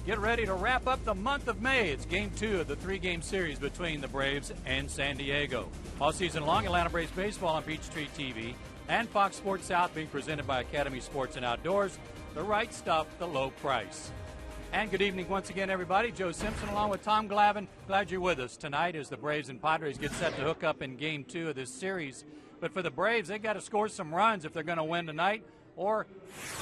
get ready to wrap up the month of May. It's Game 2 of the 3-game series between the Braves and San Diego. All season long, Atlanta Braves baseball on Peachtree TV and Fox Sports South, being presented by Academy Sports and Outdoors. The right stuff, the low price. And good evening once again, everybody. Joe Simpson along with Tom Glavine. Glad you're with us tonight as the Braves and Padres get set to hook up in Game 2 of this series. But for the Braves, they've got to score some runs if they're going to win tonight, or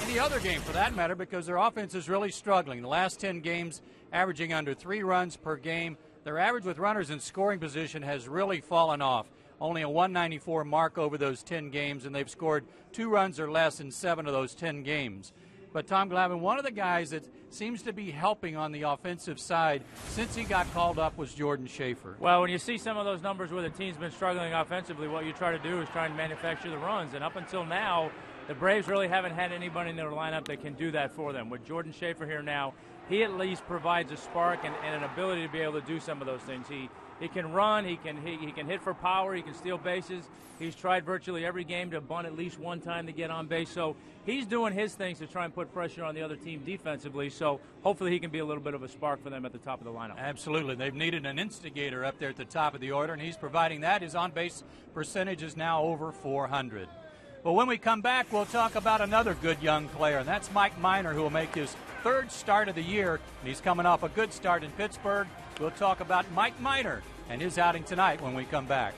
any other game for that matter, because their offense is really struggling. The last 10 games averaging under 3 runs per game. Their average with runners in scoring position has really fallen off. Only a 194 mark over those 10 games, and they've scored 2 runs or less in 7 of those 10 games. But Tom Glavine, one of the guys that seems to be helping on the offensive side since he got called up was Jordan Schaefer. Well, when you see some of those numbers where the team's been struggling offensively, what you try to do is try and manufacture the runs. And up until now, the Braves really haven't had anybody in their lineup that can do that for them. With Jordan Schaefer here now, he at least provides a spark and an ability to be able to do some of those things. He can run, he can hit for power, he can steal bases. He's tried virtually every game to bunt at least one time to get on base. So he's doing his things to try and put pressure on the other team defensively. So hopefully he can be a little bit of a spark for them at the top of the lineup. Absolutely. They've needed an instigator up there at the top of the order, and he's providing that. His on-base percentage is now over 400. Well, when we come back, we'll talk about another good young player, and that's Mike Minor, who will make his 3rd start of the year. And he's coming off a good start in Pittsburgh. We'll talk about Mike Minor and his outing tonight when we come back.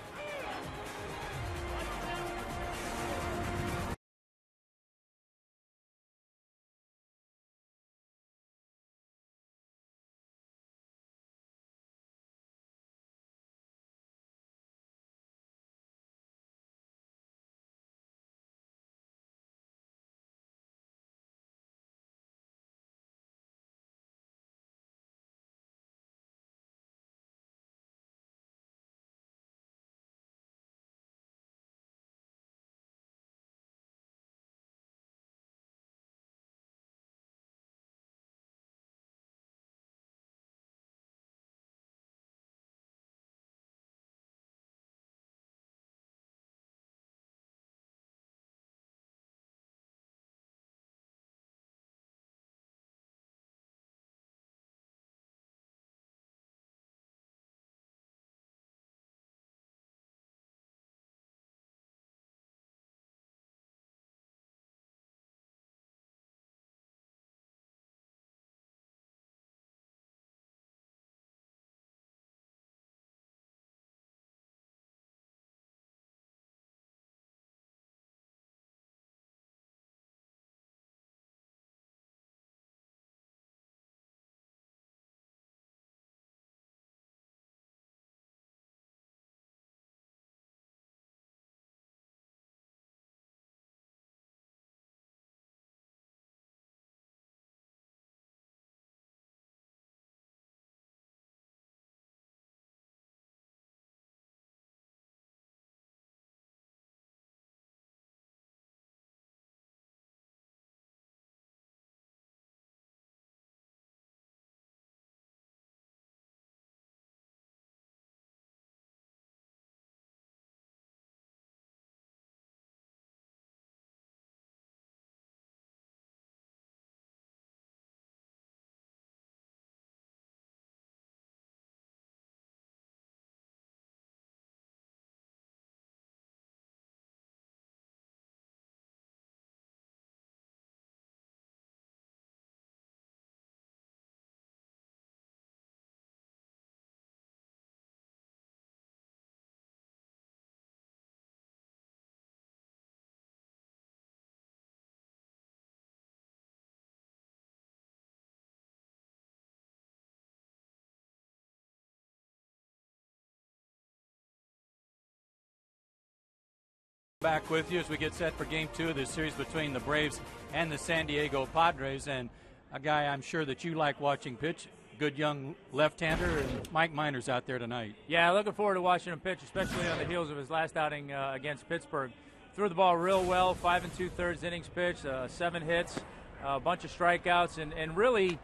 Back with you as we get set for Game 2 of this series between the Braves and the San Diego Padres. And a guy I'm sure that you like watching pitch, good young left-hander, and Mike Minor's out there tonight. Yeah, looking forward to watching him pitch, especially on the heels of his last outing against Pittsburgh. Threw the ball real well, 5 2/3 innings pitched, 7 hits, a bunch of strikeouts, and really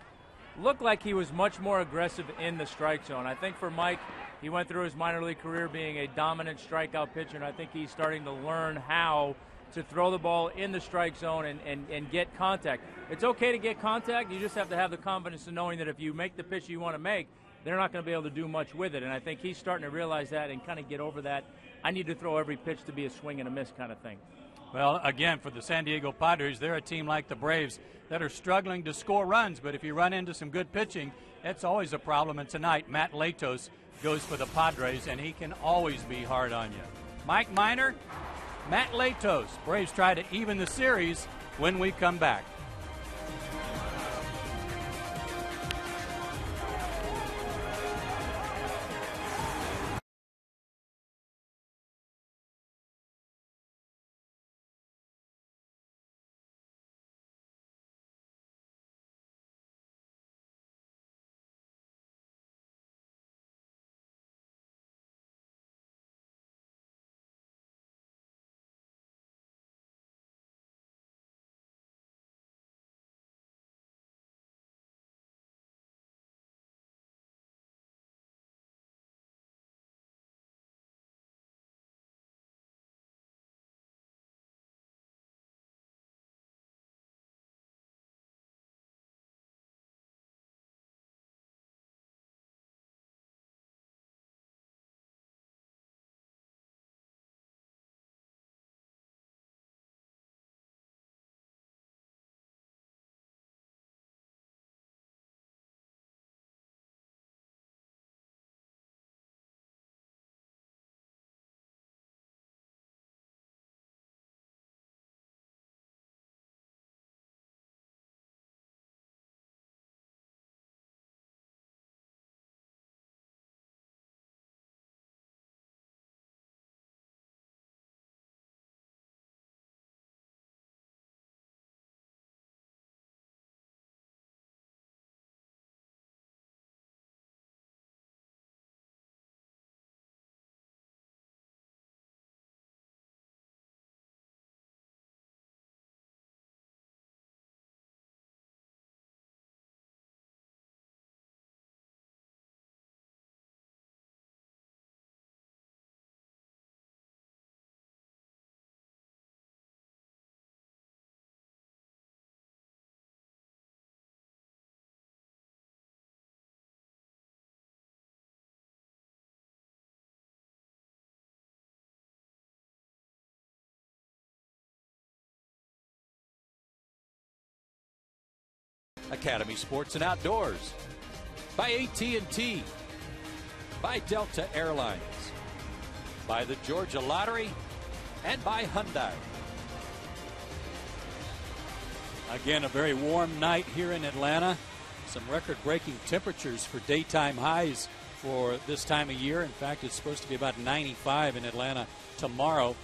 looked like he was much more aggressive in the strike zone. I think for Mike, he went through his minor league career being a dominant strikeout pitcher, and I think he's starting to learn how to throw the ball in the strike zone and get contact. It's okay to get contact. You just have to have the confidence in knowing that if you make the pitch you want to make, they're not going to be able to do much with it. And I think he's starting to realize that and kind of get over that. I need to throw every pitch to be a swing and a miss kind of thing. Well, again, for the San Diego Padres, they're a team like the Braves that are struggling to score runs. But if you run into some good pitching, that's always a problem. And tonight, Matt Latos goes for the Padres, and he can always be hard on you. Mike Minor, Matt Latos. Braves try to even the series when we come back. Academy Sports and Outdoors, by AT&T, by Delta Airlines, by the Georgia Lottery, and by Hyundai. Again, a very warm night here in Atlanta. Some record-breaking temperatures for daytime highs for this time of year. In fact, it's supposed to be about 95 in Atlanta tomorrow.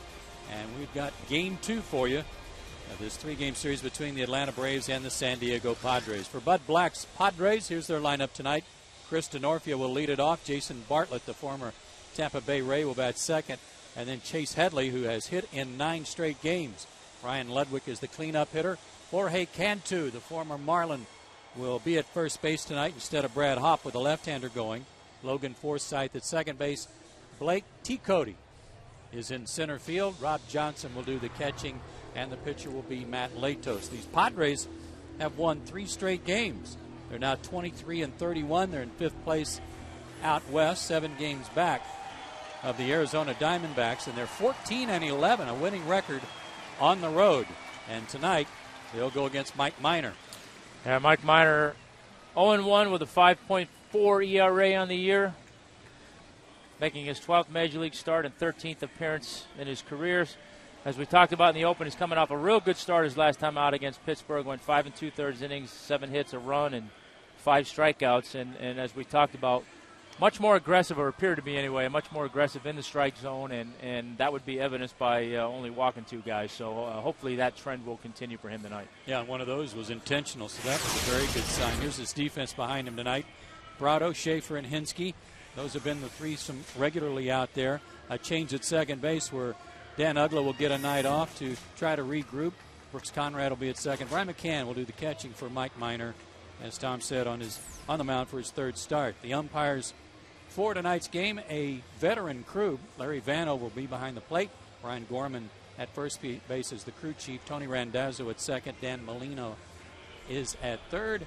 And we've got Game 2 for you of this three-game series between the Atlanta Braves and the San Diego Padres. For Bud Black's Padres, here's their lineup tonight. Chris Denorfia will lead it off. Jason Bartlett, the former Tampa Bay Ray, will bat second. And then Chase Headley, who has hit in 9 straight games. Ryan Ludwig is the cleanup hitter. Jorge Cantu, the former Marlin, will be at first base tonight instead of Brad Hopp with a left-hander going. Logan Forsythe at second base. Blake T. Cody is in center field. Rob Johnson will do the catching, and the pitcher will be Matt Latos. These Padres have won 3 straight games. They're now 23-31. They're in 5th place out west, 7 games back of the Arizona Diamondbacks, and they're 14-11, a winning record on the road. And tonight, they'll go against Mike Minor. Yeah, Mike Minor 0-1 with a 5.4 ERA on the year, making his 12th Major League start and 13th appearance in his career. As we talked about in the open, he's coming off a real good start his last time out against Pittsburgh. Went 5 2/3 innings, 7 hits, a run, and 5 strikeouts. And as we talked about, much more aggressive, or appeared to be anyway, much more aggressive in the strike zone, and that would be evidenced by only walking 2 guys. So hopefully that trend will continue for him tonight. Yeah, one of those was intentional, so that was a very good sign. Here's his defense behind him tonight. Brado, Schaefer, and Hinsky. Those have been the threesome regularly out there. A change at second base where Dan Ugla will get a night off to try to regroup. Brooks Conrad will be at second. Brian McCann will do the catching for Mike Minor, as Tom said, on the mound for his 3rd start. The umpires for tonight's game, a veteran crew. Larry Vano will be behind the plate. Brian Gorman at first base is the crew chief, Tony Randazzo at second. Dan Molino is at third.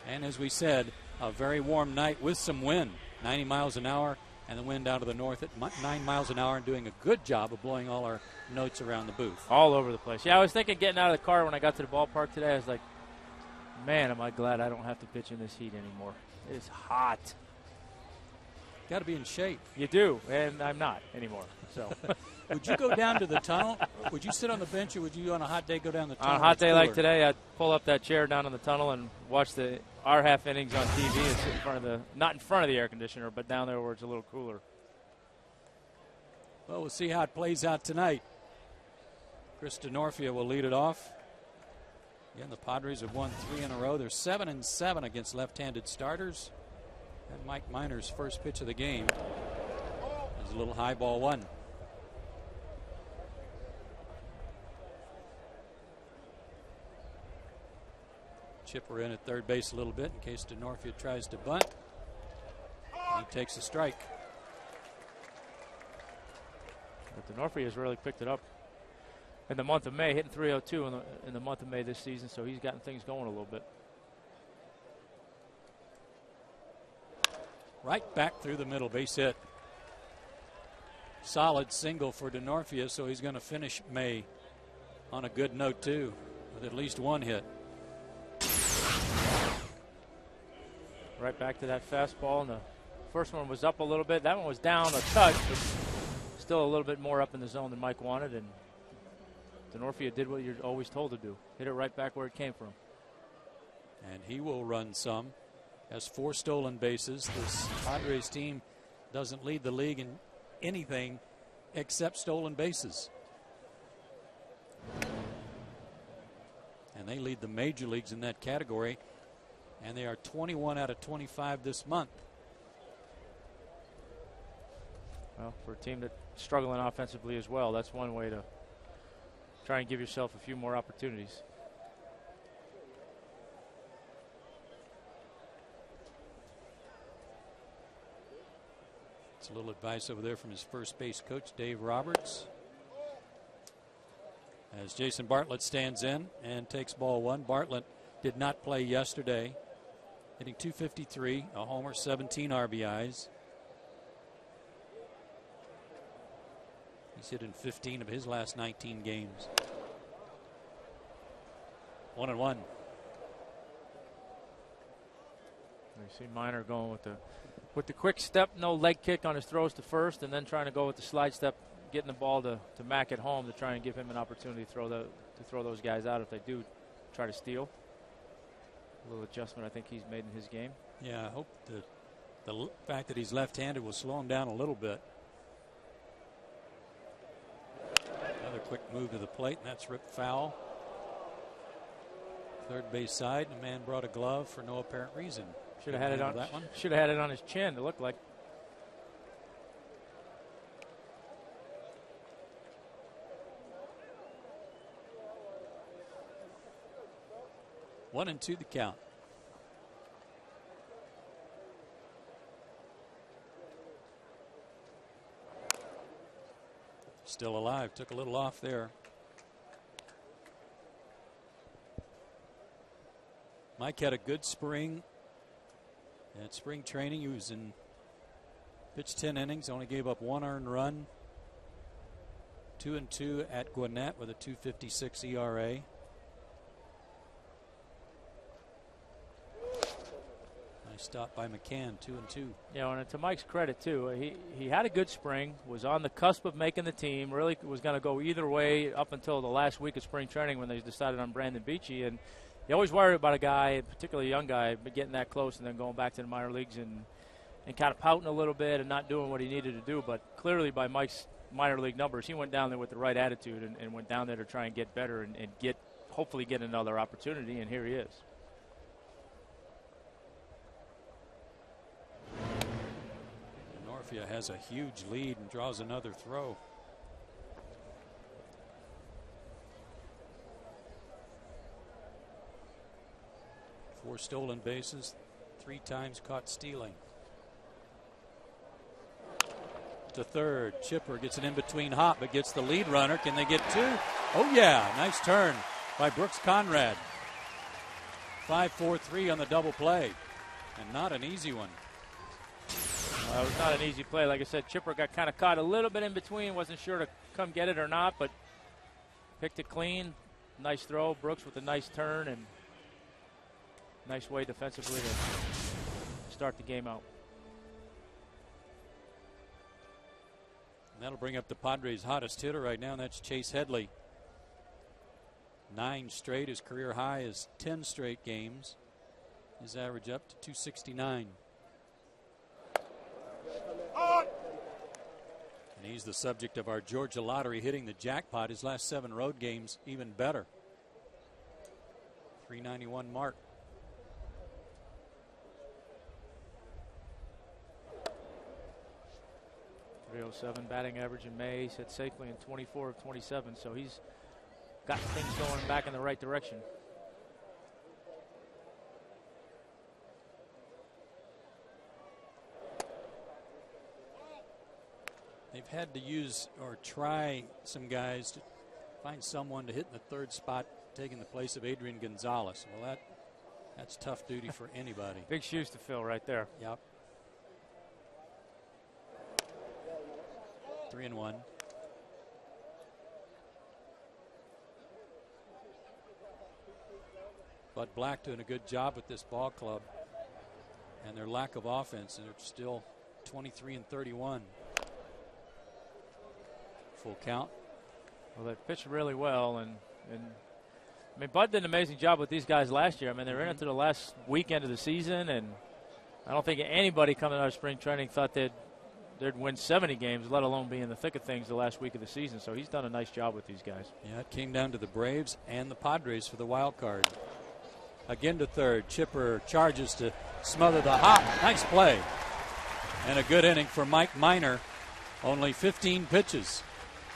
And as we said, a very warm night with some wind, 90 miles an hour, and the wind out of the north at 9 miles an hour, and doing a good job of blowing all our notes around the booth. All over the place. Yeah, I was thinking getting out of the car when I got to the ballpark today. I was like, man, am I glad I don't have to pitch in this heat anymore. It's hot. Got to be in shape. You do, and I'm not anymore. So, would you go down to the tunnel? Would you sit on the bench, or would you on a hot day go down the tunnel? On a hot day like today, I'd pull up that chair down in the tunnel and watch our half innings on TV and sit in front of not in front of the air conditioner, but down there where it's a little cooler. Well, we'll see how it plays out tonight. Chris DeNorfia will lead it off. Again, the Padres have won 3 in a row. They're 7-7 against left-handed starters. And Mike Minor's first pitch of the game is a little high ball one. Chipper in at third base a little bit in case DeNorfia tries to bunt. He takes a strike. But DeNorfia has really picked it up in the month of May, hitting .302 in the month of May this season, so he's gotten things going a little bit. Right back through the middle, base hit. Solid single for DeNorfia, so he's going to finish May on a good note too, with at least one hit. Right back to that fastball, and the first one was up a little bit. That one was down a touch, but still a little bit more up in the zone than Mike wanted, and DeNorfia did what you're always told to do. Hit it right back where it came from. And he will run some. Has 4 stolen bases. This Padres team doesn't lead the league in anything except stolen bases. And they lead the major leagues in that category. And they are 21 out of 25 this month. Well, for a team that's struggling offensively as well, that's one way to try and give yourself a few more opportunities. It's a little advice over there from his first base coach, Dave Roberts. As Jason Bartlett stands in and takes ball one. Bartlett did not play yesterday, hitting .253, a homer, 17 RBIs. He's hit in 15 of his last 19 games. 1-1. You see Minor going with the quick step, no leg kick on his throws to first, and then trying to go with the slide step, getting the ball to Mack at home to try and give him an opportunity to throw those guys out if they do try to steal. A little adjustment I think he's made in his game. Yeah, I hope the fact that he's left-handed will slow him down a little bit. Another quick move to the plate, and that's ripped foul. Third base side, and the man brought a glove for no apparent reason. Should have had it on that one. Should have had it on his chin. It looked like. One and two the count. Still alive. Took a little off there. Mike had a good spring. At spring training, he was pitched 10 innings, only gave up 1 earned run. 2-2 at Gwinnett with a .256 ERA. Nice stop by McCann, 2-2. Yeah, and to Mike's credit too, he had a good spring, was on the cusp of making the team. Really was going to go either way up until the last week of spring training when they decided on Brandon Beachy. And you always worry about a guy, particularly a young guy, but getting that close and then going back to the minor leagues and kind of pouting a little bit and not doing what he needed to do. But clearly by Mike's minor league numbers, he went down there with the right attitude and went down there to try and get better and hopefully get another opportunity, and here he is. Norfia has a huge lead and draws another throw. Four stolen bases, 3 times caught stealing. to third. Chipper gets it in between Hop, but gets the lead runner. Can they get two? Oh, yeah. Nice turn by Brooks Conrad. 5-4-3 on the double play. And not an easy one. It was not an easy play. Like I said, Chipper got kind of caught a little bit in between. Wasn't sure to come get it or not, but picked it clean. Nice throw. Brooks with a nice turn and nice way defensively to start the game out. And that'll bring up the Padres' hottest hitter right now, and that's Chase Headley. 9 straight. His career high is 10 straight games. His average up to 269. And he's the subject of our Georgia lottery, hitting the jackpot. His last 7 road games even better. 391 mark. .307 batting average in May. He's hit safely in 24 of 27, so he's got things going back in the right direction. They've had to use or try some guys to find someone to hit in the third spot, taking the place of Adrian Gonzalez. Well, that's tough duty for anybody. Big shoes to fill right there. Yep. 3-1. Bud Black doing a good job with this ball club and their lack of offense, and they're still 23-31. Full count. Well, they pitched really well, and I mean, Bud did an amazing job with these guys last year. I mean, they were in it to the last weekend of the season, and I don't think anybody coming out of spring training thought they'd win 70 games, let alone be in the thick of things the last week of the season. So he's done a nice job with these guys. Yeah, it came down to the Braves and the Padres for the wild card. Again to third. Chipper charges to smother the Hop. Nice play. And a good inning for Mike Minor. Only 15 pitches.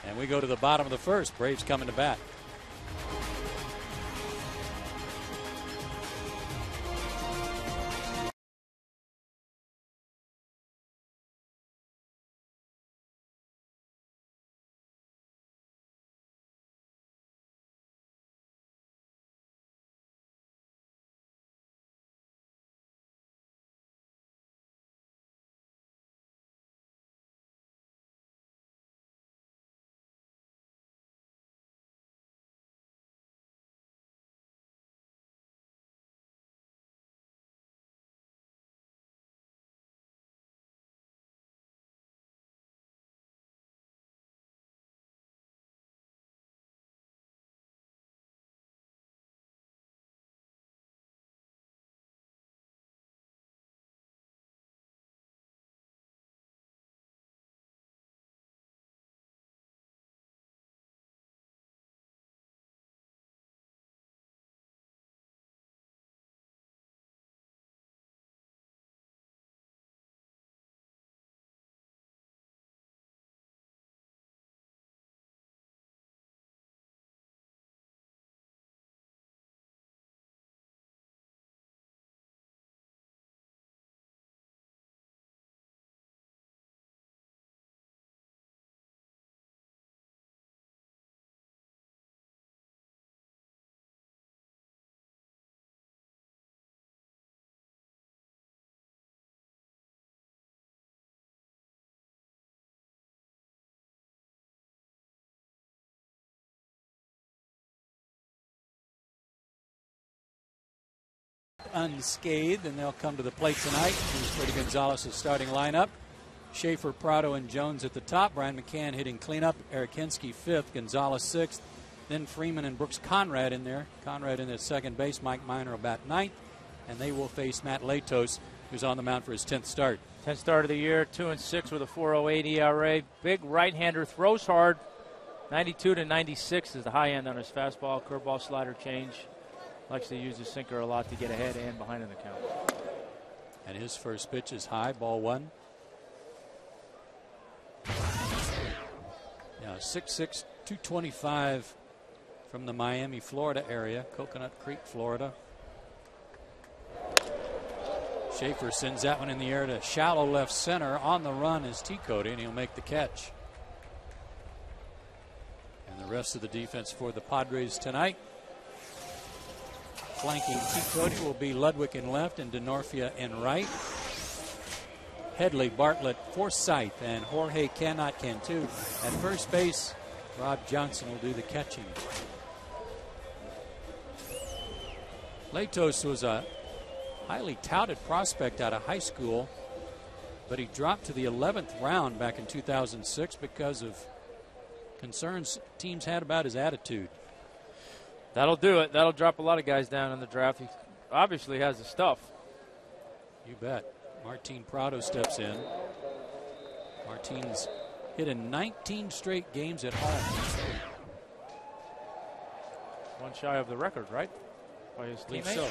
And we go to the bottom of the first. Braves coming to bat. Unscathed, and they'll come to the plate tonight. Here's Freddie Gonzalez's starting lineup. Schaefer, Prado, and Jones at the top. Brian McCann hitting cleanup. Eric Hinsky fifth. Gonzalez sixth. Then Freeman and Brooks Conrad in there. Conrad in at second base. Mike Minor about ninth. And they will face Matt Latos, who's on the mound for his 10th start. 10th start of the year, 2-6 with a 4.08 ERA. Big right-hander, throws hard. 92 to 96 is the high end on his fastball. Curveball, slider, change. Likes to use his sinker a lot to get ahead and behind in the count. And his first pitch is high, ball one. Yeah, 6'6", 225 from the Miami, Florida area, Coconut Creek, Florida. Schaefer sends that one in the air to shallow left center. On the run is T. Cody, and he'll make the catch. And the rest of the defense for the Padres tonight. Flanking T. Cody will be Ludwig in left and DeNorfia in right. Headley, Bartlett, Forsythe, and Jorge Cantu. At first base, Rob Johnson will do the catching. Latos was a highly touted prospect out of high school, but he dropped to the 11th round back in 2006 because of concerns teams had about his attitude. That'll do it. That'll drop a lot of guys down in the draft. He obviously has the stuff. You bet. Martin Prado steps in. Martin's hit in 19 straight games at home. One shy of the record, right? By his teammate? So.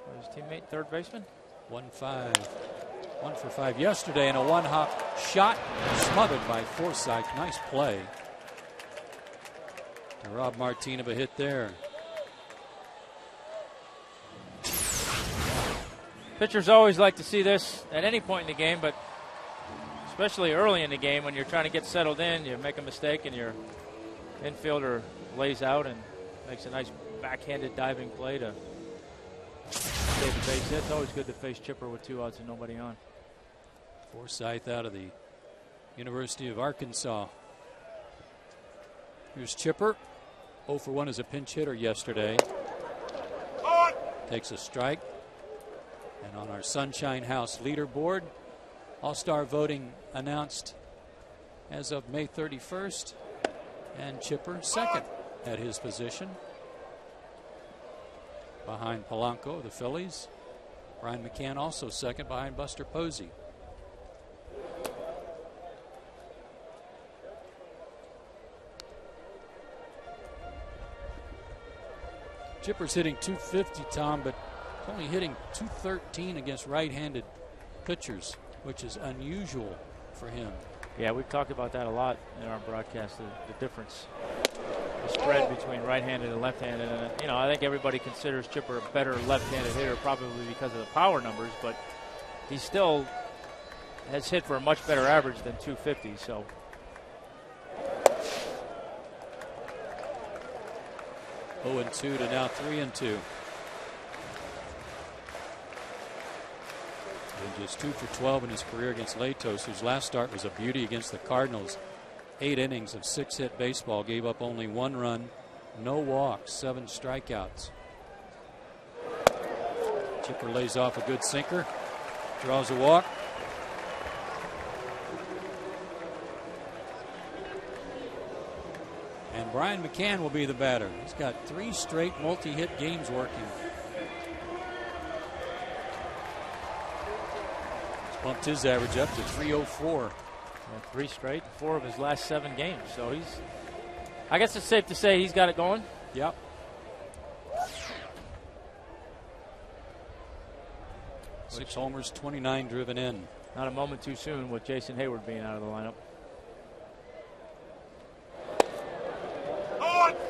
By his teammate, third baseman? 1-5. 1 for 5 yesterday, and a one-hop shot smothered by Forsythe. Nice play. To rob Martin of a hit there. Pitchers always like to see this at any point in the game, but especially early in the game when you're trying to get settled in, you make a mistake and your infielder lays out and makes a nice backhanded diving play to save the base hit. It's always good to face Chipper with 2 outs and nobody on. Forsythe out of the University of Arkansas. Here's Chipper. 0 for 1 as a pinch hitter yesterday. Takes a strike. And on our Sunshine House leaderboard, All-Star voting announced as of May 31st. And Chipper second at his position. Behind Polanco, the Phillies. Brian McCann also second behind Buster Posey. Chipper's hitting .250, Tom, but only hitting .213 against right-handed pitchers, which is unusual for him. Yeah, we've talked about that a lot in our broadcast, the difference, the spread between right-handed and left-handed. And, I think everybody considers Chipper a better left-handed hitter probably because of the power numbers, but he still has hit for a much better average than .250, so. 0-2 to now 3-2. And just 2 for 12 in his career against Latos, whose last start was a beauty against the Cardinals. 8 innings of 6-hit baseball, gave up only 1 run, no walks, 7 strikeouts. Chipper lays off a good sinker, draws a walk. And Brian McCann will be the batter. He's got 3 straight multi-hit games working. He's bumped his average up to .304. 3 straight, 4 of his last 7 games. So I guess it's safe to say he's got it going. Yep. Six homers, 29 driven in. Not a moment too soon with Jason Hayward being out of the lineup.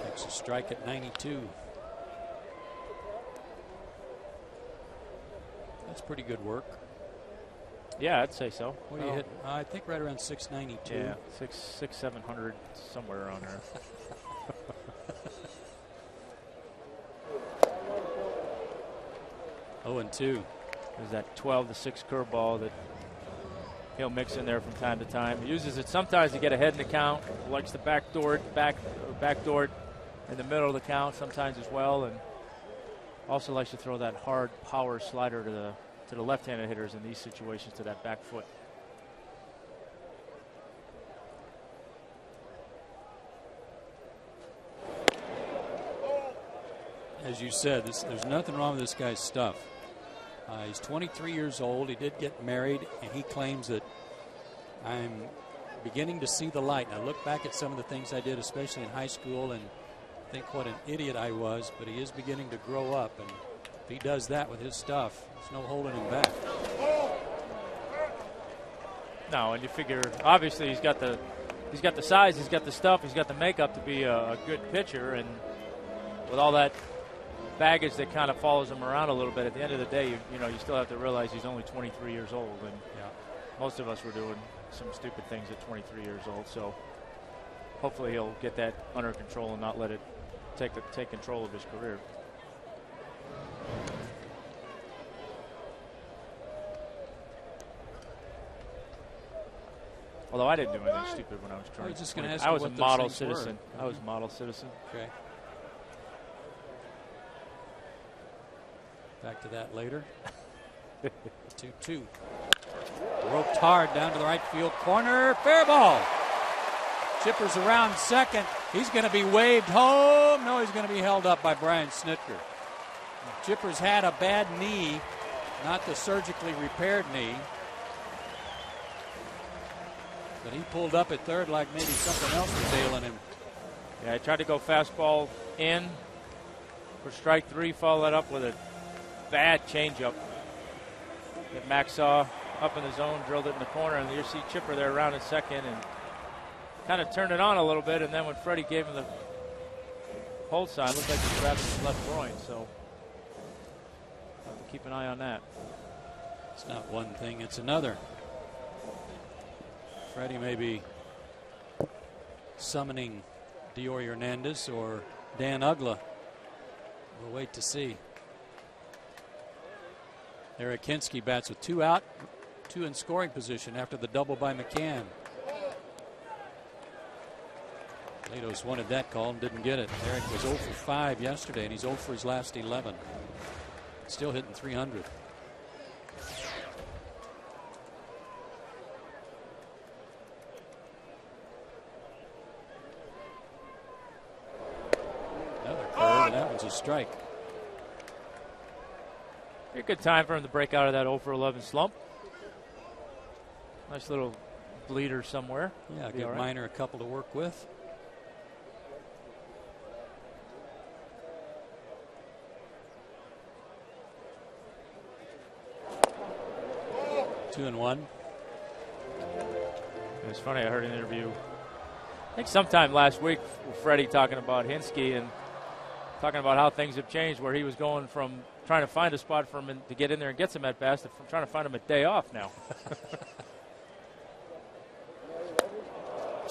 Takes a strike at 92. That's pretty good work. Yeah, I'd say so. What do you hit? I think right around 692. Yeah, 700, somewhere around there. Oh, and 2. There's that 12-6 curveball that he'll mix in there from time to time. He uses it sometimes to get ahead in the count. Likes the backdoor in the middle of the count sometimes as well, and also likes to throw that hard power slider to the left-handed hitters in these situations to that back foot. As you said, there's nothing wrong with this guy's stuff. He's 23 years old. He did get married, and he claims that I'm beginning to see the light. And I look back at some of the things I did, especially in high school, and think what an idiot I was, but he is beginning to grow up, and if he does that with his stuff, there's no holding him back. No, and you figure obviously he's got the size, he's got the stuff, he's got the makeup to be a good pitcher, and with all that baggage that kind of follows him around a little bit. At the end of the day, you know, you still have to realize he's only 23 years old, and most of us were doing some stupid things at 23 years old. So hopefully he'll get that under control and not let it take control of his career. Although I didn't do anything stupid when I was trying. I was just going to ask I you was what a those model things citizen. were. I was a model citizen. Okay. Back to that later. 2-2. Roped hard down to the right field corner. Fair ball. Chipper's around second. He's going to be waved home. No, he's going to be held up by Brian Snitker. Chipper's had a bad knee, not the surgically repaired knee. But he pulled up at third like maybe something else was ailing him. Yeah, I tried to go fastball in for strike three, follow that up with a bad changeup that Max saw up in the zone, drilled it in the corner, and you see Chipper there around in second and kind of turned it on a little bit, and then when Freddie gave him the hold sign, it looked like he grabbed his left groin, so have to keep an eye on that. It's not one thing, it's another. Freddie may be summoning Dior Hernandez or Dan Ugla. We'll wait to see. Eric Hinsky bats with 2 out, 2 in scoring position after the double by McCann. Latos wanted that call and didn't get it. Eric was 0 for 5 yesterday, and he's 0 for his last 11. Still hitting 300. Another curve, and that one's a strike. A good time for him to break out of that 0 for 11 slump. Nice little bleeder somewhere. Yeah, give right. Minor a couple to work with. Two and one. It's funny, I heard an interview, I think sometime last week, with Freddie talking about Hinsky and talking about how things have changed, where he was going from trying to find a spot for him to get in there and get some at bats to trying to find him a day off now.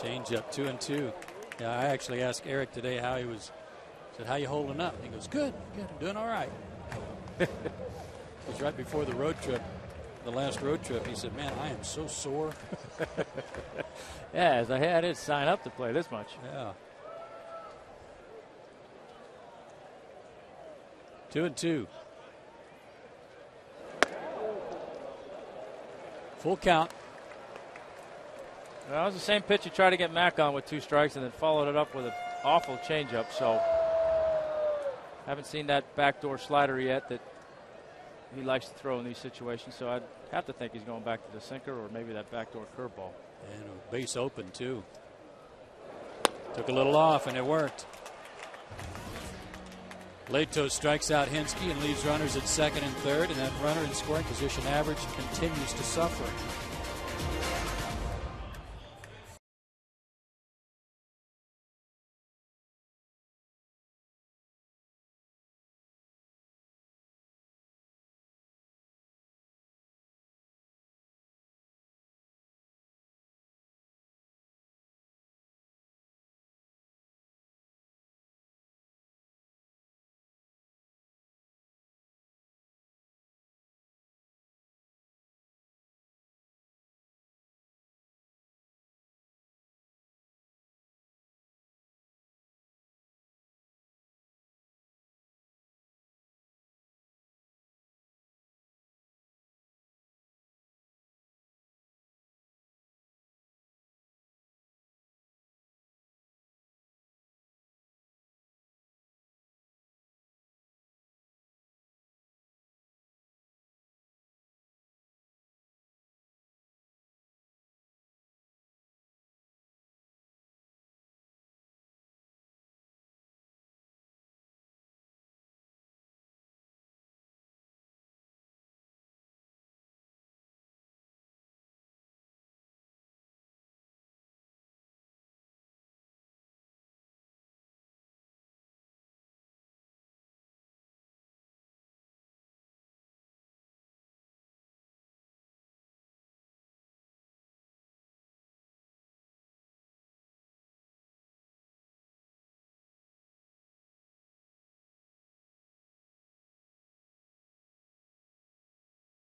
Change up 2-2. Yeah, I actually asked Eric today how he was. Said, "How you holding up?" He goes, "Good, good, I'm doing all right." It was right before the road trip, the last road trip. He said, "Man, I am so sore." Yeah, as I didn't sign up to play this much. Yeah. 2-2. Full count. That was the same pitch you tried to get Mac on with 2 strikes and then followed it up with an awful changeup. So haven't seen that backdoor slider yet that he likes to throw in these situations. So I'd have to think he's going back to the sinker or maybe that backdoor curveball. And a base open, too. Took a little off, and it worked. Latos strikes out Hinsky and leaves runners at second and third, and that runner in scoring position average continues to suffer.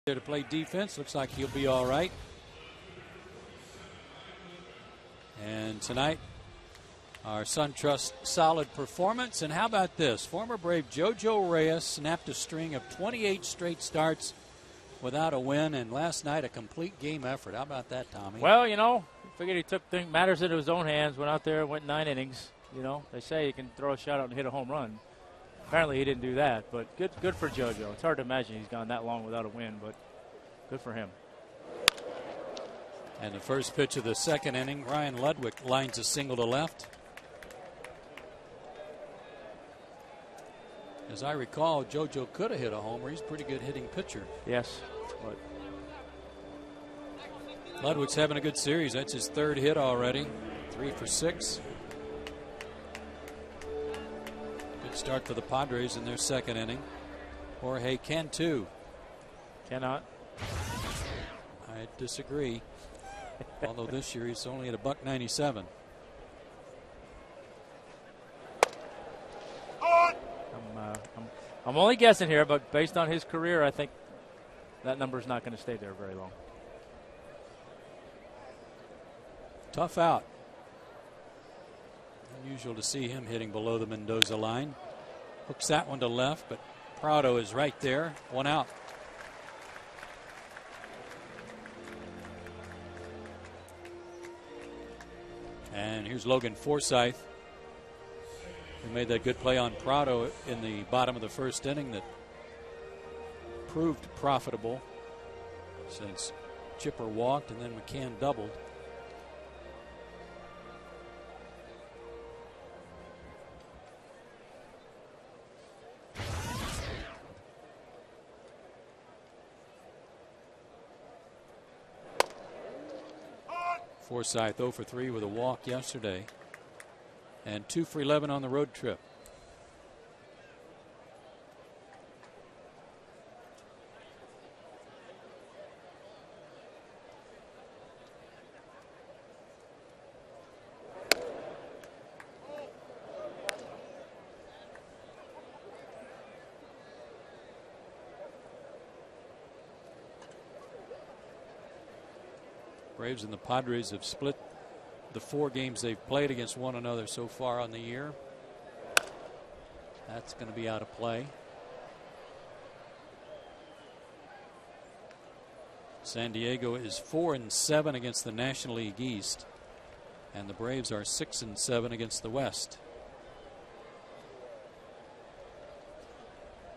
There to play defense. Looks like he'll be all right. And tonight, our SunTrust solid performance. And how about this? Former Brave JoJo Reyes snapped a string of 28 straight starts without a win, and last night a complete game effort. How about that, Tommy? Well, you know, figured he took matters into his own hands, went out there, went 9 innings. You know, they say he can throw a shutout and hit a home run. Apparently he didn't do that, but good for JoJo. It's hard to imagine he's gone that long without a win, but good for him. And the first pitch of the second inning, Ryan Ludwig lines a single to left. As I recall, JoJo could have hit a homer. He's a pretty good hitting pitcher. Yes. But Ludwig's having a good series. That's his third hit already. 3 for 6. Good start for the Padres in their second inning. Jorge Cantu. Cannot. I disagree. Although this year he's only at $1.97. I'm only guessing here, but based on his career, I think that number is not going to stay there very long. Tough out. Unusual to see him hitting below the Mendoza line. Hooks that one to left, but Prado is right there. 1 out. And here's Logan Forsythe, who made that good play on Prado in the bottom of the first inning that proved profitable since Chipper walked and then McCann doubled. Forsythe 0 for 3 with a walk yesterday, and 2 for 11 on the road trip. Braves and the Padres have split the 4 games they've played against one another so far on the year. That's going to be out of play. San Diego is 4-7 against the National League East, and the Braves are 6-7 against the West.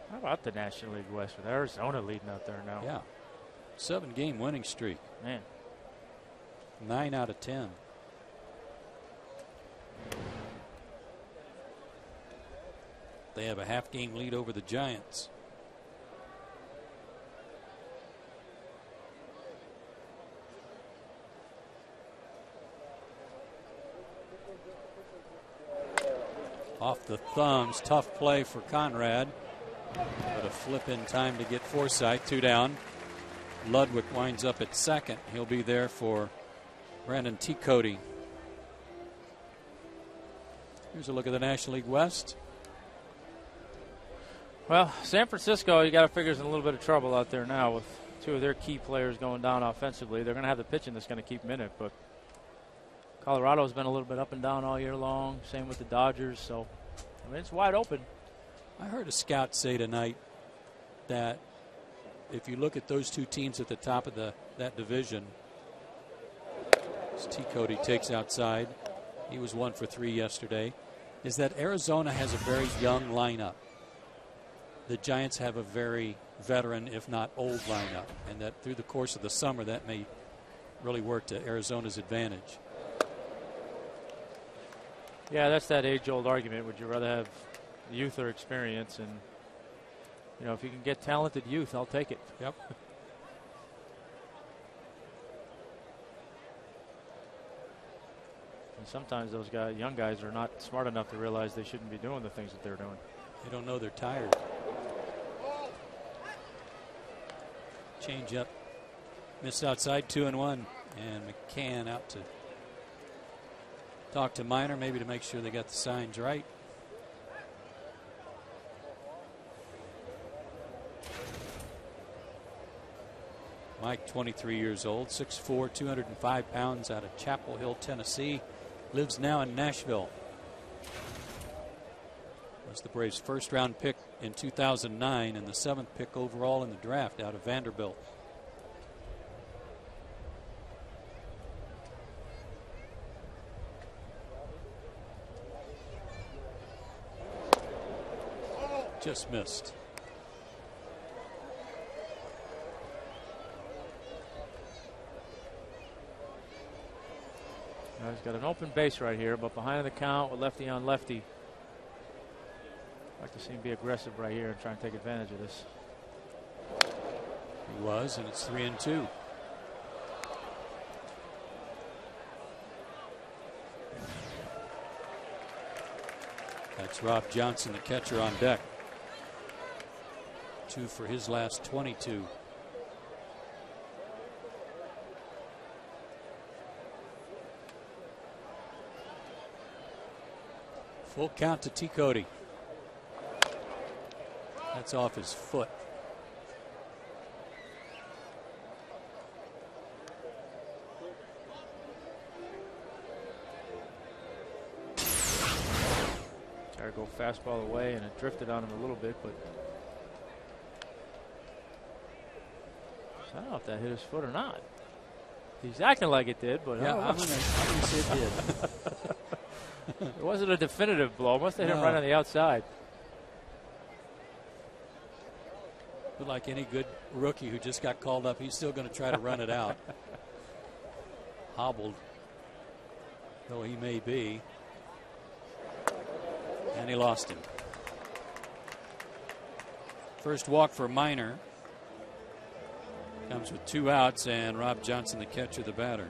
How about the National League West with Arizona leading out there now? Yeah. 7-game winning streak. Man. 9 out of 10. They have a half-game lead over the Giants. Off the thumbs, tough play for Conrad. But a flip in time to get Forsythe. 2 down. Ludwig winds up at second. He'll be there for Brandon T. Cody. Here's a look at the National League West. Well, San Francisco, you got to figure is in a little bit of trouble out there now with 2 of their key players going down offensively. They're going to have the pitching that's going to keep them in it, but Colorado's been a little bit up and down all year long. Same with the Dodgers, so I mean it's wide open. I heard a scout say tonight that if you look at those 2 teams at the top of that division, as T. Cody takes outside, he was 1 for 3 yesterday, is that Arizona has a very young lineup. The Giants have a very veteran, if not old, lineup, and that through the course of the summer that may really work to Arizona's advantage. Yeah, that's that age-old argument. Would you rather have youth or experience? And, you know, if you can get talented youth, I'll take it. Yep. And sometimes those young guys are not smart enough to realize they shouldn't be doing the things that they're doing. They don't know they're tired. Change up. Missed outside, 2-1. And McCann out to talk to Minor, maybe to make sure they got the signs right. Mike, 23 years old, 6'4", 205 pounds, out of Chapel Hill, Tennessee. Lives now in Nashville. Was the Braves' first-round pick in 2009 and the 7th pick overall in the draft out of Vanderbilt. Just missed. Now he's got an open base right here, but behind the count with lefty on lefty. I'd like to see him be aggressive right here and try and take advantage of this. He was, and it's 3-2. That's Rob Johnson, the catcher, on deck. 2 for his last 22. Full count to T. Cody. That's off his foot. Tried to go fastball away, and it drifted on him a little bit, but I don't know if that hit his foot or not. He's acting like it did, but yeah, I'm gonna say it did. It wasn't a definitive blow. Must have hit him right on the outside. But like any good rookie who just got called up, he's still going to try to run it out. Hobbled though he may be. And he lost him. First walk for Minor. Comes with 2 outs, and Rob Johnson, the catcher, the batter.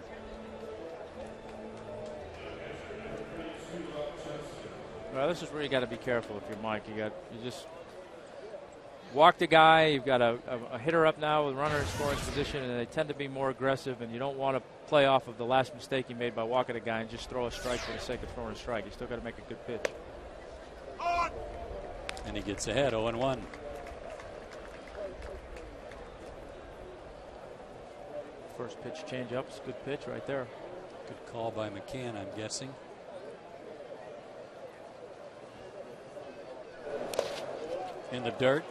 Well, this is where you got to be careful if you're Mike. You just walk the guy. You've got a hitter up now with a runner in scoring position, and they tend to be more aggressive, and you don't want to play off of the last mistake you made by walking a guy and just throw a strike for the sake of throwing a strike. You still got to make a good pitch. And he gets ahead, 0-1. First pitch change up. It's a good pitch right there. Good call by McCann, I'm guessing. In the dirt.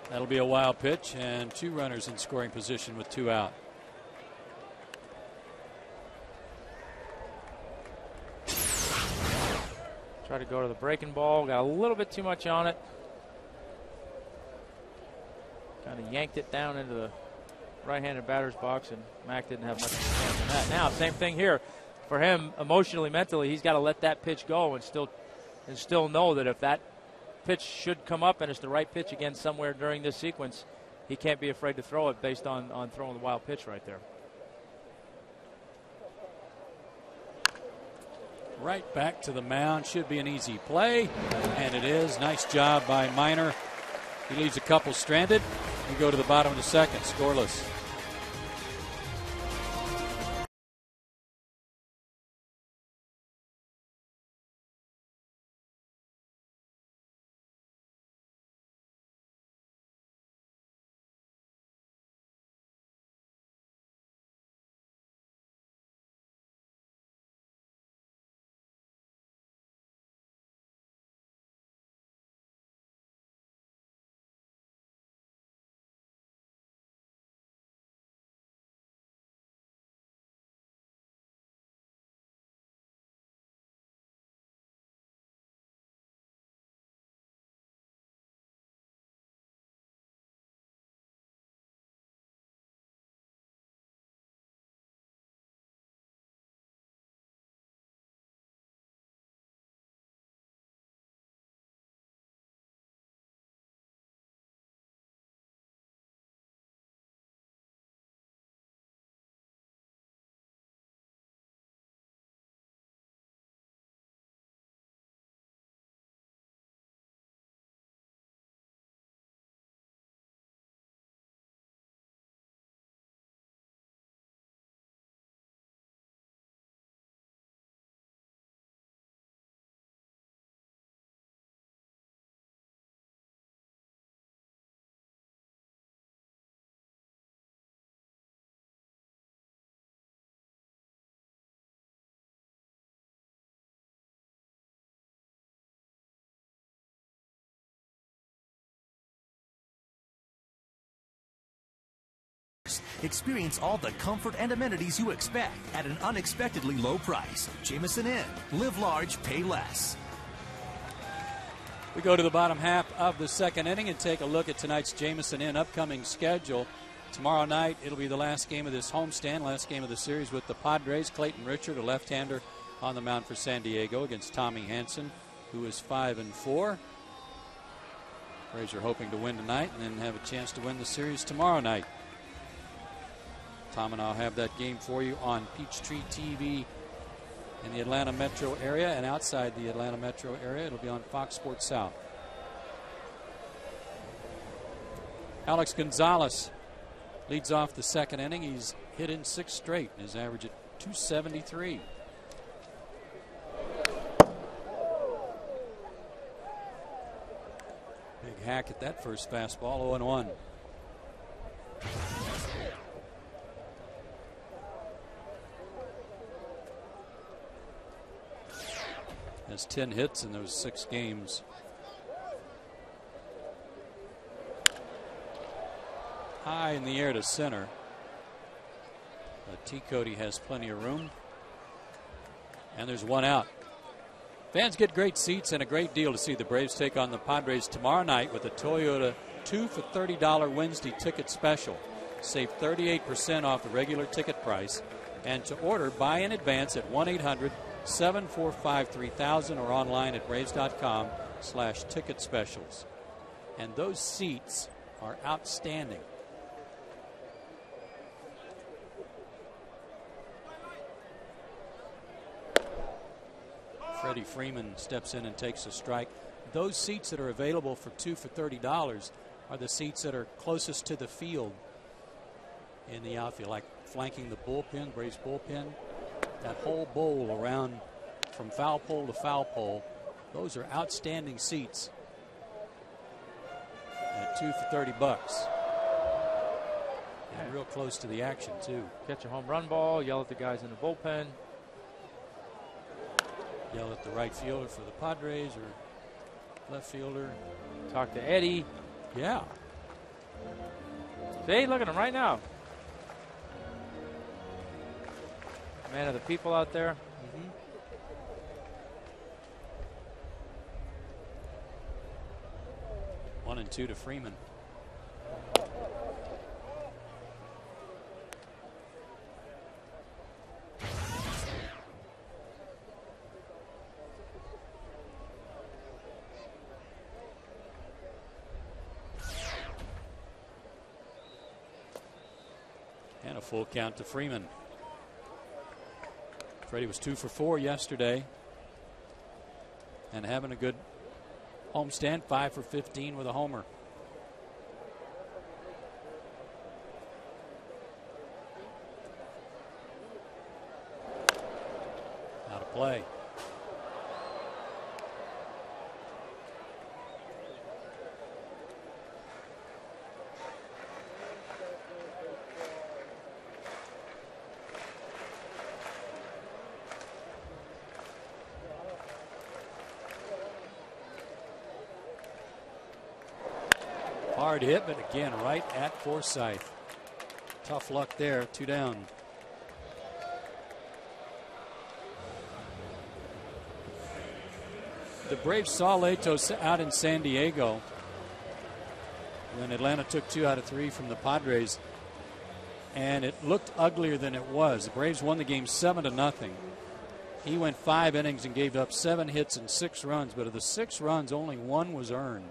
That'll be a wild pitch, and 2 runners in scoring position with 2 out. Try to go to the breaking ball. Got a little bit too much on it. Kind of yanked it down into the right-handed batter's box, and Mac didn't have much chance on that. Now, same thing here. For him, emotionally, mentally, he's got to let that pitch go and still know that if that pitch should come up and it's the right pitch again somewhere during this sequence, he can't be afraid to throw it based on throwing the wild pitch right there. Right back to the mound. Should be an easy play, and it is. Nice job by Minor. He leaves a couple stranded. We go to the bottom of the second, scoreless. Experience all the comfort and amenities you expect at an unexpectedly low price. Jamieson Inn. Live large, pay less. We go to the bottom half of the second inning and take a look at tonight's Jamieson Inn upcoming schedule. Tomorrow night, it'll be the last game of this homestand, last game of the series with the Padres. Clayton Richard, a left-hander, on the mound for San Diego against Tommy Hanson, who is 5-4. Braves are hoping to win tonight and then have a chance to win the series tomorrow night. Tom and I'll have that game for you on Peachtree TV in the Atlanta metro area, and outside the Atlanta metro area, it'll be on Fox Sports South. Alex Gonzalez leads off the second inning. He's hit in 6 straight, his average at 273. Big hack at that first fastball, 0-1. Has 10 hits in those 6 games. High in the air to center. T. Cody has plenty of room. And there's 1 out. Fans get great seats and a great deal to see the Braves take on the Padres tomorrow night with a Toyota 2 for $30 Wednesday ticket special. Save 38% off the regular ticket price. And to order, buy in advance at 1-800-745-3000 or online at braves.com/ticket specials. And those seats are outstanding. Freddie Freeman steps in and takes a strike. Those seats that are available for 2 for $30 are the seats that are closest to the field in the outfield, like flanking the bullpen, Braves bullpen. That whole bowl around from foul pole to foul pole, those are outstanding seats at 2 for $30. And real close to the action, too. Catch a home run ball, yell at the guys in the bullpen. Yell at the right fielder for the Padres or left fielder. Talk to Eddie. Yeah. See, look at him right now. Man of the people out there. Mm-hmm. One and 2 to Freeman. And a full count to Freeman. Freddie was 2 for 4 yesterday and having a good homestand, 5 for 15 with a homer. Out of play. Hard hit, but again, right at Forsythe. Tough luck there, 2 down. The Braves saw Latos out in San Diego when Atlanta took 2 out of 3 from the Padres, and it looked uglier than it was. The Braves won the game 7-0. He went 5 innings and gave up 7 hits and 6 runs, but of the 6 runs, only 1 was earned.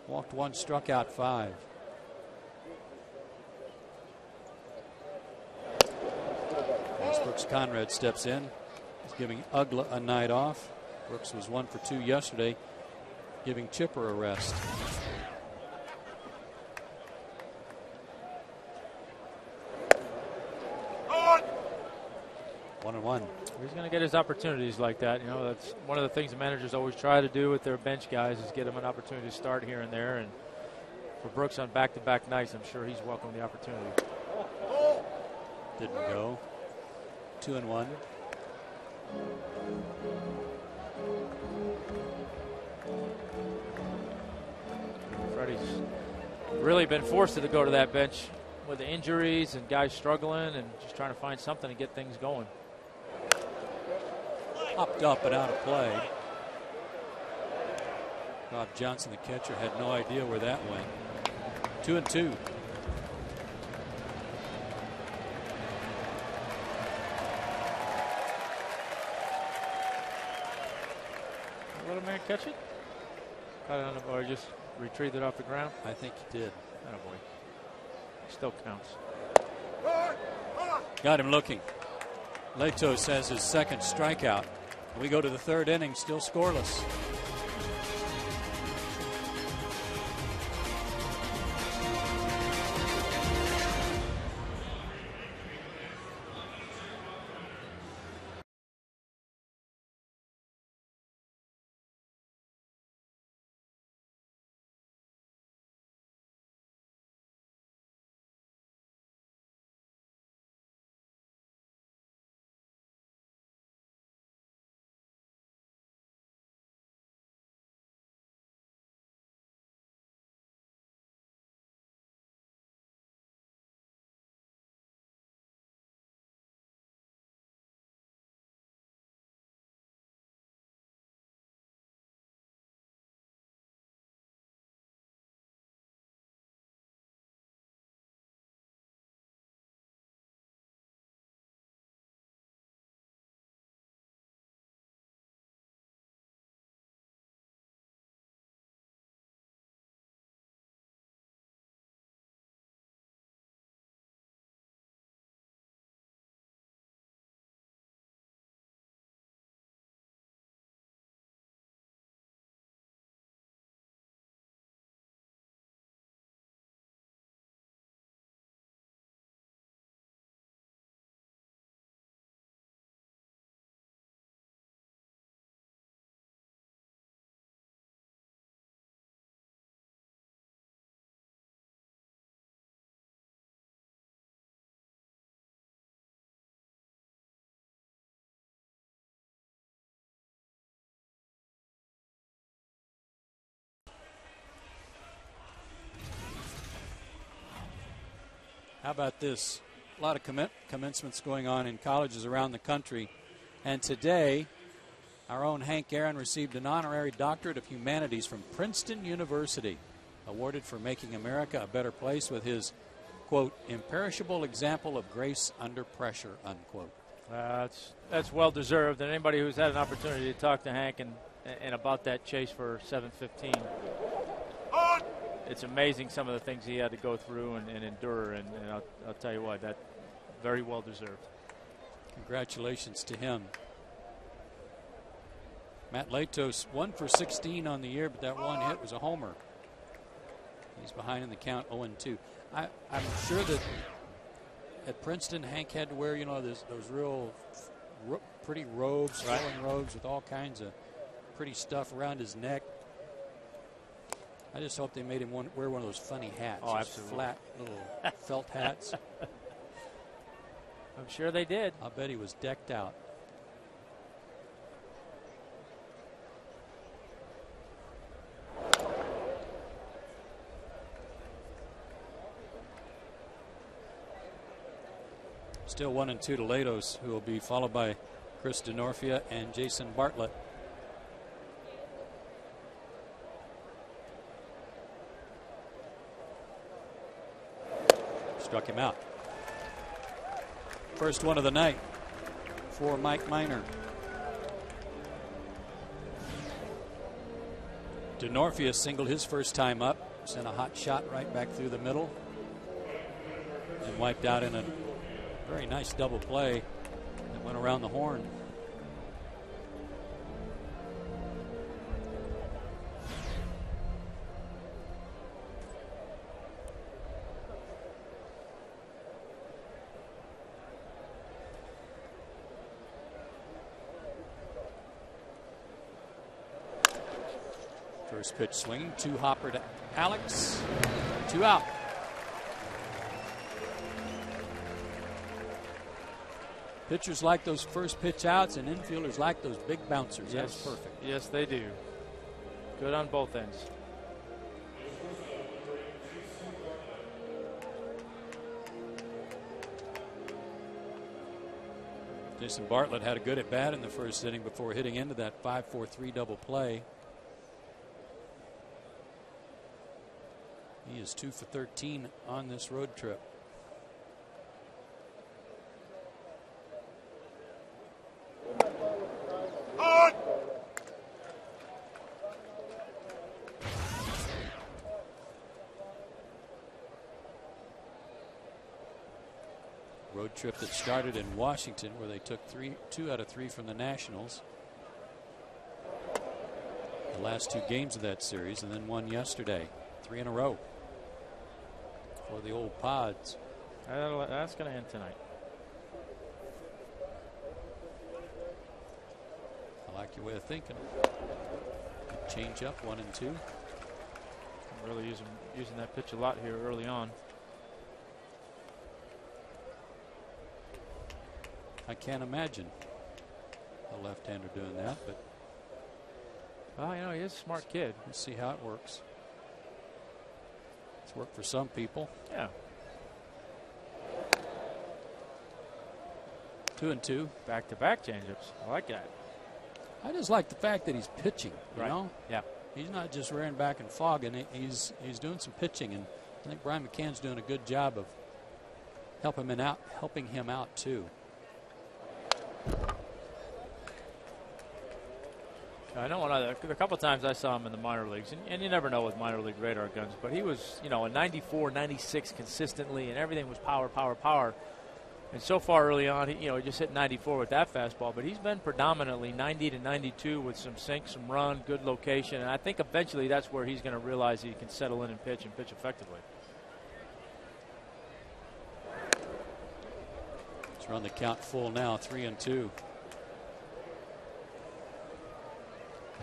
Walked 1, struck out 5. As Brooks Conrad steps in, he's giving Ugla a night off. Brooks was 1 for 2 yesterday, giving Chipper a rest. One and 1. He's going to get his opportunities like that. You know, that's one of the things the managers always try to do with their bench guys is get them an opportunity to start here and there. And for Brooks on back-to-back nights, I'm sure he's welcomed the opportunity. Didn't go. 2 and 1. Freddie's really been forced to go to that bench with the injuries and guys struggling and just trying to find something to get things going. Popped up and out of play. Rob Johnson, the catcher, had no idea where that went. 2-2. Let a man catch it? Caught it on the bar, just retrieved it off the ground. I think he did. Attaboy. Still counts. Got him looking. Latos has his second strikeout. We go to the third inning, still scoreless. How about this? A lot of commencements going on in colleges around the country. And today, our own Hank Aaron received an honorary doctorate of humanities from Princeton University, awarded for making America a better place with his, quote, imperishable example of grace under pressure, unquote. That's well deserved. And anybody who's had an opportunity to talk to Hank and about that chase for 715, it's amazing some of the things he had to go through and endure. And I'll tell you what, that very well deserved. Congratulations to him. Matt Latos 1 for 16 on the year, but that one hit was a homer. He's behind in the count, 0-2. I'm sure that at Princeton, Hank had to wear, those real pretty robes, flowing robes with all kinds of pretty stuff around his neck. I just hope they made him wear one of those funny hats. Oh, absolutely. Flat little felt hats. I'm sure they did. I'll bet he was decked out. Still 1-2 to Latos, who will be followed by Chris DeNorfia and Jason Bartlett. Struck him out. First one of the night for Mike Minor. DeNorfia singled his first time up, sent a hot shot right back through the middle, and wiped out in a very nice double play that went around the horn. First pitch swinging, 2-hopper to Alex, 2 out. Pitchers like those first pitch outs, and infielders like those big bouncers. Yes, that's perfect. Yes, they do. Good on both ends. Jason Bartlett had a good at bat in the first inning before hitting into that 5-4-3 double play. He is 2 for 13 on this road trip. Road trip that started in Washington, where they took 2 out of 3 from the Nationals. The last 2 games of that series, and then one yesterday. 3 in a row for the old Pods. That's going to end tonight. I like your way of thinking. Change up 1 and 2. I'm really using that pitch a lot here early on. I can't imagine a left-hander doing that, but well, you know, he is a smart kid. We'll see how it works. It's worked for some people. Yeah. 2 and 2. Back-to-back changeups. I like that. I just like the fact that he's pitching. You know? Yeah. He's not just rearing back and fogging. He's doing some pitching, and I think Brian McCann's doing a good job of helping him out too. I know a couple times I saw him in the minor leagues, and you never know with minor league radar guns, but he was, you know, a 94, 96 consistently, and everything was power, power, power. And so far early on, he just hit 94 with that fastball, but he's been predominantly 90 to 92 with some sink, some run, good location, and I think eventually that's where he's going to realize he can settle in and pitch effectively. Let's run the count full now, 3 and 2.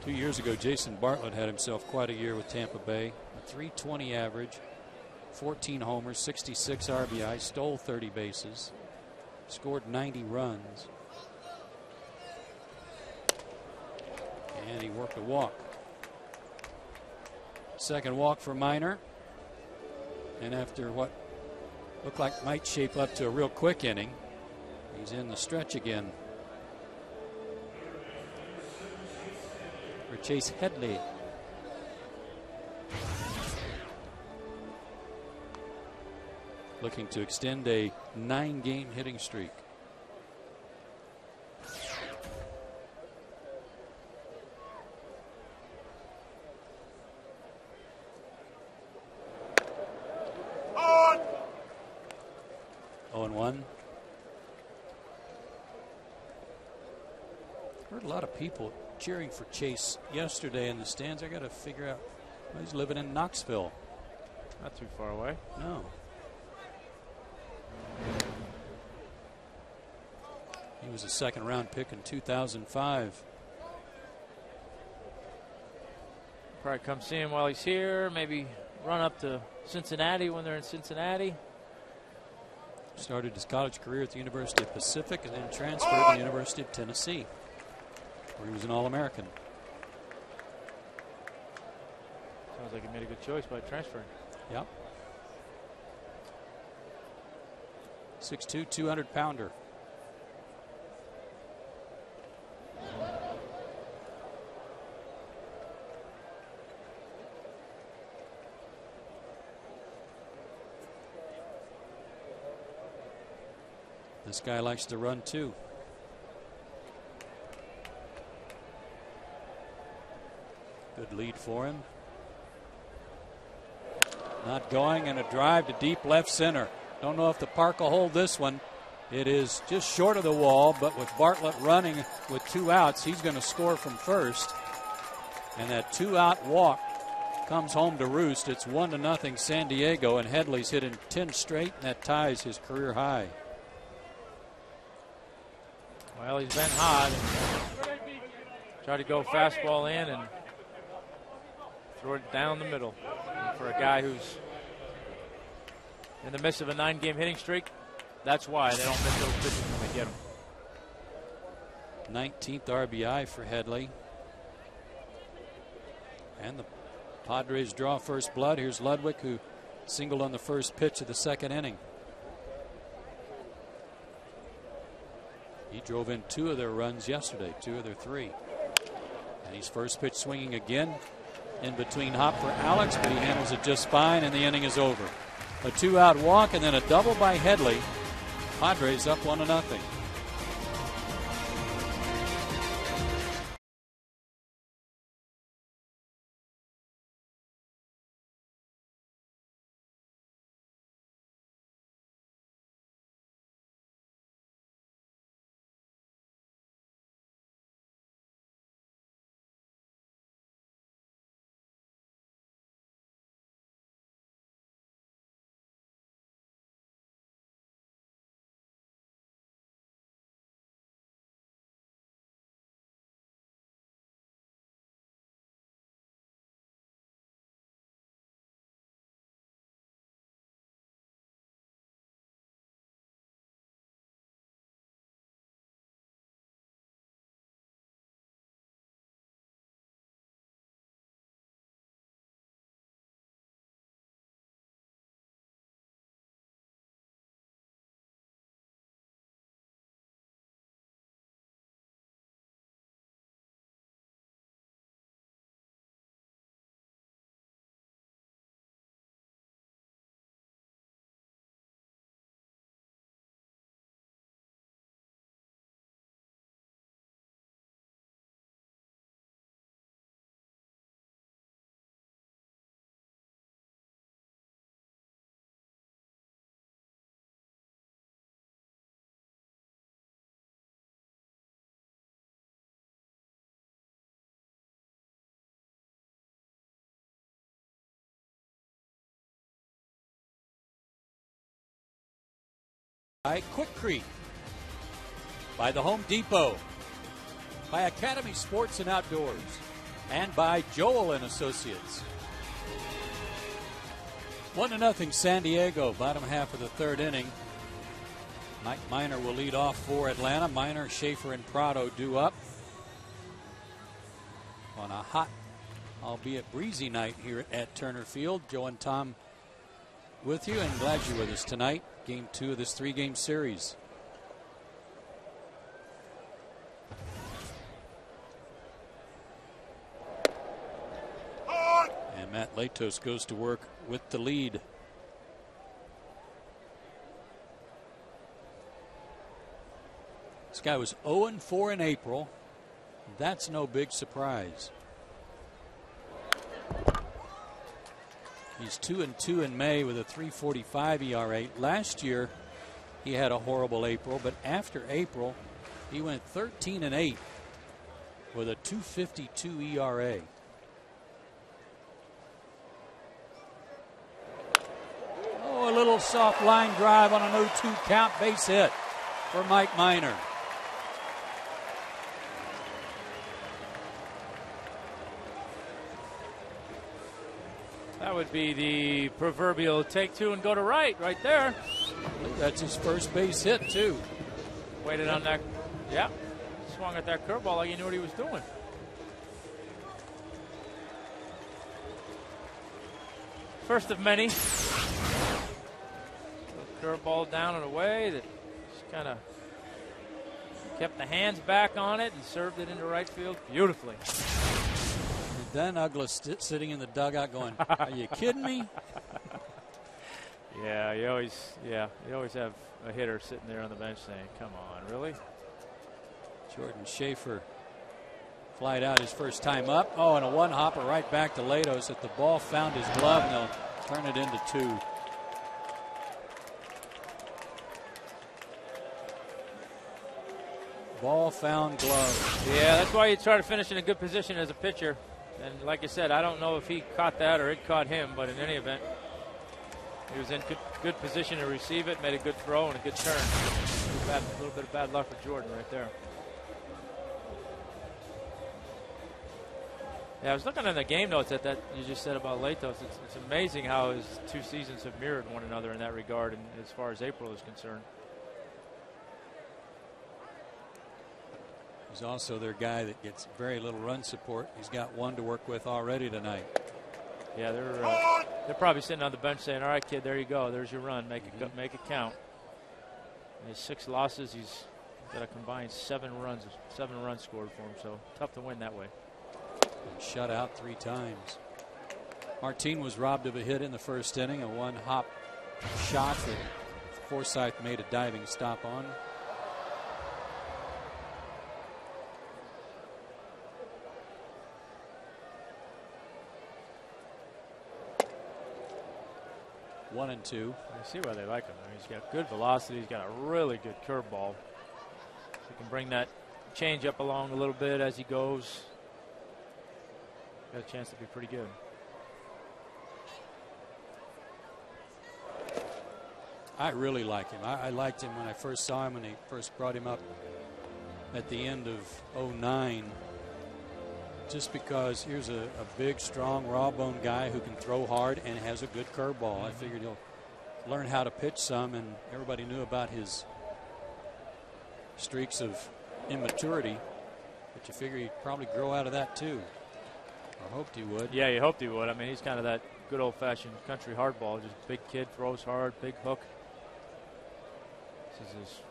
2 years ago, Jason Bartlett had himself quite a year with Tampa Bay. A .320 average, 14 homers, 66 RBI, stole 30 bases, scored 90 runs. And he worked a walk. Second walk for Minor. And after what looked like might shape up to a real quick inning, he's in the stretch again. For Chase Headley. Looking to extend a 9-game hitting streak. On. 0-1. Heard a lot of people cheering for Chase yesterday in the stands. I got to figure out. Well, he's living in Knoxville. Not too far away. No. He was a second-round pick in 2005. Probably come see him while he's here. Maybe run up to Cincinnati when they're in Cincinnati. Started his college career at the University of Pacific and then transferred to the University of Tennessee, where he was an All-American. Sounds like he made a good choice by transferring. Yep. 6'2", 200-pounder. This guy likes to run too. Good lead for him. Not going, and a drive to deep left center. Don't know if the park will hold this one. It is just short of the wall, but with Bartlett running with 2 outs, he's going to score from first. And that 2-out walk comes home to roost. It's 1-0 San Diego, and Headley's hitting 10 straight, and that ties his career high. Well, he's been hot. Try to go fastball in and throw it down the middle. And for a guy who's in the midst of a 9-game hitting streak, that's why they don't miss those pitches when they get them. 19th RBI for Headley. And the Padres draw first blood. Here's Ludwig, who singled on the first pitch of the second inning. He drove in 2 of their runs yesterday, 2 of their 3. And he's first pitch swinging again. In between hop for Alex, but he handles it just fine, and the inning is over. A 2-out walk and then a double by Headley. Padres up 1-0. By Quick Creek, by the Home Depot, by Academy Sports and Outdoors, and by Joel and Associates. 1-0 San Diego, bottom half of the 3rd inning. Mike Minor will lead off for Atlanta. Minor, Schaefer, and Prado due up on a hot, albeit breezy night here at Turner Field. Joe and Tom with you, and glad you're with us tonight. Game 2 of this 3-game series. And Matt Latos goes to work with the lead. This guy was 0-4 in April. That's no big surprise. He's 2-2 in May with a 3.45 ERA. Last year, he had a horrible April, but after April, he went 13-8 with a 2.52 ERA. Oh, a little soft line drive on an 0-2 count, base hit for Mike Minor. That would be the proverbial take 2 and go to right there. That's his first base hit, too. Waited on that. Yeah. Swung at that curveball like he knew what he was doing. First of many. Curveball down and away that just kind of kept the hands back on it and served it into right field beautifully. Dan Douglas sitting in the dugout going, are you kidding me? Yeah, you always have a hitter sitting there on the bench saying, come on, really? Jordan Schaefer flied out his first time up. Oh, and a one-hopper right back to Latos. If the ball found his glove, and they'll turn it into 2. Ball found glove. Yeah, that's why you try to finish in a good position as a pitcher. And like I said, I don't know if he caught that or it caught him, but in any event, he was in good position to receive it, made a good throw and a good turn. A little bit of bad luck for Jordan right there. Yeah, I was looking at the game notes that you just said about Latos. It's amazing how his 2 seasons have mirrored one another in that regard, and as far as April is concerned. He's also their guy that gets very little run support. He's got 1 to work with already tonight. Yeah, they're probably sitting on the bench saying, "All right, kid, there you go. There's your run. Make it count." And his 6 losses. He's got a combined 7 runs scored for him, so tough to win that way. And shut out 3 times. Martin was robbed of a hit in the first inning, a 1-hop shot that Forsythe made a diving stop on. One and two. I see why they like him. I mean, he's got good velocity. He's got a really good curveball. He can bring that change up along a little bit as he goes. Got a chance to be pretty good. I really like him. I liked him when I first saw him when they first brought him up at the end of '09. Just because here's a big, strong, raw-boned guy who can throw hard and has a good curveball. I figured he'll learn how to pitch some, and everybody knew about his streaks of immaturity. But you figure he'd probably grow out of that too. I hoped he would. Yeah, you hoped he would. I mean, he's kind of that good old-fashioned country hardball. Just big kid, throws hard, big hook. This is his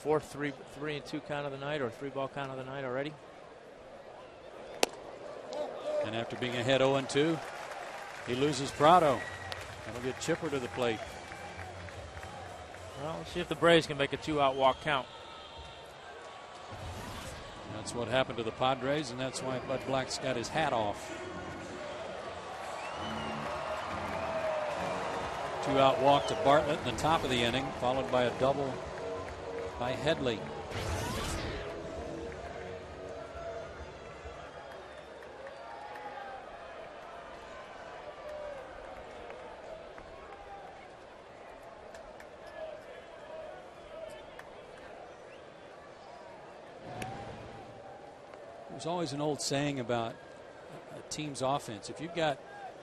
4th 3-2 count of the night, or 3-ball count of the night already. And after being ahead 0-2, he loses Prado. That'll get Chipper to the plate. Well, let's see if the Braves can make a 2-out walk count. That's what happened to the Padres, and that's why Bud Black's got his hat off. 2-out walk to Bartlett in the top of the inning, followed by a double by Headley. There's always an old saying about a team's offense. If you've got,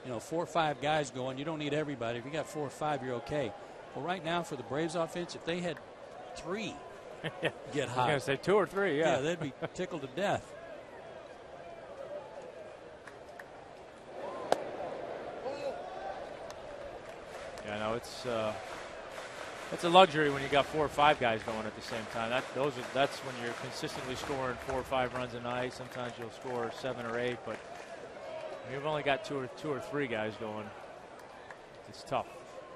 4 or 5 guys going, you don't need everybody. If you got 4 or 5, you're okay. Well, right now for the Braves offense, if they had 3 get hot, I was gonna say 2 or 3, yeah, they'd be tickled to death. Yeah, no, it's a luxury when you got 4 or 5 guys going at the same time. That's when you're consistently scoring 4 or 5 runs a night. Sometimes you'll score 7 or 8, but when you've only got two or three guys going, it's tough.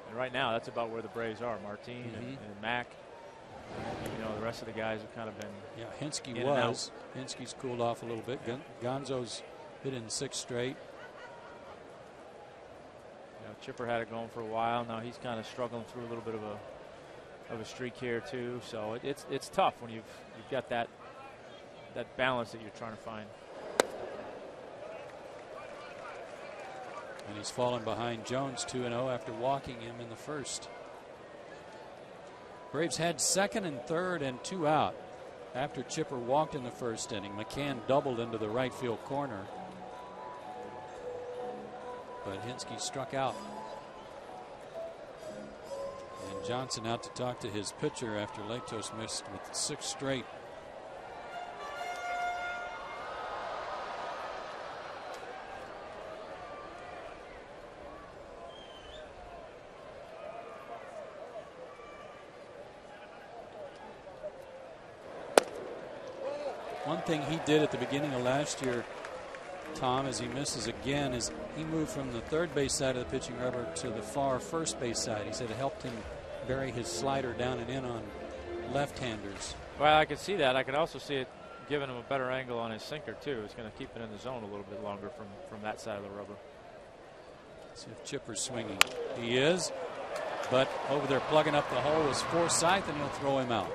And right now, that's about where the Braves are. Martin and Mack. The rest of the guys have kind of been. Yeah, Hinsky was. Hinsky's cooled off a little bit. Gonzo's hit in 6 straight. Chipper had it going for a while. Now he's kind of struggling through a little bit of a streak here too. So it's tough when you've got that balance that you're trying to find. And he's fallen behind Jones 2-0 after walking him in the first. Braves had 2nd and 3rd and 2 out after Chipper walked in the first inning. McCann doubled into the right field corner, but Hinsky struck out. And Johnson out to talk to his pitcher after Latos missed with 6 straight. One thing he did at the beginning of last year, Tom, as he misses again, is he moved from the third base side of the pitching rubber to the far first base side. He said it helped him bury his slider down and in on left-handers. Well, I could see that. I could also see it giving him a better angle on his sinker too. It's going to keep it in the zone a little bit longer from that side of the rubber. See if Chipper's swinging. He is, but over there plugging up the hole is Forsythe, and he'll throw him out.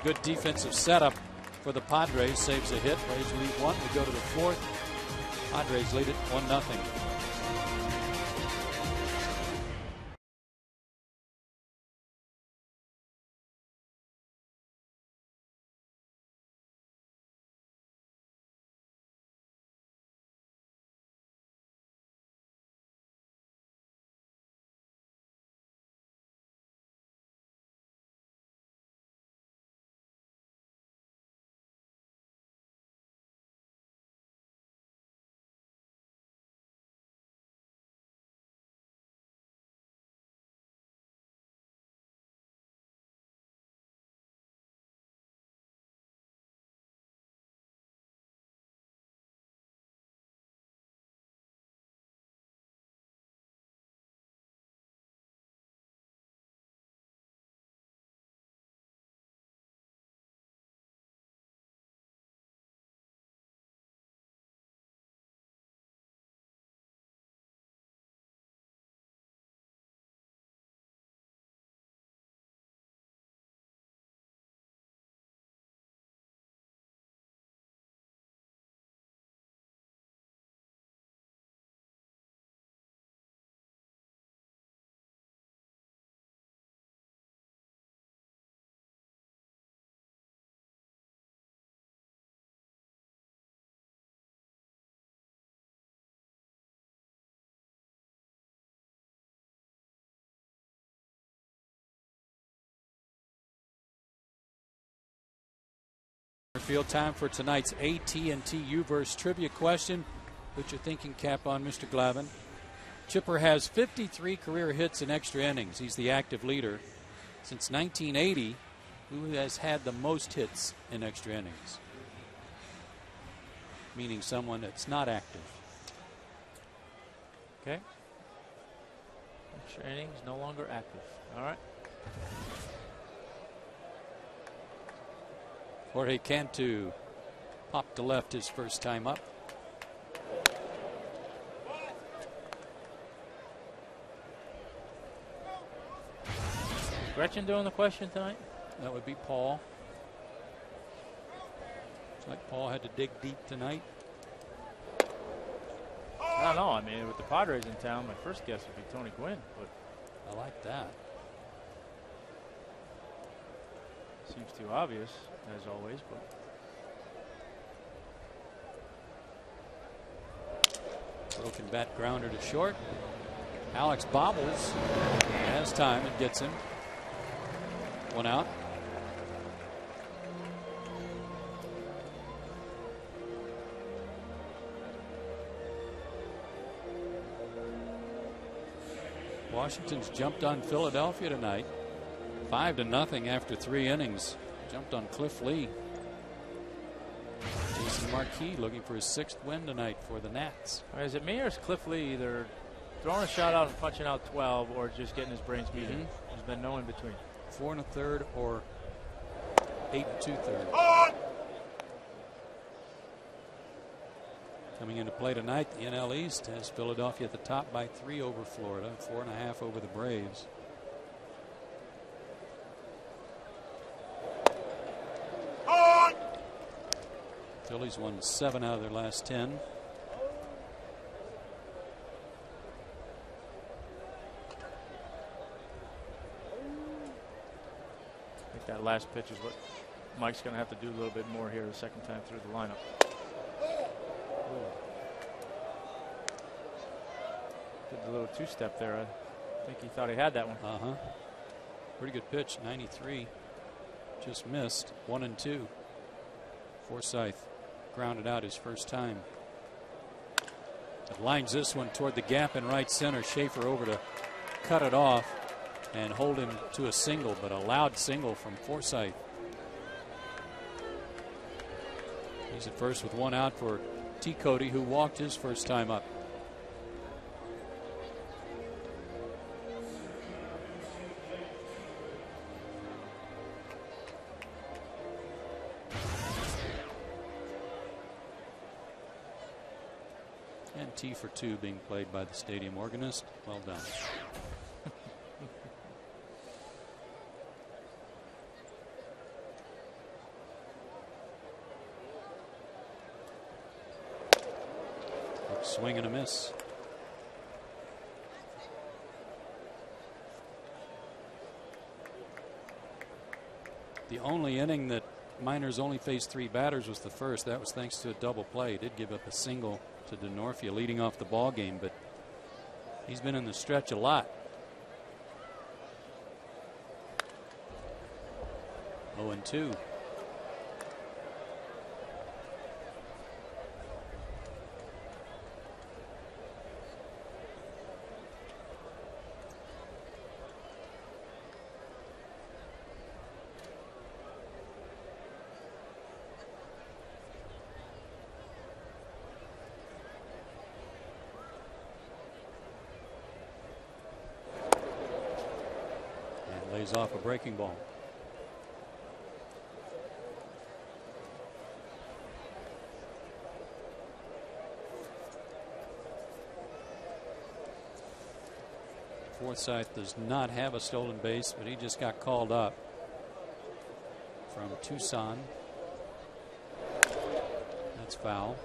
Good defensive setup for the Padres. Saves a hit. Braves lead 1. We go to the 4th. Padres lead it 1-0. Field. Time for tonight's AT&T U-verse trivia question. Put your thinking cap on, Mr. Glavin. Chipper has 53 career hits in extra innings. He's the active leader. Since 1980, who has had the most hits in extra innings? Meaning someone that's not active. Okay. Extra innings, no longer active. All right. Jorge Cantu popped to left his first time up. Gretchen doing the question tonight? That would be Paul. Looks like Paul had to dig deep tonight. I don't know. I mean, with the Padres in town, my first guess would be Tony Gwynn. But I like that. Seems too obvious, as always. But Broken bat grounder to short. Alex bobbles. Has time and gets him. One out. Washington's jumped on Philadelphia tonight. 5-0 after 3 innings. Jumped on Cliff Lee. Jason Marquis looking for his 6th win tonight for the Nats. Is it me or is Cliff Lee either throwing a shot out and punching out 12 or just getting his brains beaten? There's been no in between. 4 1/3 or 8 2/3. Coming into play tonight, the NL East has Philadelphia at the top by 3 over Florida, 4.5 over the Braves. Phillies won 7 out of their last 10. I think that last pitch is what Mike's going to have to do a little bit more here the second time through the lineup. Did the little 2-step there. I think he thought he had that one. Pretty good pitch, 93. Just missed. 1-2. Forsythe grounded out his first time. It lines this one toward the gap in right center. Schaefer over to cut it off and hold him to a single, but a loud single from Forsythe. He's at first with 1 out for T. Cody, who walked his first time up. And T for 2 being played by the stadium organist. Well done. Swing and a miss. The only inning that Miners only faced 3 batters was the first. That was thanks to a double play. He did give up a single to DeNorfia leading off the ball game, but he's been in the stretch a lot. 0-2. Lays off a breaking ball. Forsythe does not have a stolen base, but he just got called up from Tucson. That's foul.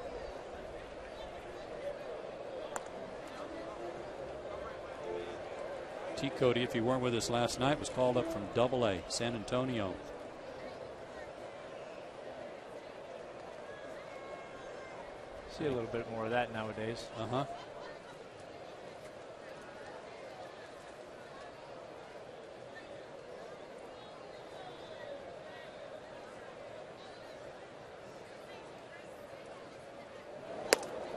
T. Cody, if you weren't with us last night, was called up from Double-A, San Antonio. See a little bit more of that nowadays.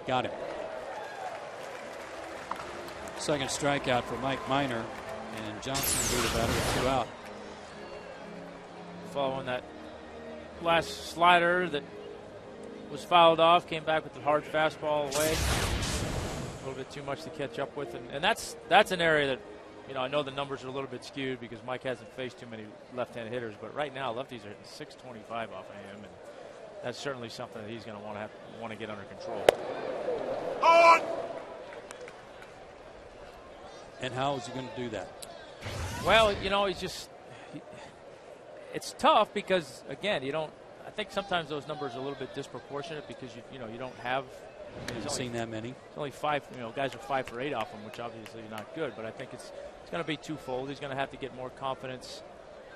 Got him. Second strikeout for Mike Minor, and Johnson do the batter with 2 out. Following that last slider that was fouled off, came back with the hard fastball away. A little bit too much to catch up with, and that's an area that, you know, I know the numbers are a little bit skewed because Mike hasn't faced too many left-handed hitters, but right now lefties are hitting 625 off of him, and that's certainly something that he's going to want to get under control. And how is he going to do that? Well, you know, it's tough because, again, I think sometimes those numbers are a little bit disproportionate because you don't have. Haven't seen that many. It's only 5. You know, guys are 5 for 8 off him, which obviously is not good. But I think it's going to be twofold. He's going to have to get more confidence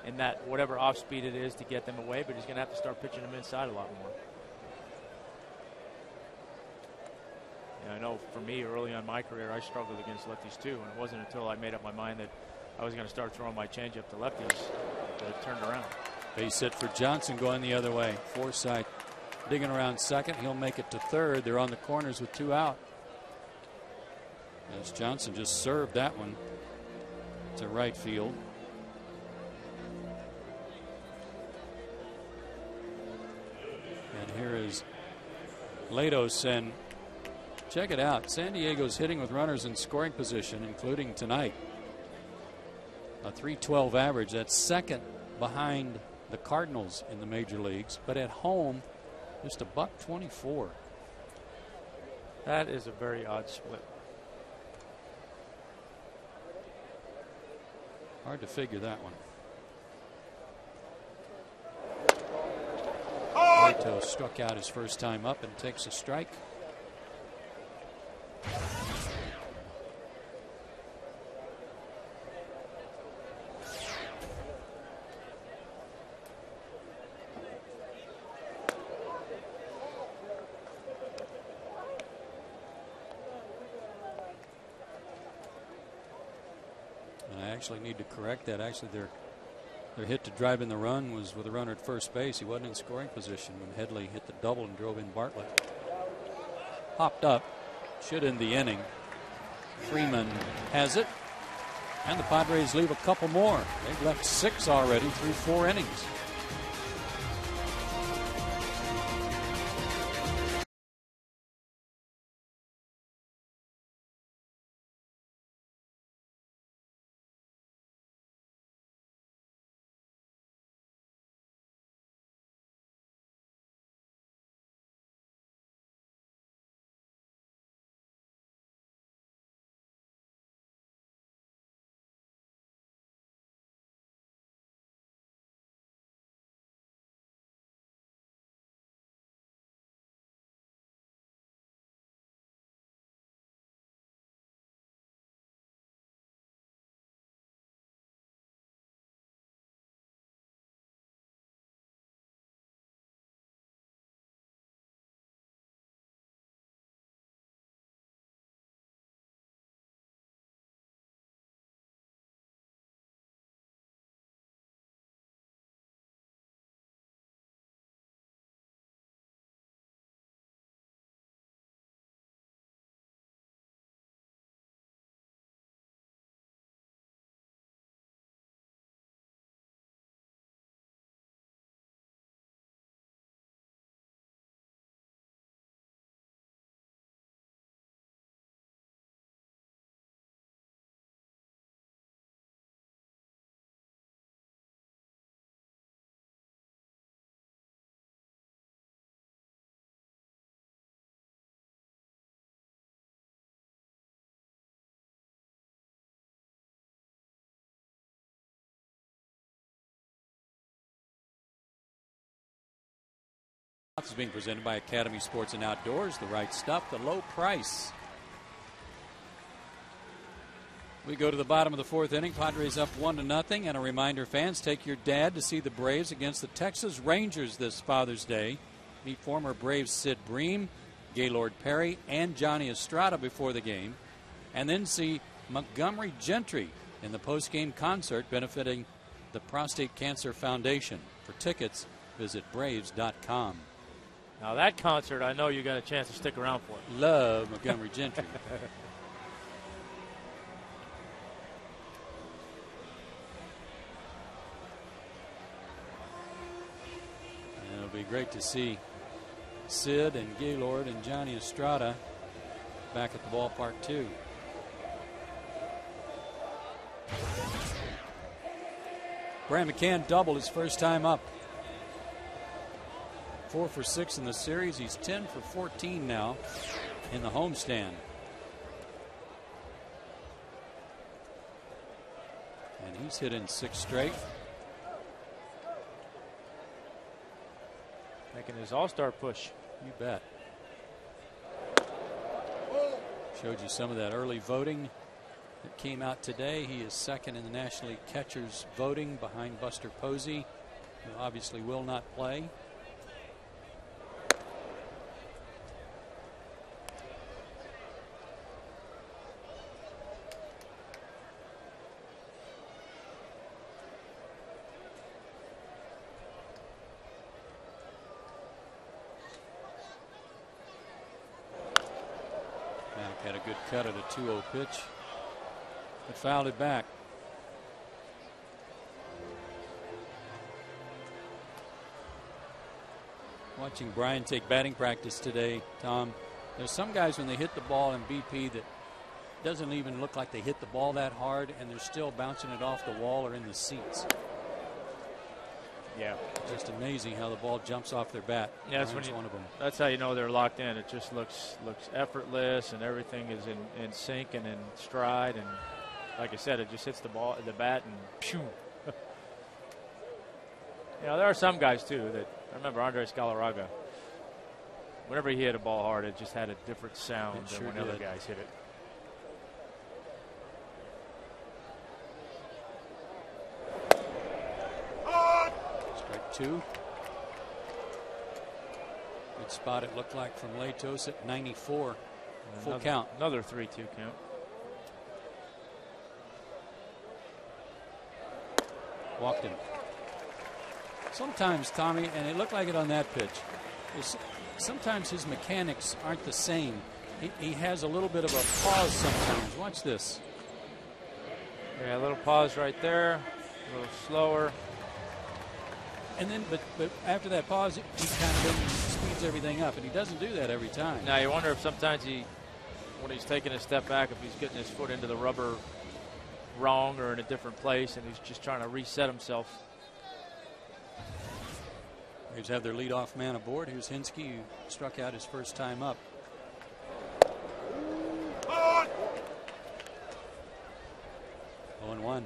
in that whatever off speed it is to get them away, but he's going to have to start pitching them inside a lot more. I know for me, early on in my career, I struggled against lefties too, and it wasn't until I made up my mind that I was going to start throwing my changeup to lefties that it turned around. Base hit for Johnson going the other way. Forsythe digging around second. He'll make it to third. They're on the corners with 2 out. As Johnson just served that one to right field. And here is Latos, and check it out. San Diego's hitting with runners in scoring position, including tonight. A .312 average. That's second behind the Cardinals in the major leagues, but at home, just a $124. That is a very odd split. Hard to figure that one. Latos struck out his first time up and takes a strike. Actually need to correct that. Actually, their hit to drive in the run was with a runner at first base. He wasn't in scoring position when Headley hit the double and drove in Bartlett. Hopped up, should end the inning. Freeman has it, and the Padres leave a couple more. They've left 6 already through 4 innings. Is being presented by Academy Sports and Outdoors. The right stuff, the low price. We go to the bottom of the 4th inning. Padres up 1-0. And a reminder, fans, take your dad to see the Braves against the Texas Rangers this Father's Day. Meet former Braves Sid Bream, Gaylord Perry, and Johnny Estrada before the game. And then see Montgomery Gentry in the post-game concert benefiting the Prostate Cancer Foundation. For tickets, visit Braves.com. Now that concert, I know you got a chance to stick around for. Love Montgomery Gentry. It'll be great to see Sid and Gaylord and Johnny Estrada back at the ballpark too. Brian McCann doubled his first time up. 4 for 6 in the series. He's 10 for 14 now in the homestand. And he's hit in 6 straight. Making his all-star push. You bet. Showed you some of that early voting that came out today. He is second in the National League catchers voting behind Buster Posey, who obviously will not play. Had a good cut at a 2-0 pitch, but fouled it back. Watching Brian take batting practice today, Tom, there's some guys when they hit the ball in BP that doesn't even look like they hit the ball that hard, and they're still bouncing it off the wall or in the seats. Yeah, just amazing how the ball jumps off their bat. Yeah, that's when one of them. That's how you know they're locked in. It just looks effortless, and everything is in sync and in stride. And like I said, it just hits the bat, and phew. You know, there are some guys too that I remember Andres Galarraga. Whenever he hit a ball hard, it just had a different sound than when other guys hit it. Strike 2. Good spot it looked like from Latos at 94. Full count. Another 3-2 count. Walked him. Sometimes, Tommy, and it looked like it on that pitch, sometimes his mechanics aren't the same. He has a little bit of a pause sometimes. Watch this. Yeah, a little pause right there. A little slower. And then, but after that pause, he kind of then speeds everything up, and he doesn't do that every time. Now, you wonder if sometimes when he's taking a step back, if he's getting his foot into the rubber wrong or in a different place, and he's just trying to reset himself. Braves have their leadoff man aboard. Here's Hinsky, who struck out his first time up. Oh! 0-1.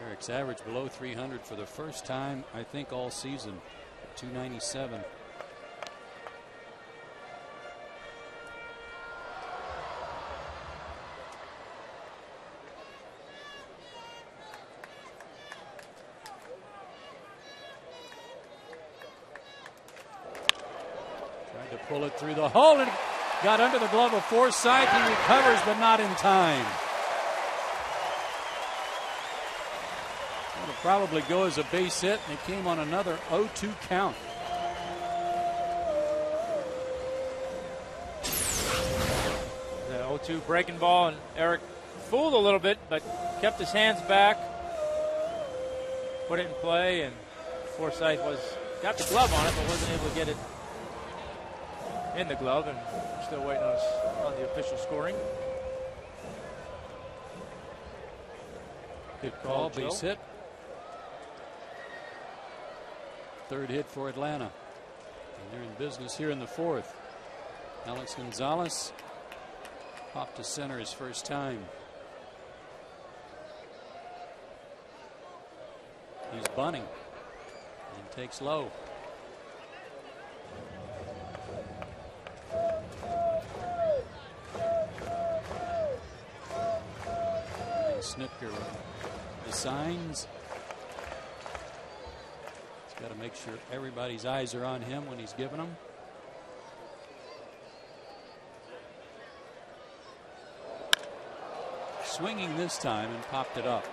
Eric's average below 300 for the first time, I think, all season. 297. Tried to pull it through the hole and got under the glove of Forsythe. He recovers, but not in time. It'll probably go as a base hit, and it came on another 0-2 count. The 0-2 breaking ball, and Eric fooled a little bit, but kept his hands back, put it in play, and Forsythe got the glove on it, but wasn't able to get it in the glove, and we're still waiting on the official scoring. Good call, base hit. Third hit for Atlanta. And they're in business here in the fourth. Alex Gonzalez popped to center his first time. He's bunting and takes low. And Snitker the signs. make sure everybody's eyes are on him when he's giving them. Swinging this time and popped it up.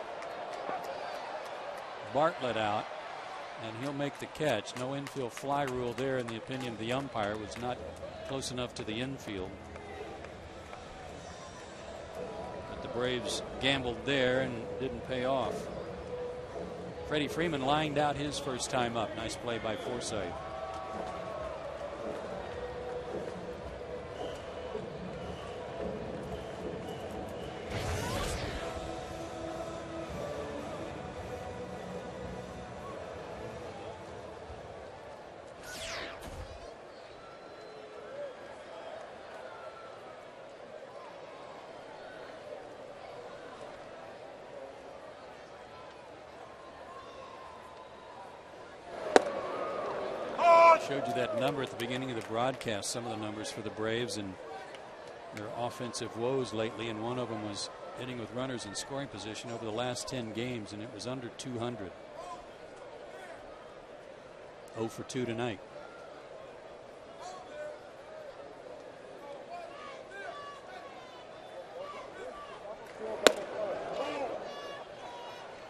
Bartlett out, and he'll make the catch. No infield fly rule there in the opinion of the umpire. Was not close enough to the infield. But the Braves gambled there and didn't pay off. Freddie Freeman lined out his first time up. Nice play by Forsythe. Showed you that number at the beginning of the broadcast, some of the numbers for the Braves and their offensive woes lately, and one of them was hitting with runners in scoring position over the last 10 games, and it was under 200. 0 for 2 tonight.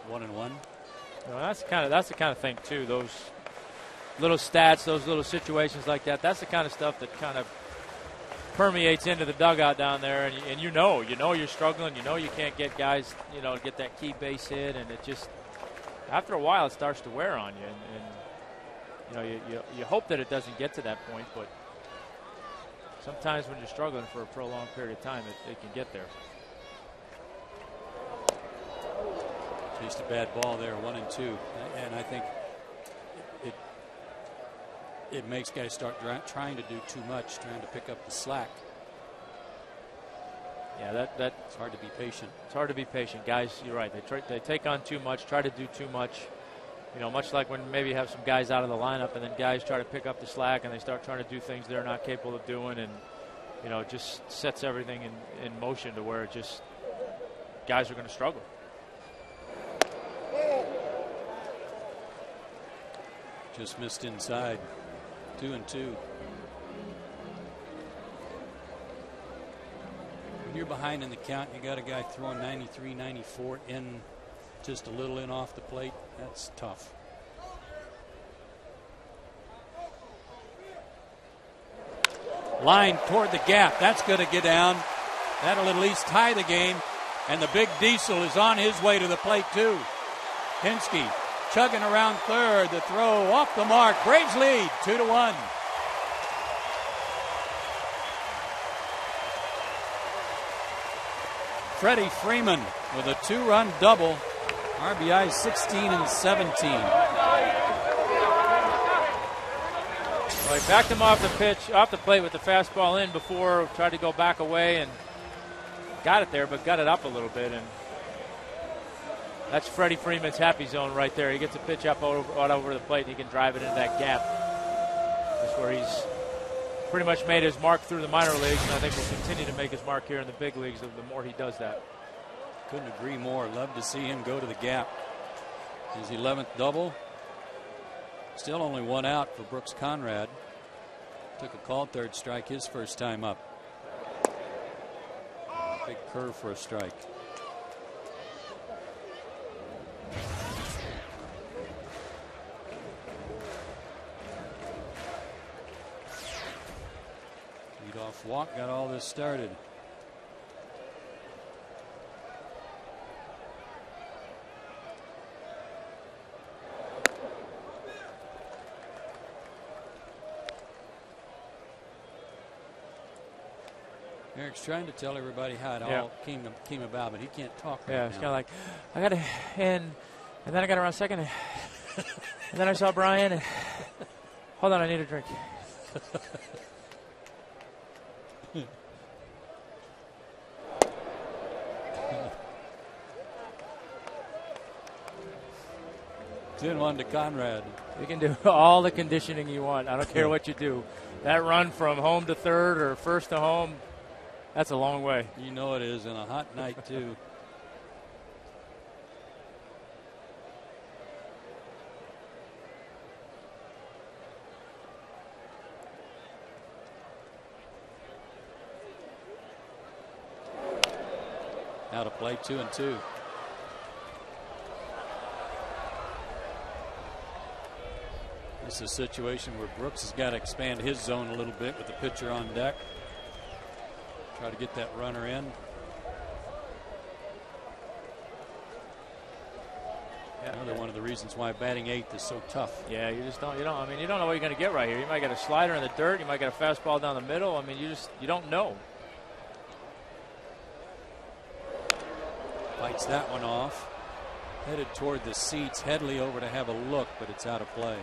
One and one. Well, that's the kind of thing too. Those little stats, those little situations like that. That's the kind of stuff that kind of permeates into the dugout down there, and you know you're struggling. You know you can't get guys, to get that key base hit, and it just after a while it starts to wear on you, and you hope that it doesn't get to that point, but sometimes when you're struggling for a prolonged period of time, it can get there. Chased a bad ball there, 1-2, and I think it makes guys start trying to do too much, trying to pick up the slack. Yeah, it's hard to be patient. It's hard to be patient, guys. You're right. They take on too much, try to do too much. Much like when maybe you have some guys out of the lineup, and then guys try to pick up the slack, and they start trying to do things they're not capable of doing, and it just sets everything in motion to where guys are going to struggle. Just missed inside. 2-2. When you're behind in the count, you got a guy throwing 93, 94 in, just a little in off the plate. That's tough. Line toward the gap. That's going to get down. That'll at least tie the game. And the big Diesel is on his way to the plate, too. Hinsky chugging around third. The throw off the mark. Braves lead 2-1. Freddie Freeman with a 2-run double. RBI 16 and 17. Well, he backed him off the plate with the fastball in before, tried to go back away and got it there, but got it up a little bit, and that's Freddie Freeman's happy zone right there. He gets a pitch up over the plate, and he can drive it into that gap. That's where he's pretty much made his mark through the minor leagues, and I think will continue to make his mark here in the big leagues the more he does that. Couldn't agree more. Love to see him go to the gap. His 11th double. Still only one out for Brooks Conrad. Took a called third strike his first time up. Big curve for a strike. Leadoff walk got all this started. Eric's trying to tell everybody how it all came about, but he can't talk right now. It's kind of like, I got to, and then I got around second, and then I saw Brian, and hold on, I need a drink. Ten one to Conrad. You can do all the conditioning you want. I don't care what you do. That run from home to third or first to home, that's a long way. You know it is, and a hot night, too. Out of play, 2-2. This is a situation where Brooks has got to expand his zone a little bit with the pitcher on deck. Try to get that runner in. Yeah. Another one of the reasons why batting eighth is so tough. Yeah, you just don't. I mean, you don't know what you're going to get right here. You might get a slider in the dirt. You might get a fastball down the middle. I mean, you don't know. Fights that one off. Headed toward the seats. Headley over to have a look, but it's out of play.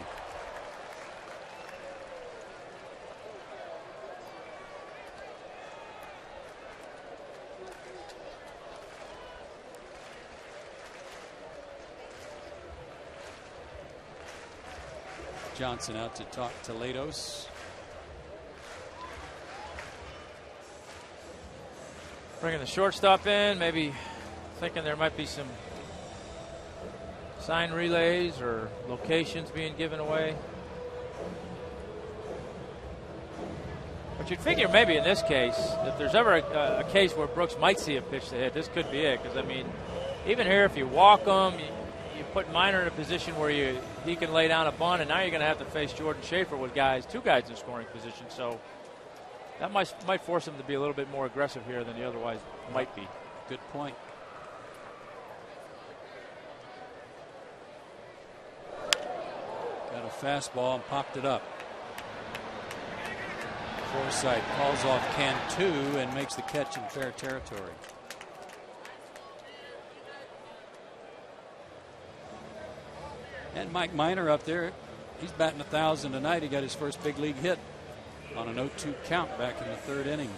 Johnson out to talk to Latos. Bringing the shortstop in, maybe thinking there might be some sign relays or locations being given away. But you'd figure maybe in this case, if there's ever a case where Brooks might see a pitch to hit, this could be it. Because, I mean, even here, if you walk him, you put Minor in a position where he can lay down a bunt, and now you're going to have to face Jordan Schaefer with two guys in scoring position. So that might force him to be a little bit more aggressive here than he otherwise might be. Good point. Got a fastball and popped it up. Forsythe calls off Cantu and makes the catch in fair territory. And Mike Minor up there, he's batting 1,000 tonight. He got his first big league hit on an 0-2 count back in the third inning.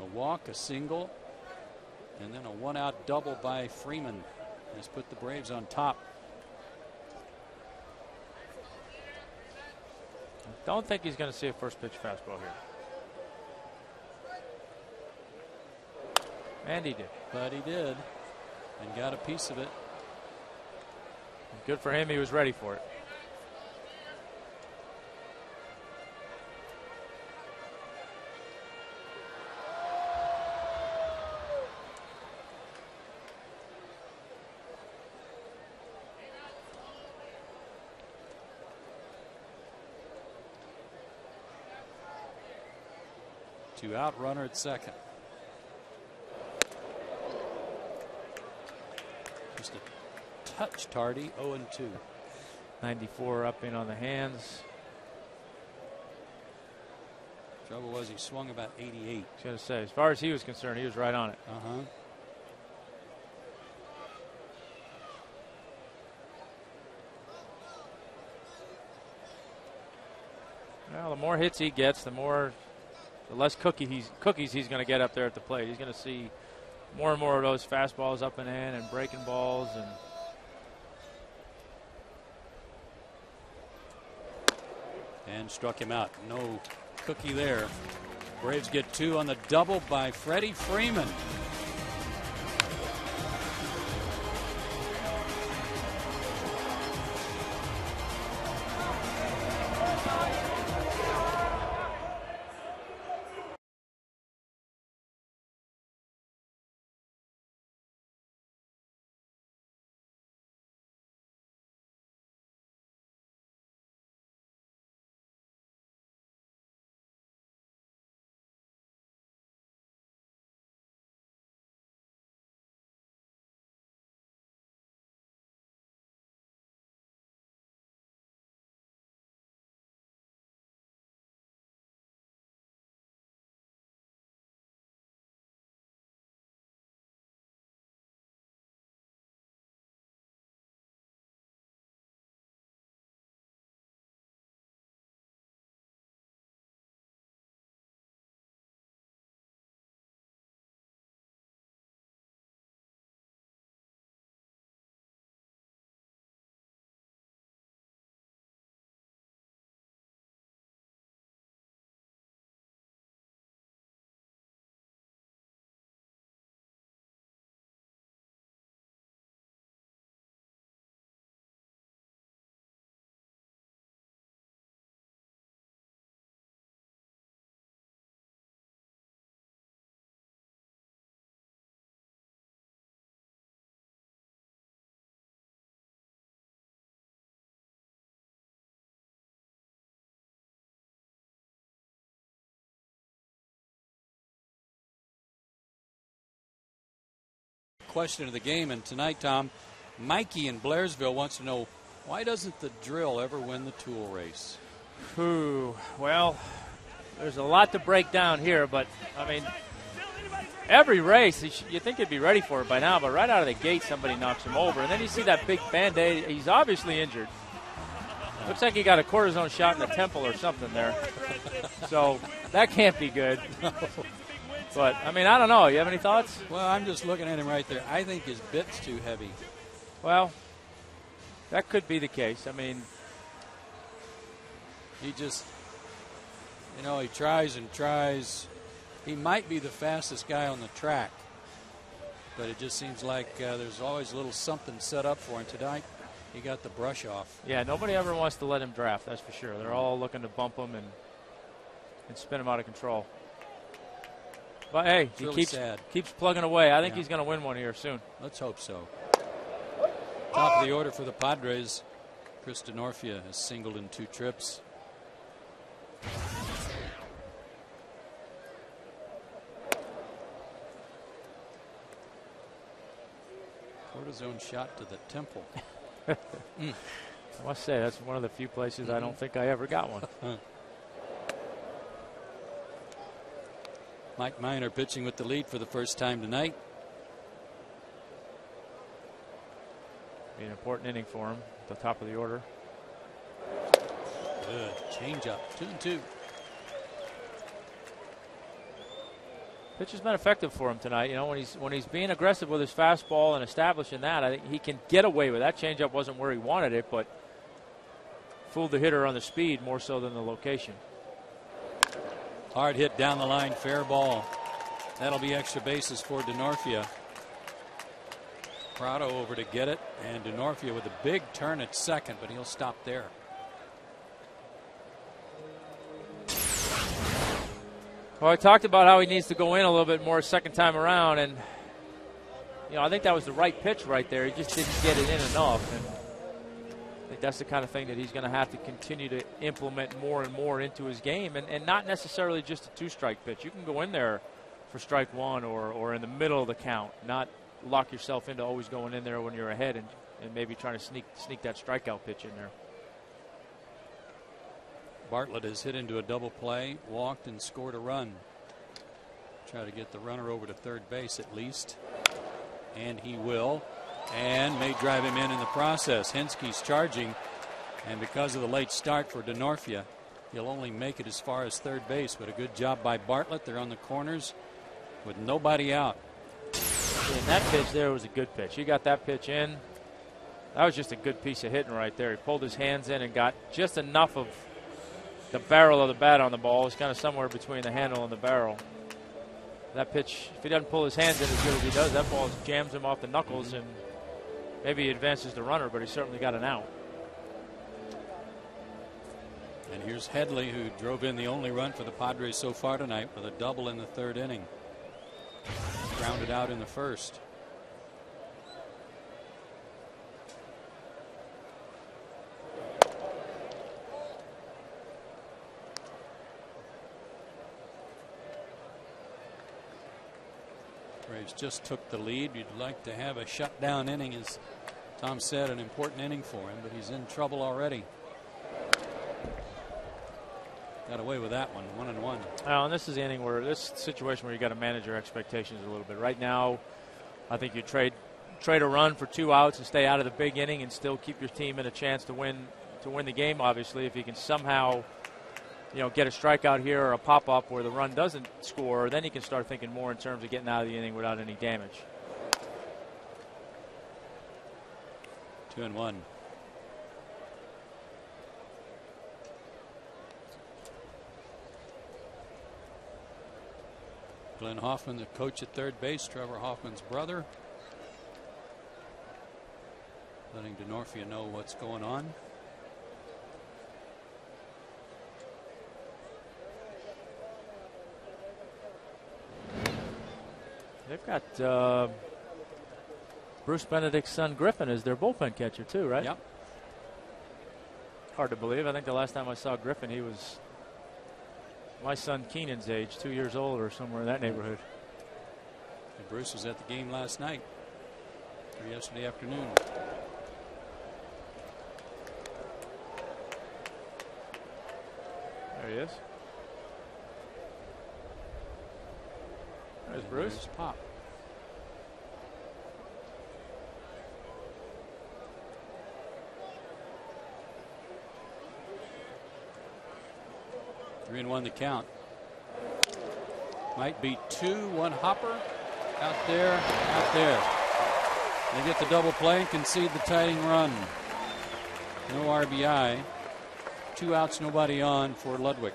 A walk, a single, and then a one-out double by Freeman has put the Braves on top. Don't think he's going to see a first pitch fastball here. And he did. But he did, and got a piece of it. Good for him. He was ready for it. Two-out runner at second. Just a touch tardy, 0-2. 94 up in on the hands. Trouble was he swung about 88. I was going to say, as far as he was concerned, he was right on it. Well, the more hits he gets, the less cookies he's going to get up there at the plate. He's going to see more and more of those fastballs up and in and breaking balls. And struck him out. No cookie there. Braves get two on the double by Freddie Freeman. question of the game. And tonight, Tom, Mikey in Blairsville wants to know, why doesn't the drill ever win the tool race? Well, there's a lot to break down here, but, I mean, every race, you think he'd be ready for it by now, but right out of the gate, somebody knocks him over. And then you see that big Band-Aid. He's obviously injured. Looks like he got a cortisone shot in the temple or something there. So that can't be good. But, I mean, I don't know. You have any thoughts? Well, I'm just looking at him right there. I think his bit's too heavy. Well, that could be the case. I mean, he just, he tries and tries. He might be the fastest guy on the track, but it just seems like there's always a little something set up for him. Tonight, he got the brush off. Yeah, nobody ever wants to let him draft, that's for sure. They're all looking to bump him and spin him out of control. But, hey, he really keeps plugging away. I think he's going to win one here soon. Let's hope so. Top of the order for the Padres. Chris DeNorfia has singled in 2 trips. Cortisone shot to the temple. I must say, that's one of the few places I don't think I ever got one. Mike Minor pitching with the lead for the first time tonight. Be an important inning for him at the top of the order. Good change up, 2-2. Pitch has been effective for him tonight. When he's being aggressive with his fastball and establishing that, I think he can get away with that. Changeup wasn't where he wanted it, but fooled the hitter on the speed more so than the location. Hard hit down the line, fair ball. That'll be extra bases for DeNorfia. Prado over to get it, and DeNorfia with a big turn at second, but he'll stop there. Well, I talked about how he needs to go in a little bit more second time around, and I think that was the right pitch right there. He just didn't get it in enough, and I think that's the kind of thing that he's going to have to continue to implement more and more into his game, and not necessarily just a 2-strike pitch. You can go in there for strike 1 or in the middle of the count, not lock yourself into always going in there when you're ahead and maybe trying to sneak that strikeout pitch in there. Bartlett has hit into a double play, walked and scored a run. Try to get the runner over to third base at least. And he will. And may drive him in the process. Henske's charging. And because of the late start for DeNorfia, he'll only make it as far as third base. But a good job by Bartlett. They're on the corners with nobody out. And that pitch there was a good pitch. He got that pitch in. That was just a good piece of hitting right there. He pulled his hands in and got just enough of the barrel of the bat on the ball. It's kind of somewhere between the handle and the barrel. That pitch, if he doesn't pull his hands in as good as he does, that ball jams him off the knuckles, and maybe he advances the runner, but he certainly got an out. And here's Headley, who drove in the only run for the Padres so far tonight with a double in the third inning. Grounded out in the first. Braves just took the lead. You'd like to have a shutdown inning, as Tom said, an important inning for him, but he's in trouble already. Got away with that one, 1-1. Well, and this is the inning where this situation where you got to manage your expectations a little bit. Right now, I think you trade a run for 2 outs and stay out of the big inning and still keep your team in a chance to win the game. Obviously, if you can somehow, get a strikeout here or a pop up where the run doesn't score, then you can start thinking more in terms of getting out of the inning without any damage. 2-1. Glenn Hoffman, the coach at third base, Trevor Hoffman's brother, letting DeNorfia know what's going on. They've got Bruce Benedict's son Griffin as their bullpen catcher too, right? Yep. Hard to believe. I think the last time I saw Griffin, he was my son Keenan's age, 2 years old or somewhere in that neighborhood. And Bruce was at the game last night. or yesterday afternoon. There he is. There's Bruce. There's Pop. Three and one the count. Might be 2-1 hopper. Out there, out there. They get the double play and concede the tying run. No RBI. 2 outs, nobody on for Ludwig.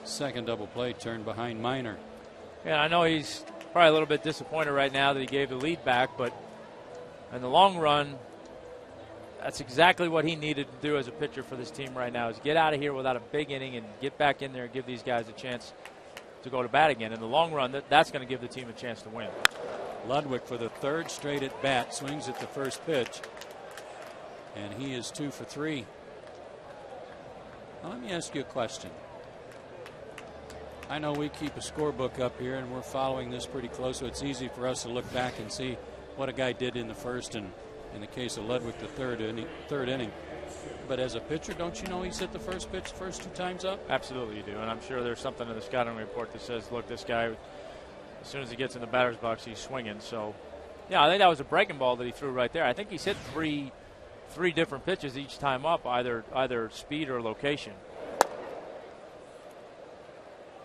Second double play turned behind Minor. Yeah, I know he's probably a little bit disappointed right now that he gave the lead back, but in the long run, that's exactly what he needed to do as a pitcher for this team right now, is get out of here without a big inning and get back in there and give these guys a chance to go to bat again. In the long run, that's going to give the team a chance to win. Ludwig, for the third straight at bat, swings at the first pitch, and he is 2 for 3. Now, let me ask you a question. I know we keep a scorebook up here, and we're following this pretty close, so it's easy for us to look back and see what a guy did in the first, and in the case of Ludwig, the third inning. But as a pitcher, don't you know he's hit the first pitch the first 2 times up? Absolutely you do, and I'm sure there's something in the scouting report that says, look, this guy, as soon as he gets in the batter's box, he's swinging. So, yeah, I think that was a breaking ball that he threw right there. I think he's hit three different pitches each time up, either speed or location.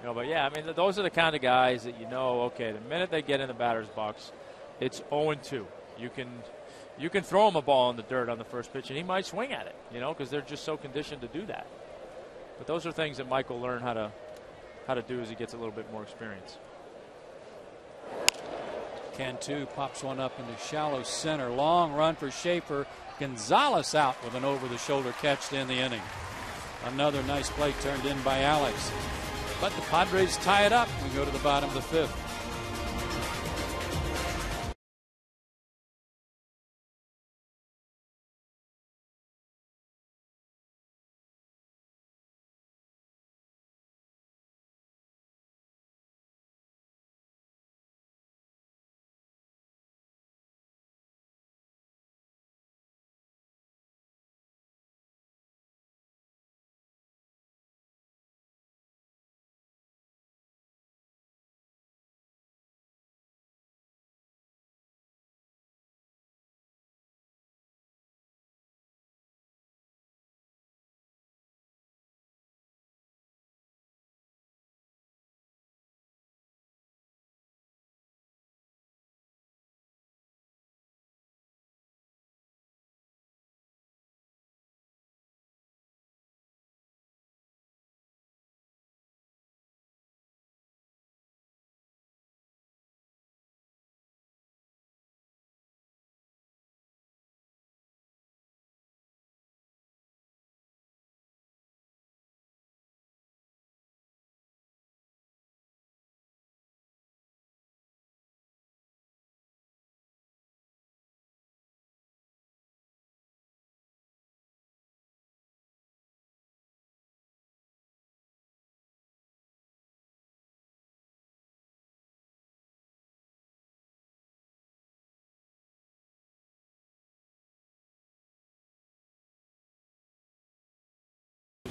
You know, but yeah, I mean, those are the kind of guys that you know, okay, the minute they get in the batter's box, it's 0-2. You can throw him a ball in the dirt on the first pitch, and he might swing at it, you know, because they're just so conditioned to do that. But those are things that Mike will learn how to do as he gets a little bit more experience. Cantu pops one up into shallow center. Long run for Schaefer. Gonzalez out with an over-the-shoulder catch to end the inning. Another nice play turned in by Alex. But the Padres tie it up. We go to the bottom of the 5th.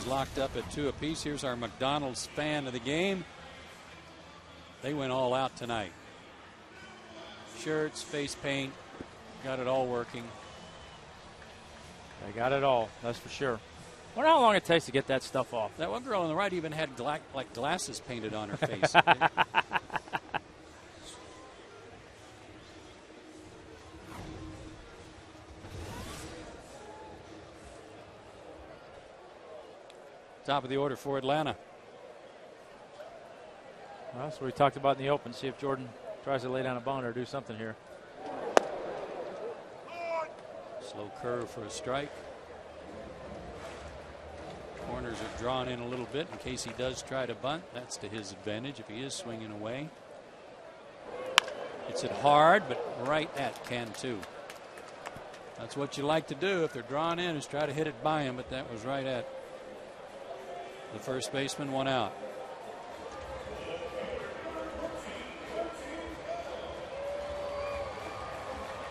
Locked up at 2 apiece. Here's our McDonald's fan of the game. They went all out tonight. Shirts, face paint, got it all working. They got it all, that's for sure. I wonder how long it takes to get that stuff off. That one girl on the right even had like glasses painted on her face. Top of the order for Atlanta. Well, that's what we talked about in the open. See if Jordan tries to lay down a bone or do something here. Slow curve for a strike. Corners are drawn in a little bit in case he does try to bunt. That's to his advantage if he is swinging away. Hits it hard, but right at Cantu. That's what you like to do if they're drawn in, is try to hit it by him, but that was right at The first baseman, one out.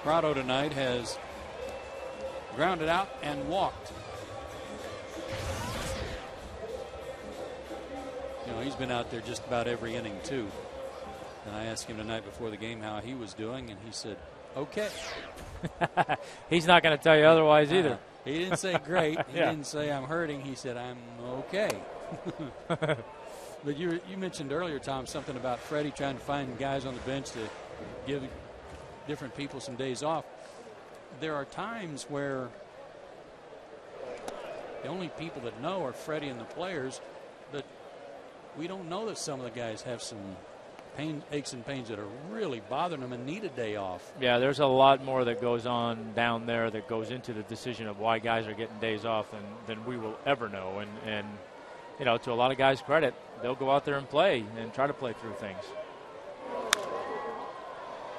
Prado tonight has grounded out and walked. You know, he's been out there just about every inning too. And I asked him tonight before the game how he was doing, and he said, okay. He's not going to tell you otherwise either. He didn't say great. He didn't say I'm hurting. He said I'm okay. But you mentioned earlier, Tom, something about Freddie trying to find guys on the bench to give different people some days off. There are times where the only people that know are Freddie and the players, but we don't know that some of the guys have some aches and pains that are really bothering them and need a day off. Yeah, there's a lot more that goes on down there that goes into the decision of why guys are getting days off than we will ever know. And you know, to a lot of guys' credit, they'll go out there and play and try to play through things.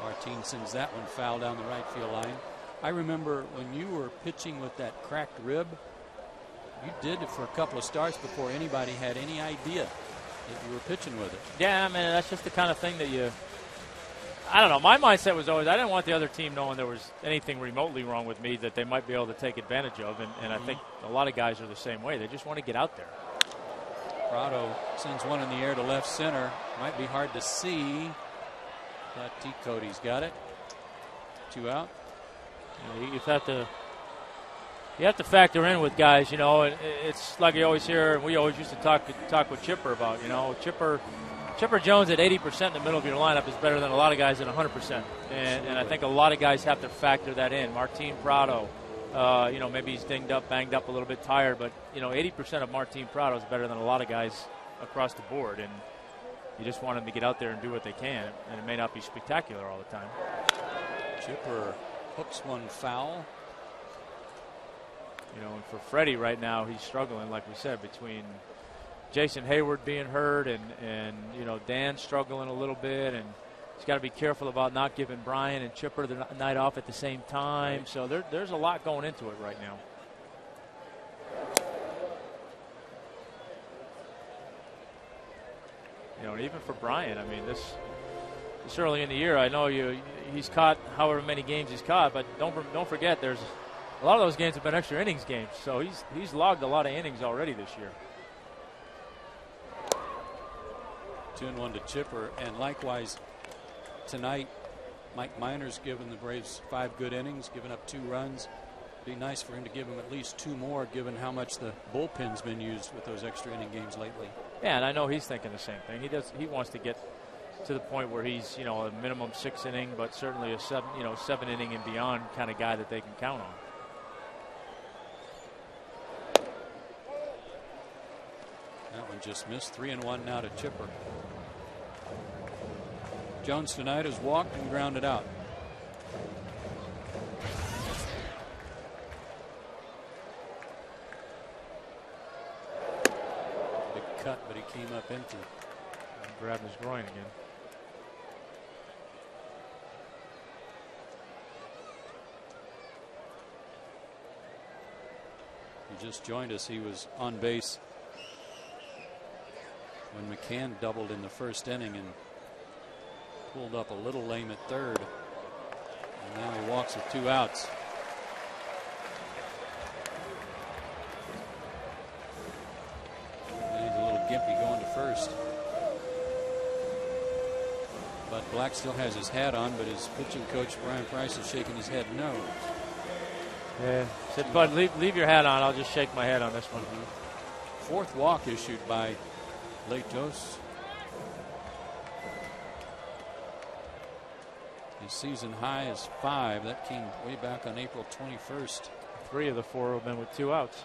Martin sends that one foul down the right field line. I remember when you were pitching with that cracked rib, you did it for a couple of starts before anybody had any idea that you were pitching with it. Yeah, I mean, that's just the kind of thing that I don't know. My mindset was always I didn't want the other team knowing there was anything remotely wrong with me that they might be able to take advantage of. And I think a lot of guys are the same way. They just want to get out there. Prado sends one in the air to left center. Might be hard to see, but T. Cody's got it. 2 out. You have to factor in with guys, you know. It's like you always hear, and we always used to talk with Chipper about, you know, Chipper Jones at 80% in the middle of your lineup is better than a lot of guys at 100%. And I think a lot of guys have to factor that in. Martin Prado, you know, maybe he's dinged up, banged up, a little bit tired, but, you know, 80% of Martin Prado is better than a lot of guys across the board. And you just want them to get out there and do what they can. And it may not be spectacular all the time. Chipper hooks one foul. You know, and for Freddie right now, he's struggling, like we said, between Jason Hayward being hurt and you know, Dan struggling a little bit, and he's got to be careful about not giving Brian and Chipper the night off at the same time. Right. So there's a lot going into it right now. You know, and even for Brian, I mean, this early in the year, I know he's caught however many games he's caught, but don't forget there's a lot of those games have been extra innings games, so he's logged a lot of innings already this year. 2-1 to Chipper, and likewise tonight, Mike Minor's given the Braves 5 good innings, giving up 2 runs. Be nice for him to give him at least 2 more, given how much the bullpen's been used with those extra inning games lately. Yeah, and I know he's thinking the same thing. He wants to get to the point where he's, you know, a minimum 6 inning, but certainly a 7 inning and beyond kind of guy that they can count on. That one just missed. 3-1 now to Chipper. Jones tonight has walked and grounded out. Big cut, but he came up empty. And grabbed his groin again. He just joined us. He was on base when McCann doubled in the first inning and pulled up a little lame at third. And now he walks with 2 outs. And he's a little gimpy going to first. But Black still has his hat on, but his pitching coach, Brian Price, is shaking his head no. Yeah, said, Bud, leave your hat on. I'll just shake my head on this one. 4th walk issued by Latos. His season high is 5. That came way back on April 21st. 3 of the 4 have been with 2 outs.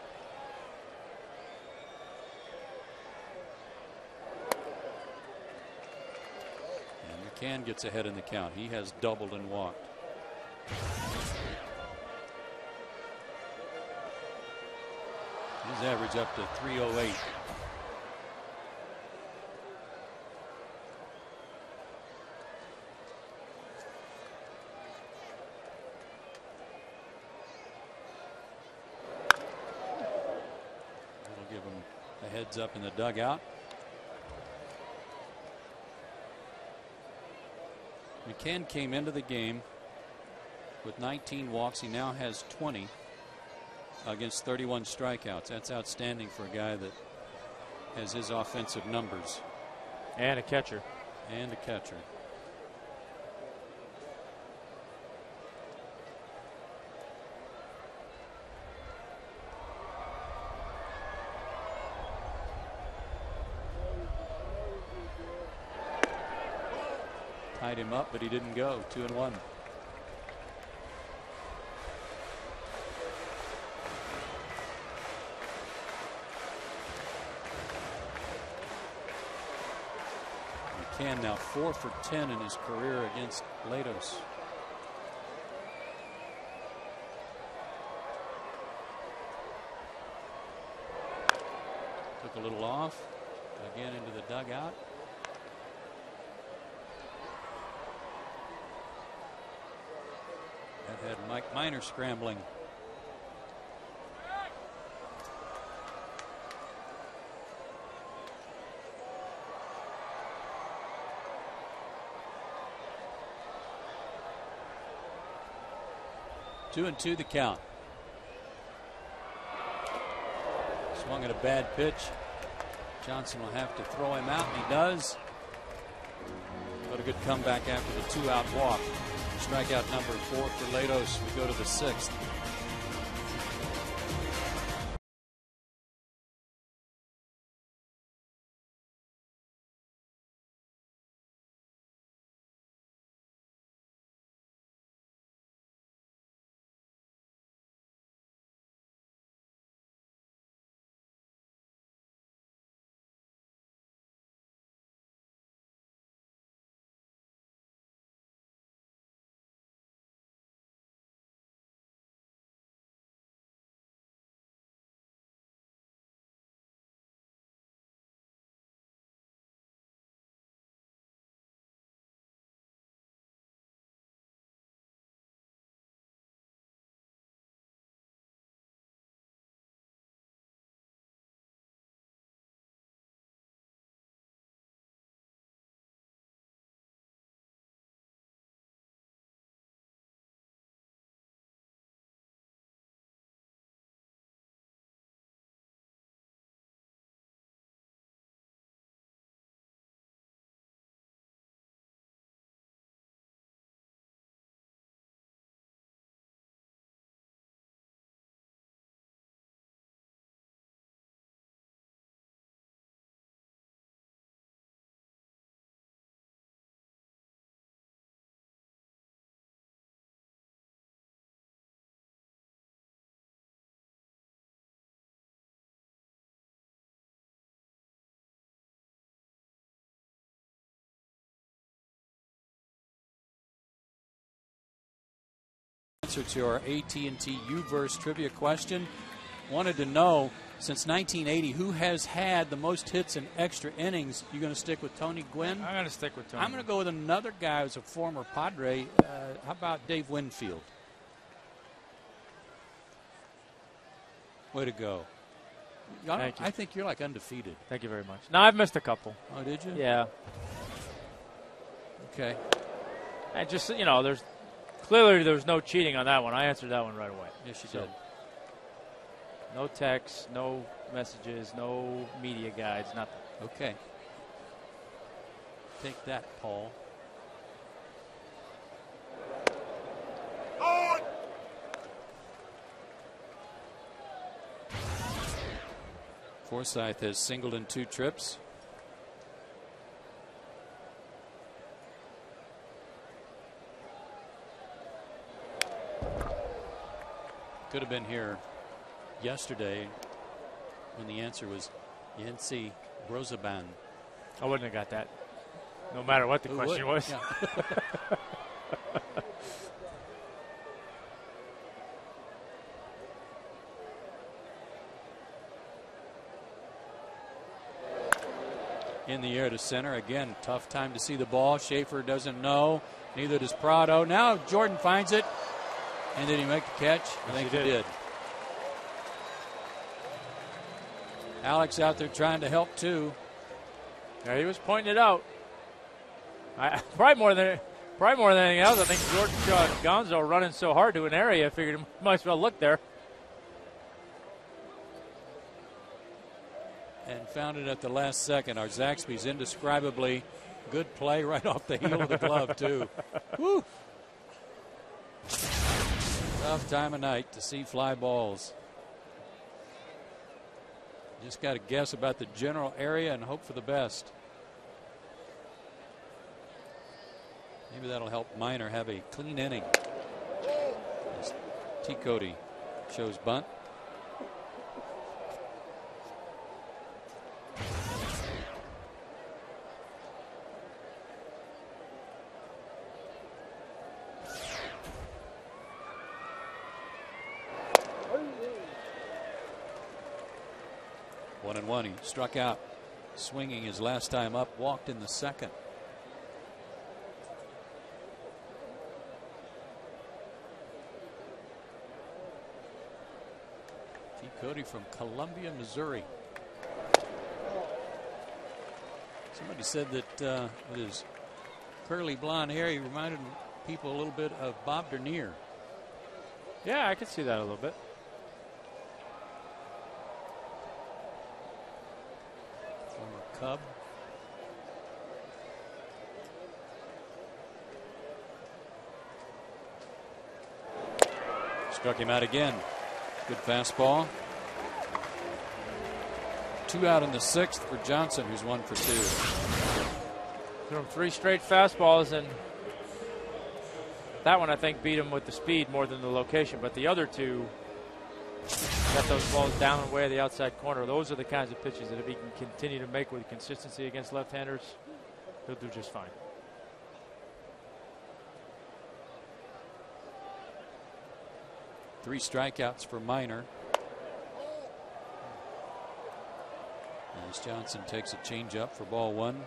And McCann gets ahead in the count. He has doubled and walked. His average up to 308. heads up in the dugout. McCann came into the game with 19 walks. He now has 20 against 31 strikeouts. That's outstanding for a guy that has his offensive numbers. And a catcher. And a catcher. Tied him up, but he didn't go. 2-1. McCann now 4 for 10 in his career against Latos. Took a little off. Again into the dugout. That had Mike Minor scrambling. Two and two the count. Swung at a bad pitch. Johnson will have to throw him out, and he does. But a good comeback after the 2-out walk. Strikeout number 4 for Latos. We go to the 6th. Answer to our AT&T U-verse trivia question. Wanted to know, since 1980, who has had the most hits in extra innings? You going to stick with Tony Gwynn? I'm going to stick with Tony. I'm going to go with another guy who's a former Padre. How about Dave Winfield? Way to go. Thank you. I think you're like undefeated. Thank you very much. No, I've missed a couple. Oh, did you? Yeah. Okay. And just, you know, there's no cheating on that one. I answered that one right away. Yes, you did. No texts, no messages, no media guides, nothing. Okay. Take that, Paul. Forsythe has singled in 2 trips. Could have been here yesterday when the answer was Yancy Brozaban. I wouldn't have got that, no matter what the question was. Yeah. In the air to center. Again, tough time to see the ball. Schaefer doesn't know. Neither does Prado. Now Jordan finds it. And did he make the catch? I think he did. Alex out there trying to help too. Yeah, he was pointing it out. Probably more than anything else, I think George Gonzo running so hard to an area, I figured he might as well look there. And found it at the last second. Our Zaxby's indescribably good play right off the heel of the glove, too. Woo! Tough time of night to see fly balls. Just got to guess about the general area and hope for the best. Maybe that'll help Minor have a clean inning. As T. Cody shows bunt. One and one. He struck out swinging his last time up, walked in the second. T. Cody from Columbia, Missouri. Somebody said that with his curly blonde hair, he reminded people a little bit of Bob Dernier. Yeah, I could see that a little bit. Cub. Struck him out again. Good fastball. 2 out in the 6th for Johnson, who's 1 for 2. Threw him 3 straight fastballs, and that one I think beat him with the speed more than the location, but the other 2 got those balls down and way of the outside corner. Those are the kinds of pitches that if he can continue to make with consistency against left-handers, he'll do just fine. Three strikeouts for Minor. As Johnson takes a changeup for ball 1.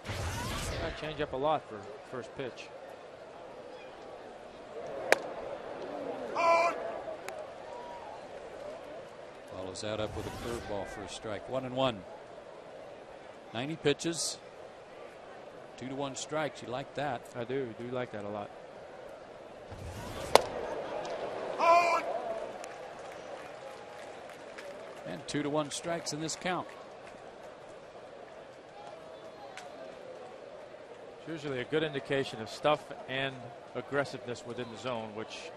I change up a lot for first pitch. Follows that up with a curveball for a strike. 1-1. 90 pitches. 2-1 strikes. You like that? I do like that a lot. And 2-1 strikes in this count. It's usually a good indication of stuff and aggressiveness within the zone, which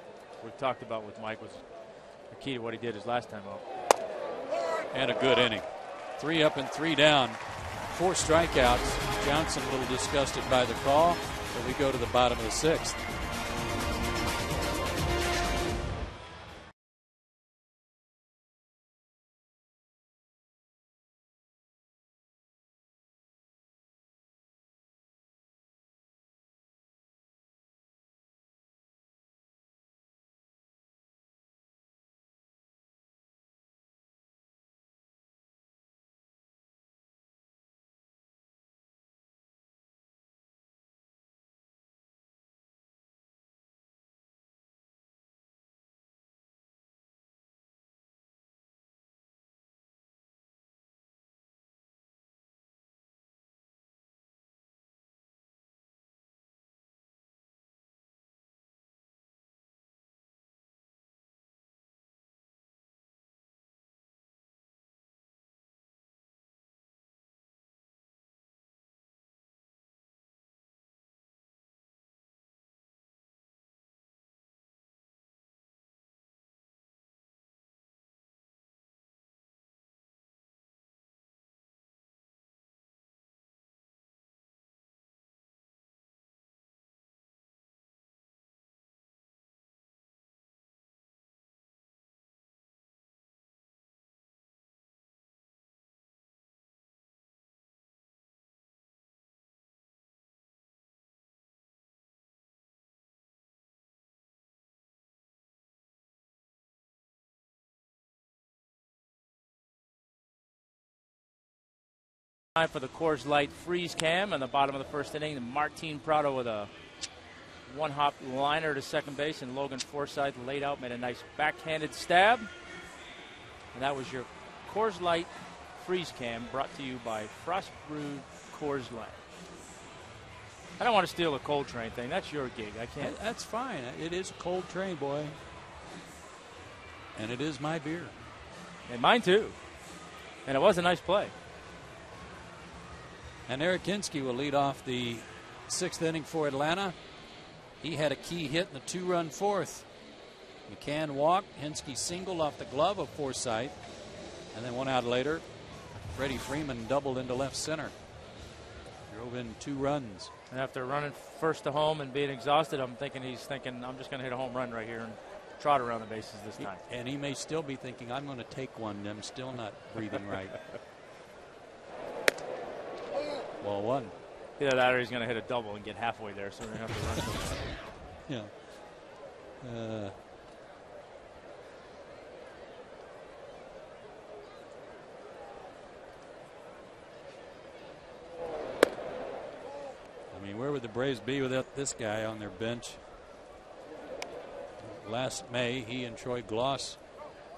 we've talked about with Mike was the key to what he did his last time out. And a good inning. 3 up and 3 down. 4 strikeouts. Johnson a little disgusted by the call, but we go to the bottom of the 6th. Time for the Coors Light freeze cam in the bottom of the first inning. Martin Prado with a one-hop liner to second base, and Logan Forsythe laid out, made a nice backhanded stab. And that was your Coors Light Freeze Cam brought to you by Frost Brewed Coors Light. I don't want to steal a cold train thing. That's your gig. I can't. That's fine. It is a cold train, boy. And it is my beer. And mine too. And it was a nice play. And Eric Hinske will lead off the 6th inning for Atlanta. He had a key hit in the 2-run 4th. McCann walked. Hinske singled off the glove of Forsythe. And then 1 out later, Freddie Freeman doubled into left center. Drove in 2 runs. And after running first to home and being exhausted, I'm thinking I'm just going to hit a home run right here and trot around the bases this time. And he may still be thinking, I'm going to take one. I'm still not breathing right. Ball 1. Either that or he's going to hit a double and get halfway there, so we're going to have to run. Yeah. I mean, where would the Braves be without this guy on their bench? Last May, he and Troy Gloss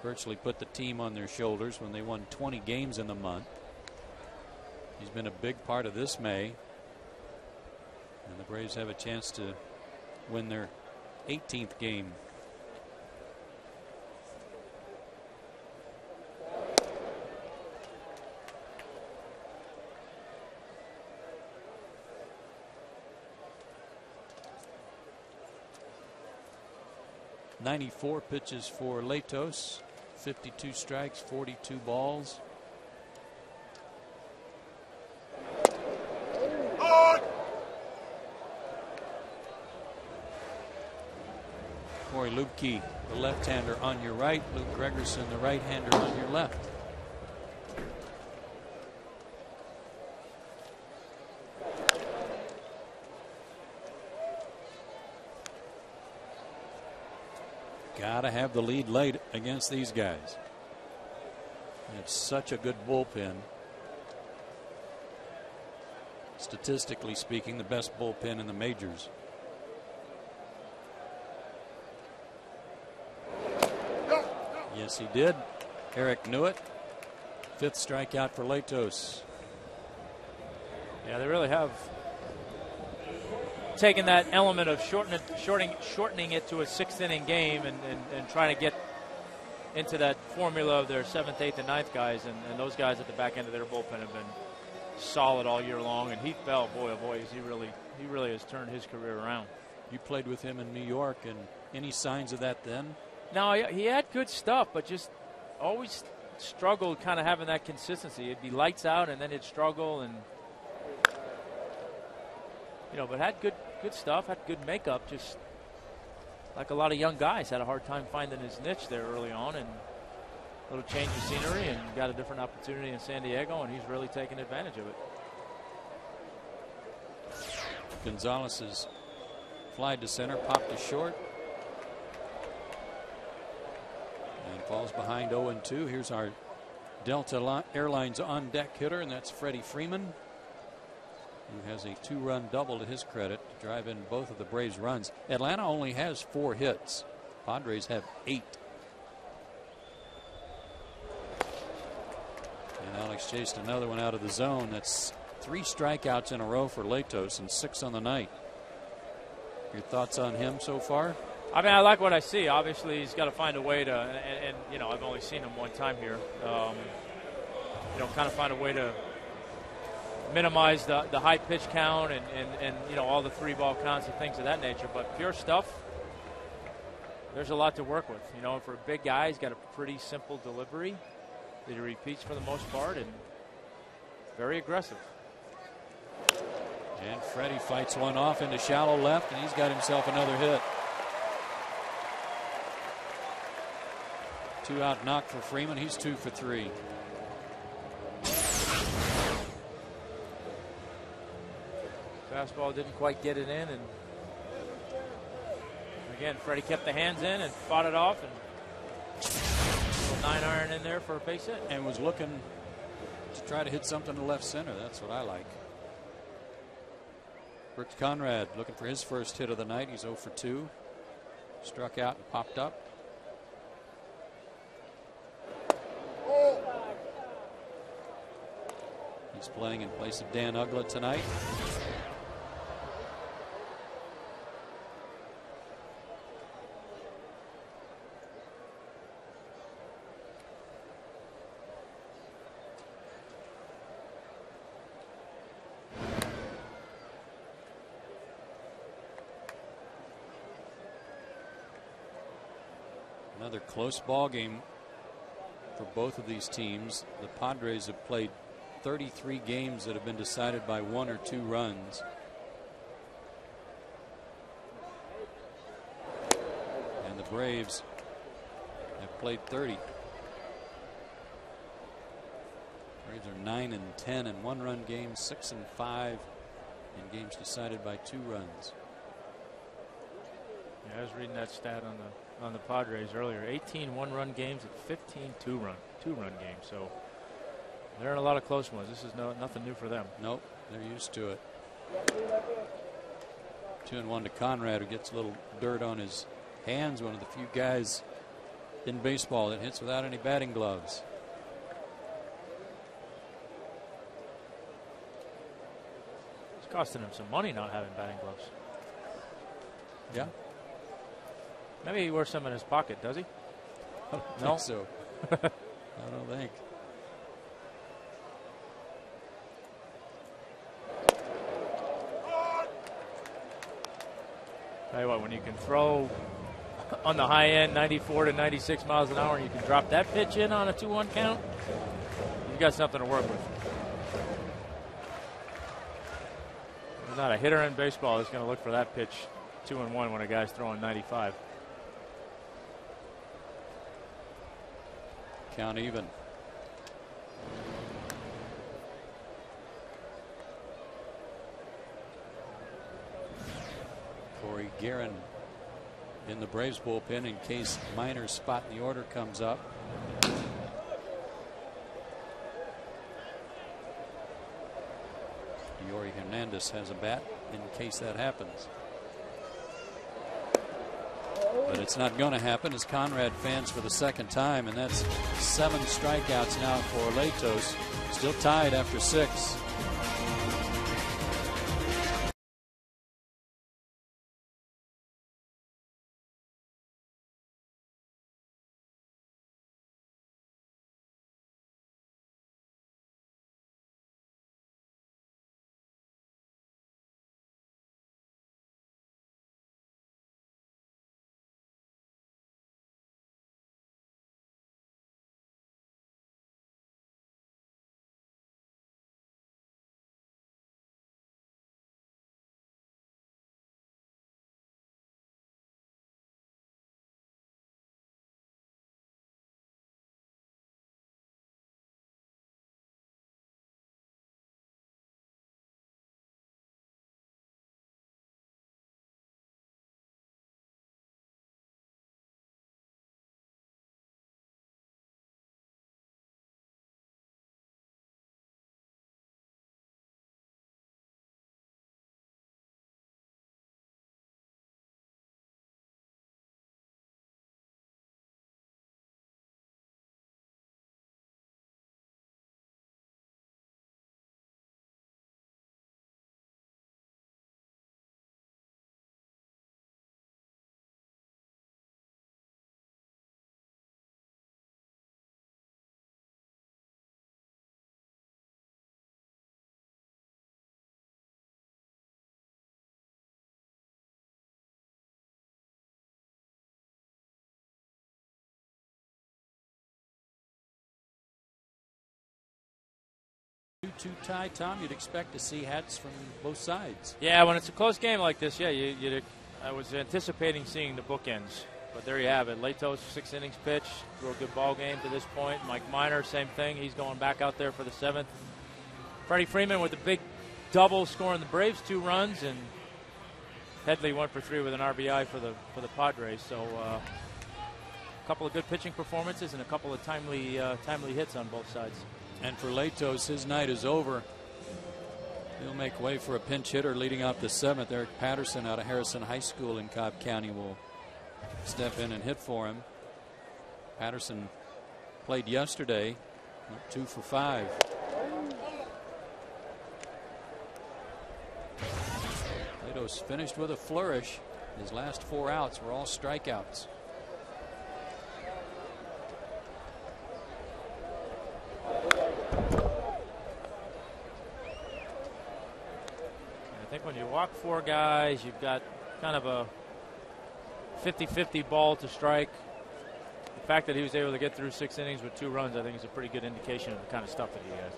virtually put the team on their shoulders when they won 20 games in the month. He's been a big part of this May. And the Braves have a chance to win their 18th game. .94 pitches for Latos, 52 strikes, 42 balls. Corey Lubke, the left-hander, on your right. Luke Gregerson, the right-hander, on your left. Gotta have the lead late against these guys. It's such a good bullpen. Statistically speaking, the best bullpen in the majors. Yes, he did. Eric knew it. 5th strikeout for Latos. Yeah, they really have taken that element of shortening it to a 6th inning game and trying to get into that formula of their 7th, 8th, and 9th guys. And those guys at the back end of their bullpen have been solid all year long. And Heath Bell, boy, oh boy, he really has turned his career around. You played with him in New York, and any signs of that then? No, he had good stuff, but just always struggled kind of having that consistency. It'd be lights out, and then he'd struggle, and but had good stuff, had good makeup. Just like a lot of young guys, had a hard time finding his niche there early on, and a little change of scenery, and got a different opportunity in San Diego, and he's really taken advantage of it. Gonzalez's fly to center, popped to short. And falls behind 0-2. Here's our Delta Airlines on deck hitter, and that's Freddie Freeman, who has a 2-run double to his credit to drive in both of the Braves' runs. Atlanta only has 4 hits. Padres have 8. And Alex chased another one out of the zone. That's 3 strikeouts in a row for Latos and 6 on the night. Your thoughts on him so far? I mean, I like what I see. Obviously, he's got to find a way to, and I've only seen him one time here. Kind of find a way to minimize the high pitch count and all the 3-ball counts and things of that nature. But pure stuff, there's a lot to work with. For a big guy, he's got a pretty simple delivery that he repeats for the most part, and very aggressive. And Freddie fights one off into shallow left, and he's got himself another hit. 2-out knock for Freeman. He's 2 for 3. Fastball didn't quite get it in, and again, Freddie kept the hands in and fought it off, and a little 9-iron in there for a base hit. And was looking to try to hit something to left center. That's what I like. Brooks Conrad looking for his first hit of the night. He's 0 for 2. Struck out and popped up. He's playing in place of Dan Ugla tonight. Another close ball game for both of these teams. The Padres have played 33 games that have been decided by 1 or 2 runs. And the Braves have played 30. Braves are 9-10 in 1-run games, 6-5 in games decided by 2 runs. Yeah, I was reading that stat on the Padres earlier. 18 one-run games and 15 two-run games. So they're in a lot of close ones. This is nothing new for them. Nope, they're used to it. 2-1 to Conrad, who gets a little dirt on his hands. One of the few guys in baseball that hits without any batting gloves. It's costing him some money not having batting gloves. Yeah. Maybe he wears some in his pocket, does he? I don't think so. I don't think. Tell you what, when you can throw on the high end 94 to 96 miles an hour and you can drop that pitch in on a 2-1 count, you've got something to work with. There's not a hitter in baseball that's going to look for that pitch 2-1 when a guy's throwing 95. Count even. Corey Guerin in the Braves bullpen in case Minor's spot in the order comes up. Yori Hernandez has a bat in case that happens. But it's not going to happen as Conrad fans for the second time, and that's 7 strikeouts now for Latos. Still tied after 6. Two tie, Tom. You'd expect to see hats from both sides. Yeah, when it's a close game like this, yeah, I was anticipating seeing the bookends, but there you have it. Latos, 6 innings pitch, real good ball game to this point. Mike Minor, same thing. He's going back out there for the 7th. Freddie Freeman with a big double, scoring the Braves 2 runs, and Headley 1 for 3 with an RBI for the Padres. So a couple of good pitching performances and a couple of timely hits on both sides. And for Latos, his night is over. He'll make way for a pinch hitter leading off the 7th. Eric Patterson out of Harrison High School in Cobb County will step in and hit for him. Patterson played yesterday, 2 for 5. Santos finished with a flourish. His last 4 outs were all strikeouts. I think when you walk 4 guys, you've got kind of a 50-50 ball to strike. The fact that he was able to get through 6 innings with 2 runs, I think, is a pretty good indication of the kind of stuff that he has.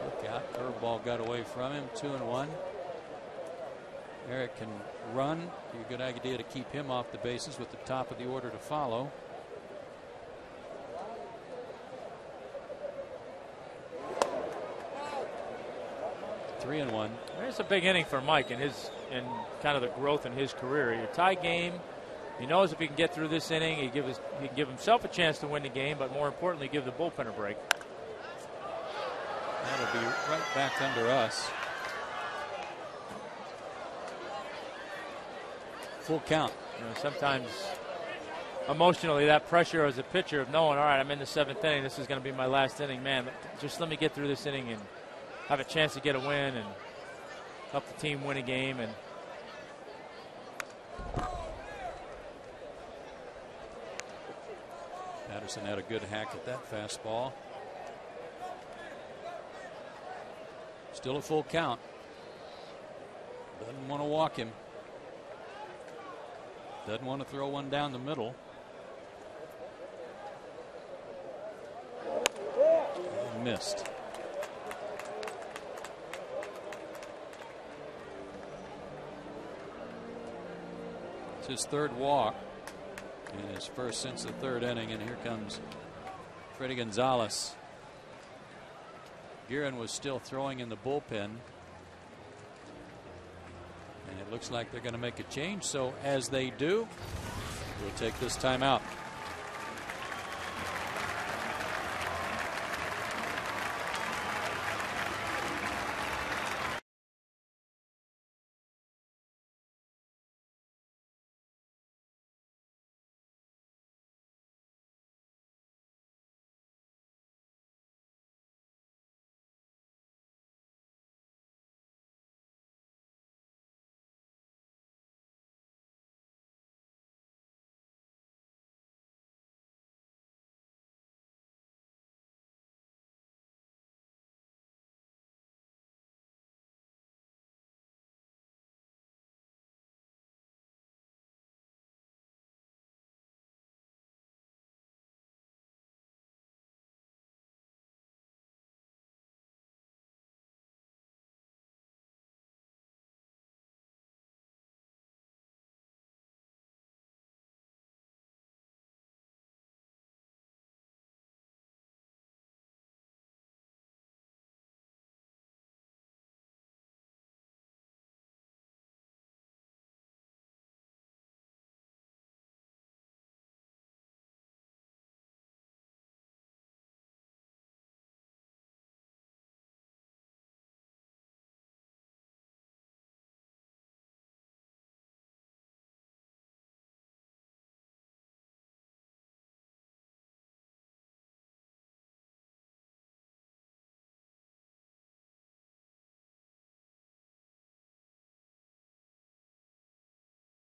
Look out. Curveball got away from him. 2-1. Eric can run. Be a good idea to keep him off the bases with the top of the order to follow. Three and one. It's a big inning for Mike and kind of the growth in his career. A tie game. He knows if he can get through this inning, he can give himself a chance to win the game, but more importantly, give the bullpen a break. That'll be right back under us. Full count. You know, sometimes emotionally, that pressure as a pitcher of knowing, all right, I'm in the 7th inning, this is going to be my last inning, man, just let me get through this inning and have a chance to get a win and help the team win a game. And Patterson had a good hack at that fastball. Still a full count. Doesn't want to walk him. Doesn't want to throw one down the middle. And missed. It's his 3rd walk and his first since the 3rd inning, and here comes Freddie Gonzalez. Guerin was still throwing in the bullpen, and it looks like they're going to make a change. So as they do, we'll take this time out.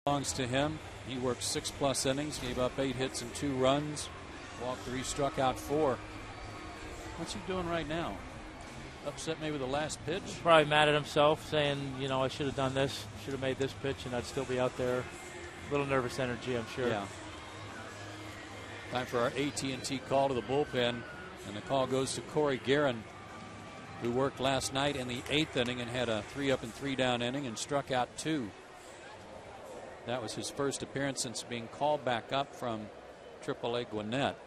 Belongs to him. He worked 6+ innings, gave up 8 hits and 2 runs, walked 3, struck out 4. What's he doing right now? Upset maybe the last pitch? He's probably mad at himself, saying, you know, I should have done this, should have made this pitch, and I'd still be out there. A little nervous energy, I'm sure. Yeah. Time for our AT&T call to the bullpen, and the call goes to Corey Guerin, who worked last night in the 8th inning and had a 3-up and 3-down inning and struck out 2. That was his first appearance since being called back up from AAA Gwinnett.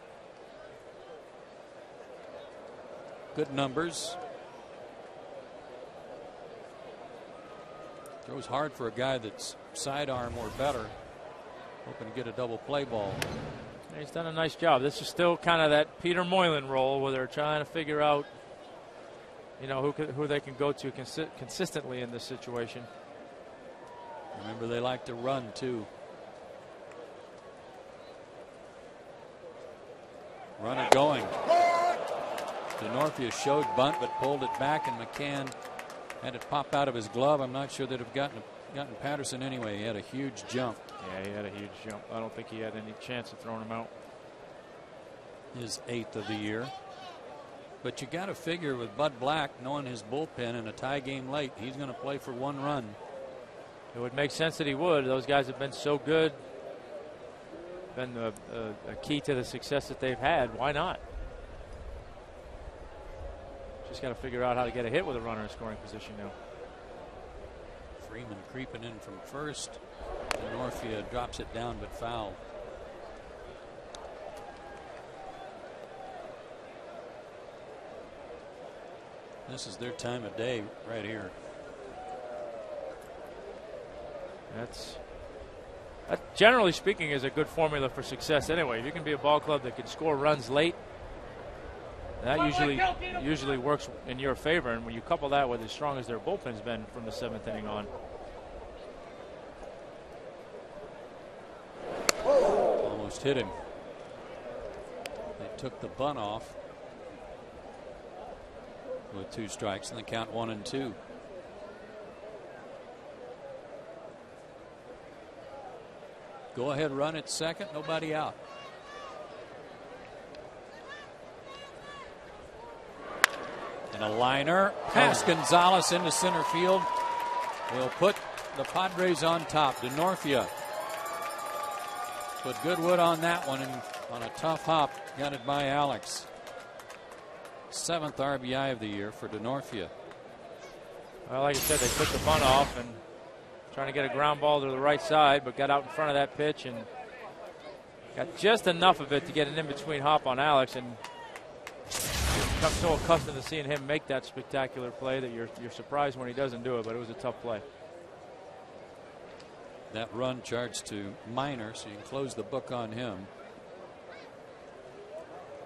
Good numbers. Throws hard for a guy that's sidearm or better. Hoping to get a double play ball. He's done a nice job. This is still kind of that Peter Moylan role where they're trying to figure out, you know, who they can go to consistently in this situation. Remember, they like to run too. Runner going. DeNorfia showed bunt but pulled it back, and McCann had it pop out of his glove. I'm not sure that have gotten Patterson anyway. He had a huge jump. Yeah, he had a huge jump. I don't think he had any chance of throwing him out. His 8th of the year. But you got to figure with Bud Black knowing his bullpen in a tie game late, he's going to play for 1 run. It would make sense that he would. Those guys have been so good. Been a key to the success that they've had. Why not? Just got to figure out how to get a hit with a runner in scoring position now. Freeman creeping in from first. DeNorfia drops it down but foul. This is their time of day right here. That generally speaking is a good formula for success anyway. If you can be a ball club that can score runs late, that usually works in your favor. And when you couple that with as strong as their bullpen's been from the 7th inning on. Almost hit him. They took the bunt off with 2 strikes, and they count 1-2. Go ahead, run at second, nobody out. And a liner past Gonzalez into center field will put the Padres on top. DeNorfia put Goodwood on that one, and on a tough hop got it by Alex. 7th RBI of the year for DeNorfia. Well, like I said, they took the bunt off and trying to get a ground ball to the right side, but got out in front of that pitch and got just enough of it to get an in-between hop on Alex. And you've become so accustomed to seeing him make that spectacular play that you're surprised when he doesn't do it, but it was a tough play. That run charged to Minor, so you can close the book on him.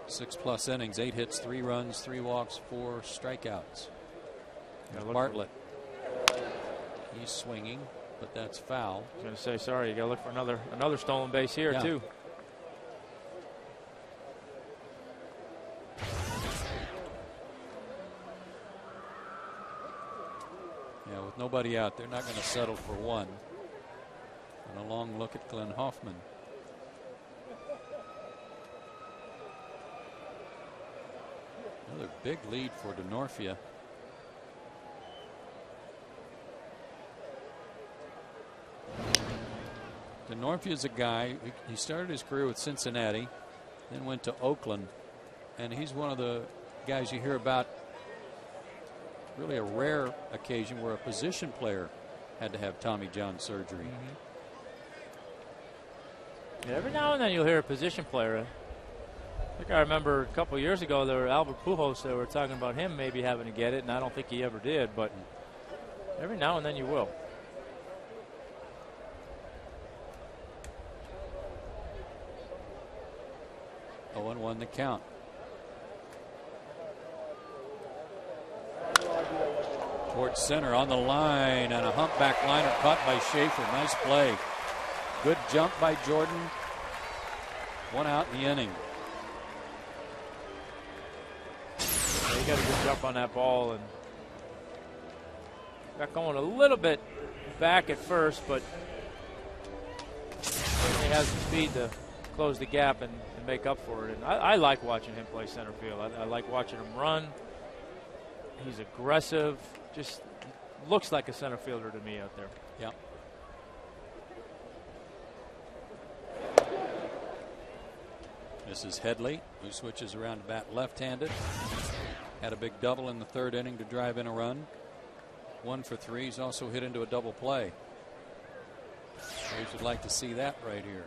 6+ innings, 8 hits, 3 runs, 3 walks, 4 strikeouts. Bartlett. He's swinging, but that's foul. I was going to say, sorry, you got to look for another stolen base here, too. Yeah, with nobody out, they're not going to settle for 1. And a long look at Glenn Hoffman. Another big lead for DeNorfia. DeNorfia is a guy, he started his career with Cincinnati, then went to Oakland, and he's one of the guys you hear about, really a rare occasion where a position player had to have Tommy John surgery. Yeah, every now and then you'll hear a position player. I think I remember a couple years ago there were Albert Pujols, they were talking about him maybe having to get it, and I don't think he ever did, but every now and then you will. Oh, and 1 the count. Towards center on the line, and a humpback liner caught by Schaefer. Nice play. Good jump by Jordan. 1 out in the inning. Yeah, he got a good jump on that ball and got going a little bit back at first, but certainly has the speed to close the gap and make up for it. And I like watching him play center field. I like watching him run. He's aggressive. Just looks like a center fielder to me out there. Yeah. This is Headley, who switches around to bat left-handed. Had a big double in the 3rd inning to drive in a run. 1 for 3. He's also hit into a double play. Braves would like to see that right here.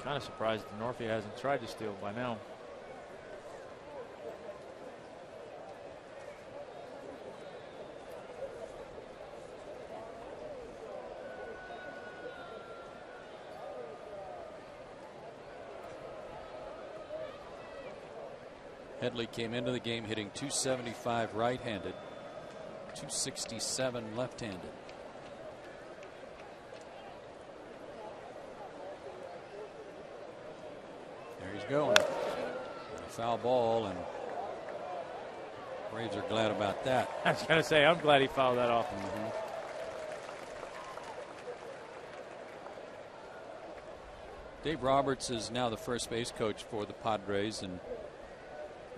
Kind of surprised DeNorfia hasn't tried to steal by now. Headley came into the game hitting .275 right-handed, .267 left-handed. going. And a foul ball, and Braves are glad about that. I was going to say, I'm glad he fouled that off. Dave Roberts is now the first base coach for the Padres and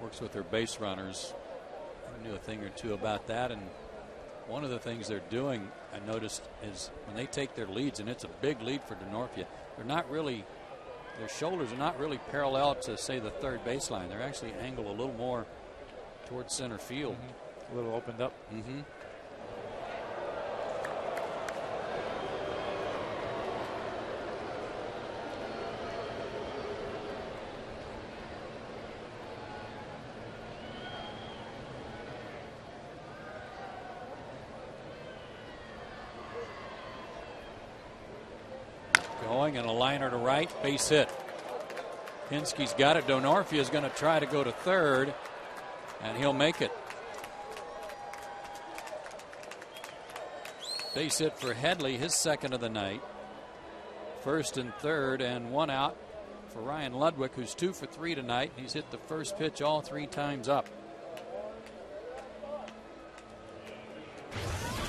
works with their base runners. I knew a thing or two about that, and one of the things they're doing, I noticed, is when they take their leads, and it's a big lead for Denorfia, they're not really, their shoulders are not really parallel to, say, the third baseline. They're actually angled a little more towards center field. A little opened up. Going, and a liner to right, base hit. Hinsky's got it. Denorfia is going to try to go to third, and he'll make it. Base hit for Headley, his second of the night. First and third, and one out for Ryan Ludwig, who's 2 for 3 tonight. He's hit the first pitch all 3 times up.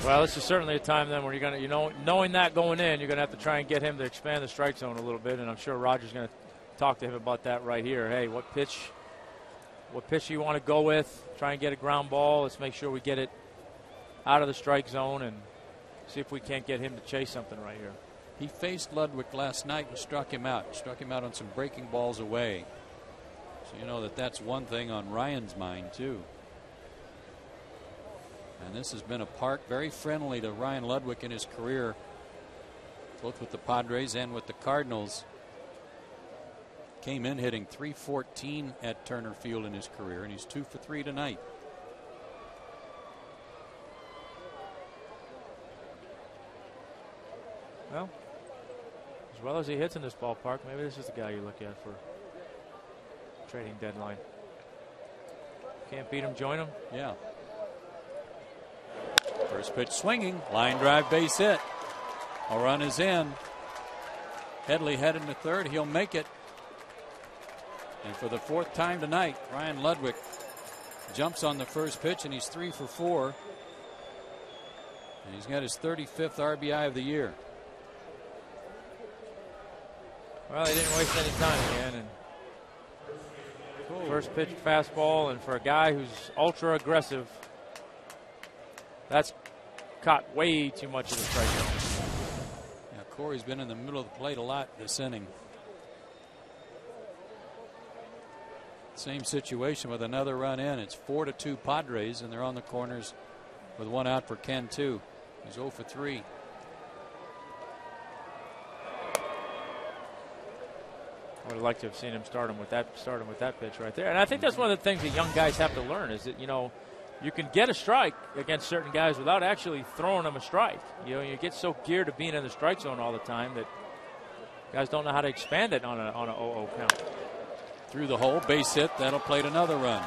Well, this is certainly a time then where you're going to, knowing that going in, you're going to have to try and get him to expand the strike zone a little bit, and I'm sure Roger's going to talk to him about that right here. Hey, what pitch you want to go with? Try and get a ground ball. Let's make sure we get it out of the strike zone and see if we can't get him to chase something right here. He faced Ludwig last night and struck him out. Struck him out on some breaking balls away. So you know that's one thing on Ryan's mind too. And this has been a park very friendly to Ryan Ludwig in his career, both with the Padres and with the Cardinals. Came in hitting .314 at Turner Field in his career, and he's 2 for 3 tonight. Well, as well as he hits in this ballpark, maybe this is the guy you look at for trading deadline. Can't beat him, join him. Yeah. First pitch swinging, line drive, base hit. A run is in. Headley heading to third. He'll make it. And for the 4th time tonight, Ryan Ludwig jumps on the first pitch, and he's 3 for 4. And he's got his 35th RBI of the year. Well, he didn't waste any time again. And first pitch fastball, and for a guy who's ultra aggressive, that's caught way too much of the strike zone. Yeah, Corey's been in the middle of the plate a lot this inning. Same situation with another run in. It's 4-2 Padres, and they're on the corners with one out for Ken too. He's 0 for 3. I would have liked to have seen him start him with that pitch right there. And I think that's one of the things that young guys have to learn is that, you can get a strike against certain guys without actually throwing them a strike. You get so geared to being in the strike zone all the time that guys don't know how to expand it on a 0-0 count. Through the hole, base hit. That'll plate another run.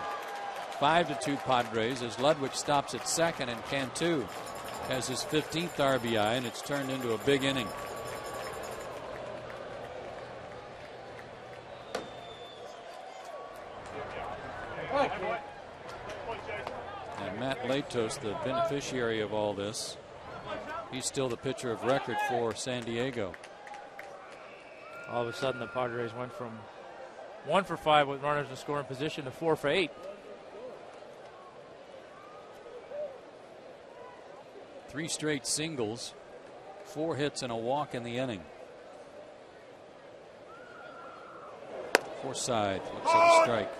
5-2 Padres as Ludwig stops at second, and Cantu has his 15th RBI, and it's turned into a big inning. And Matt Latos, the beneficiary of all this, he's still the pitcher of record for San Diego. All of a sudden, the Padres went from 1 for 5 with runners in scoring position to 4 for 8. 3 straight singles, 4 hits and a walk in the inning. Forsythe looks at a strike.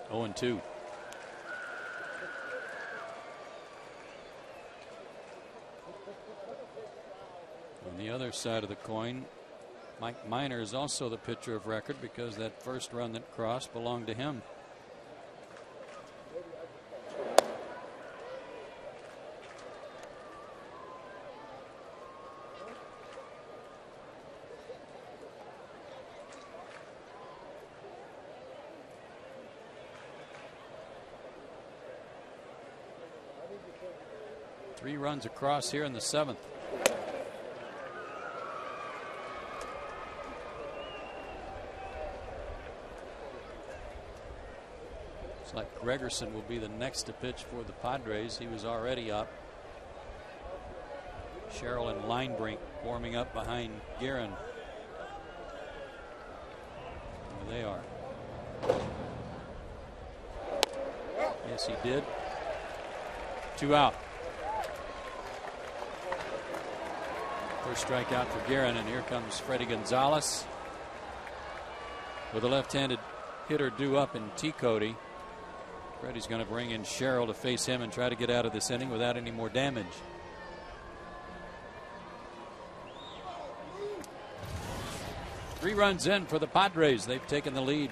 Oh, 2. On the other side of the coin, Mike Minor is also the pitcher of record because that first run that crossed belonged to him. 3 runs across here in the 7th. Looks like Gregerson will be the next to pitch for the Padres. He was already up. Sherrill and Linebrink warming up behind Guerin. There they are. Yes, he did. 2 out. First strikeout for Guerin, and here comes Freddie Gonzalez with a left-handed hitter due up in T. Cody. Freddie's going to bring in Sherrill to face him and try to get out of this inning without any more damage. Three runs in for the Padres. They've taken the lead.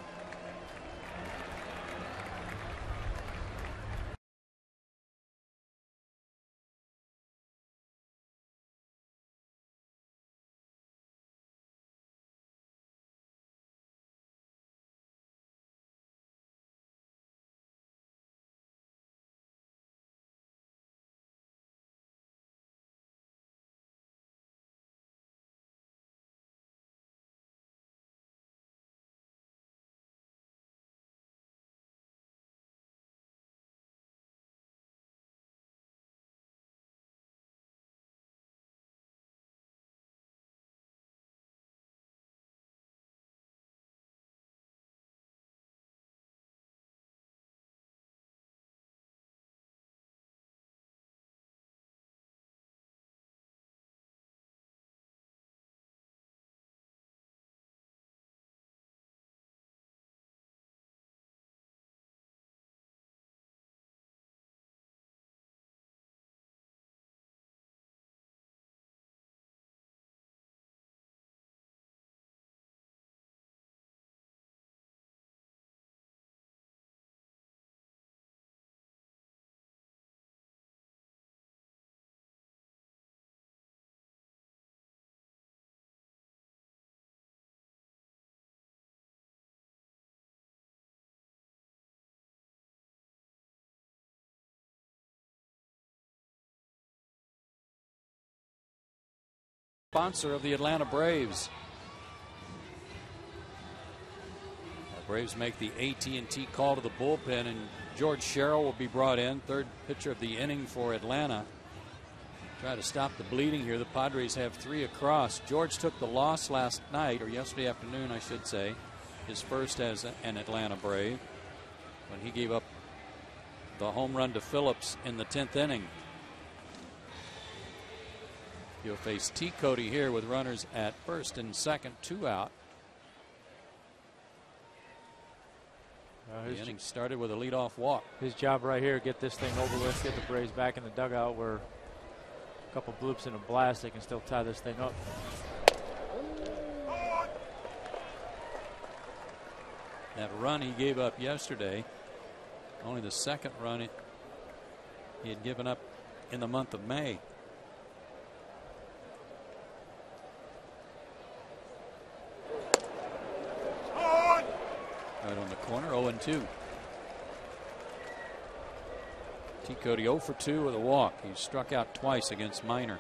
Sponsor of the Atlanta Braves. The Braves make the AT&T call to the bullpen, and George Sherrill will be brought in, third pitcher of the inning for Atlanta. Try to stop the bleeding here. The Padres have 3 across. George took the loss last night, or yesterday afternoon, I should say, his first as an Atlanta Brave, when he gave up the home run to Phillips in the 10th inning. He'll face T. Cody here with runners at first and second, 2 out. The inning started with a leadoff walk. His job right here, get this thing over with, get the Braves back in the dugout where a couple bloops and a blast, they can still tie this thing up. That run he gave up yesterday, only the second run he had given up in the month of May. Right on the corner, 0-2. T. Cody 0 for 2 with a walk. He struck out twice against Minor.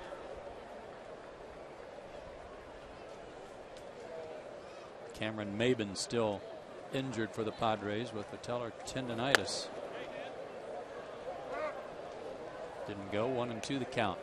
Cameron Maben still injured for the Padres with patellar tendonitis. Didn't go. 1-2 the count.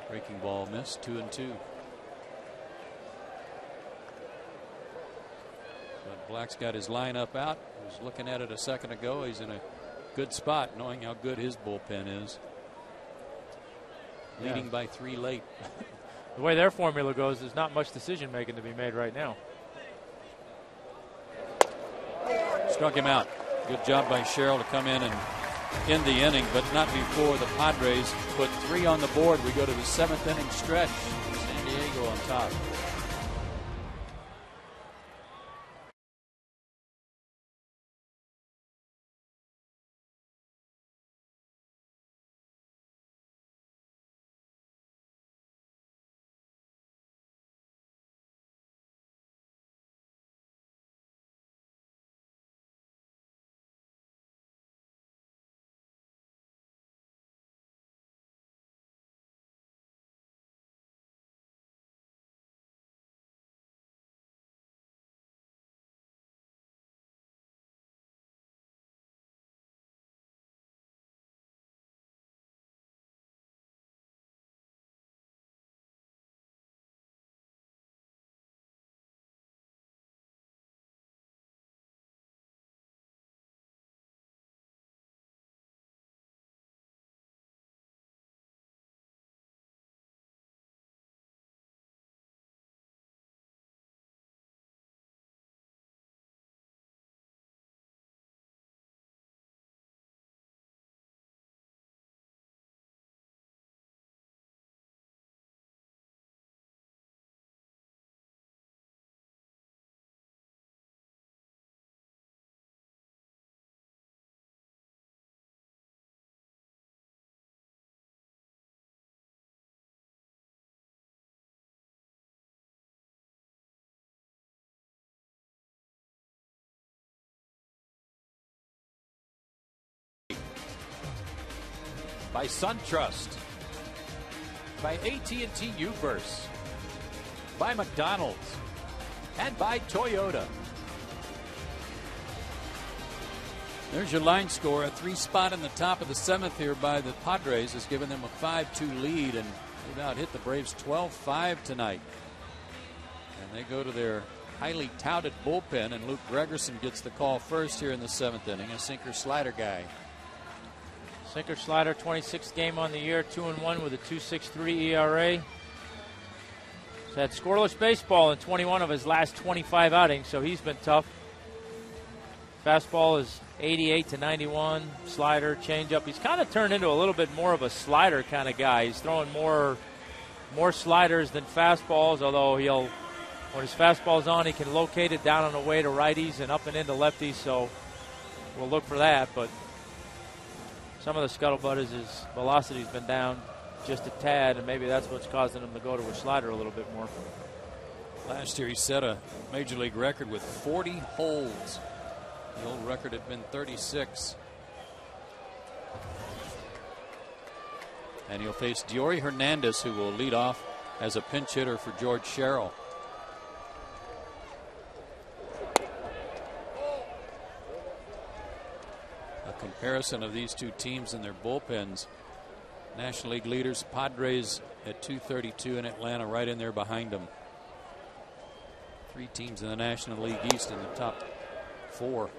Breaking ball missed. 2-2. But Black's got his lineup out. He was looking at it a second ago. He's in a good spot, knowing how good his bullpen is. Leading by 3 late. The way their formula goes, there's not much decision making to be made right now. Struck him out. Good job by Sherrill to come in and end the inning, but not before the Padres put 3 on the board. We go to the 7th inning stretch. San Diego on top. by SunTrust, by AT&T Uverse, by McDonald's, and by Toyota. There's your line score. A 3-spot in the top of the 7th here by the Padres has given them a 5-2 lead, and they've out hit the Braves 12-5 tonight. And they go to their highly touted bullpen, and Luke Gregerson gets the call first here in the 7th inning, a sinker slider guy. Sinker slider, 26th game on the year, 2-1 with a 2.63 ERA. He's had scoreless baseball in 21 of his last 25 outings, so he's been tough. Fastball is 88 to 91. Slider, changeup. He's kind of turned into a little bit more of a slider kind of guy. He's throwing more sliders than fastballs, although when his fastball's on, he can locate it down on the way to righties and up and into lefties, so we'll look for that. But some of the scuttlebutt is his velocity's been down just a tad, and maybe that's what's causing him to go to a slider a little bit more. Last year he set a major league record with 40 holds. The old record had been 36. And he'll face Diory Hernandez, who will lead off as a pinch hitter for George Sherrill. A comparison of these two teams and their bullpens. National League leaders, Padres at 232 and Atlanta right in there behind them. 3 teams in the National League East in the top 4.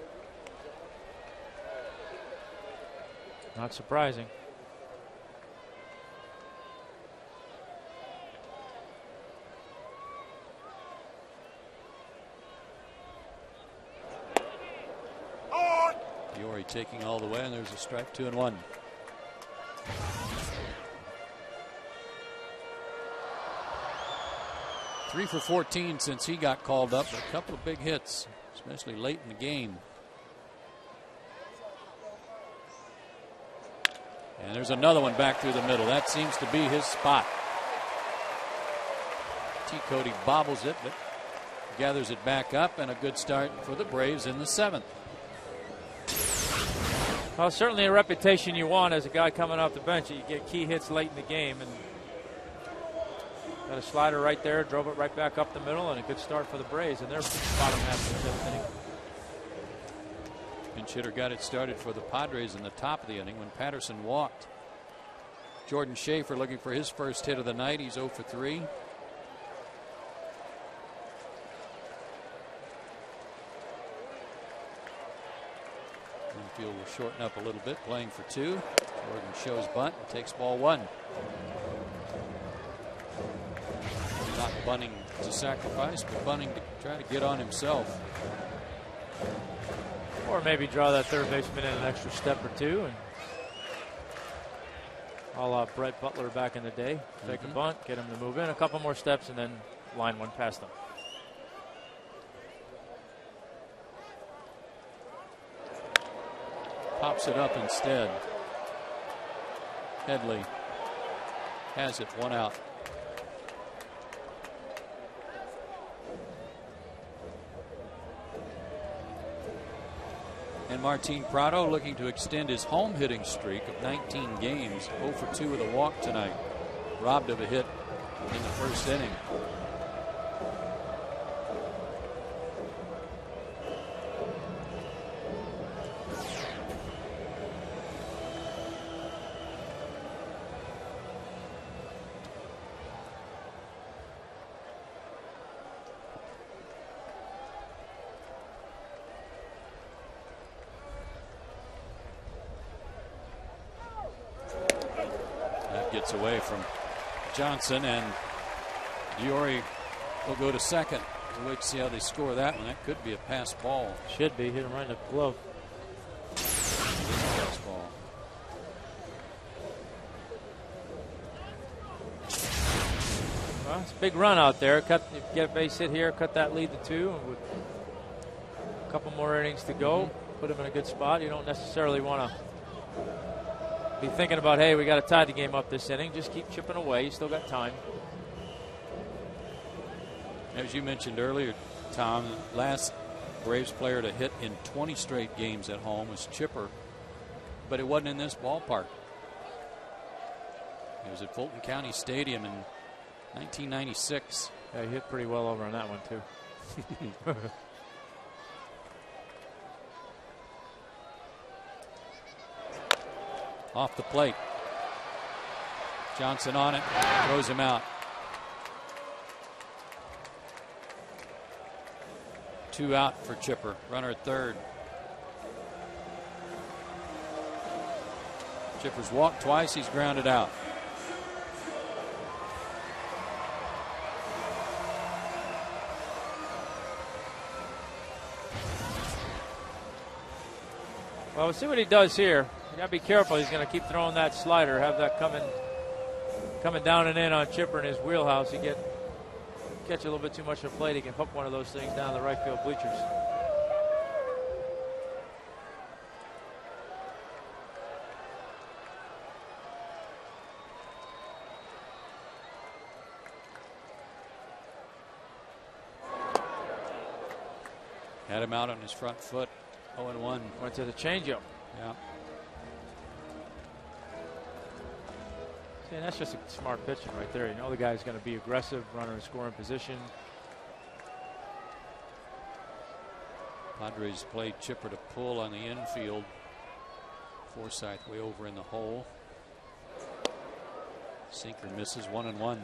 Not surprising. Diory taking all the way, and there's a strike, 2-1. Three for 14 since he got called up. A couple of big hits, especially late in the game. And there's another one back through the middle. That seems to be his spot. T. Cody bobbles it, but gathers it back up, and a good start for the Braves in the 7th. Well, certainly a reputation you want as a guy coming off the bench. You get key hits late in the game, and got a slider right there, drove it right back up the middle, and a good start for the Braves in their bottom half of the 7th inning. Pinch hitter got it started for the Padres in the top of the inning when Patterson walked. Jordan Schaefer looking for his first hit of the night. He's 0 for 3. Infield will shorten up a little bit, playing for 2. Jordan shows bunt and takes ball 1. Not bunting to sacrifice, but bunting to try to get on himself. Or maybe draw that third baseman in an extra step or two, and a la Brett Butler back in the day. Take a bunt, get him to move in a couple more steps, and then line one past them. Pops it up instead. Headley has it, 1 out. And Martin Prado looking to extend his home hitting streak of 19 games. 0 for 2 with a walk tonight. Robbed of a hit in the first inning. Away from Johnson, and Diory will go to second. We'll wait to see how they score that one. That could be a pass ball. Should be. Hit him right in the glove. Pass ball. Well, it's a big run out there. Get a base hit here, cut that lead to 2. With a couple more innings to go, put him in a good spot. You don't necessarily want to be thinking about, hey, we got to tie the game up this inning. Just keep chipping away. You still got time. As you mentioned earlier, Tom, the last Braves player to hit in 20 straight games at home was Chipper, but it wasn't in this ballpark. He was at Fulton County Stadium in 1996. Yeah, he hit pretty well over on that one, too. Off the plate. Johnson on it, throws him out. 2 out for Chipper. Runner at third. Chipper's walked twice. He's grounded out. Well, we'll see what he does here. You got to be careful. He's going to keep throwing that slider. Have that coming down and in on Chipper in his wheelhouse. He catch a little bit too much of a plate. He can hook one of those things down the right field bleachers. Had him out on his front foot. 0-1. Went to the changeup. Yeah. See, and that's just a smart pitching right there. You know the guy's going to be aggressive, runner in scoring position. Padres played Chipper to pull on the infield. Forsythe way over in the hole. Sinker misses. 1-1.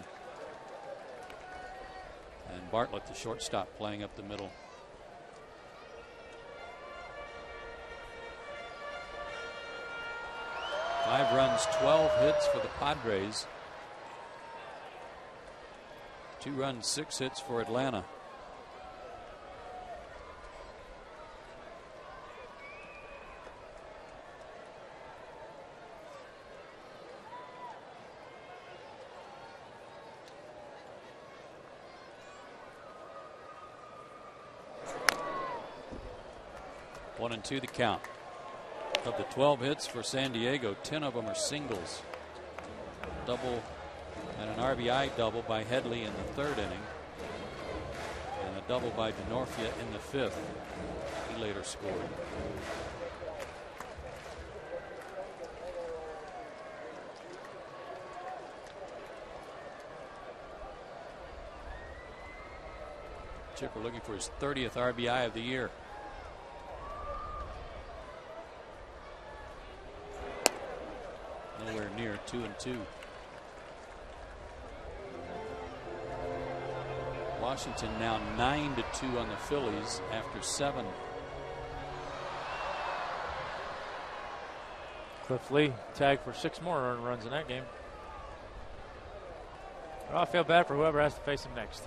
And Bartlett, the shortstop, playing up the middle. Five runs, 12 hits for the Padres. 2 runs, 6 hits for Atlanta. One and two the count. Of the 12 hits for San Diego, 10 of them are singles. Double and an RBI double by Headley in the 3rd inning. And a double by DeNorfia in the 5th. He later scored. Chipper looking for his 30th RBI of the year. Nowhere near. 2-2. Washington now 9-2 on the Phillies after 7. Cliff Lee tagged for 6 more earned runs in that game. Well, I feel bad for whoever has to face him next.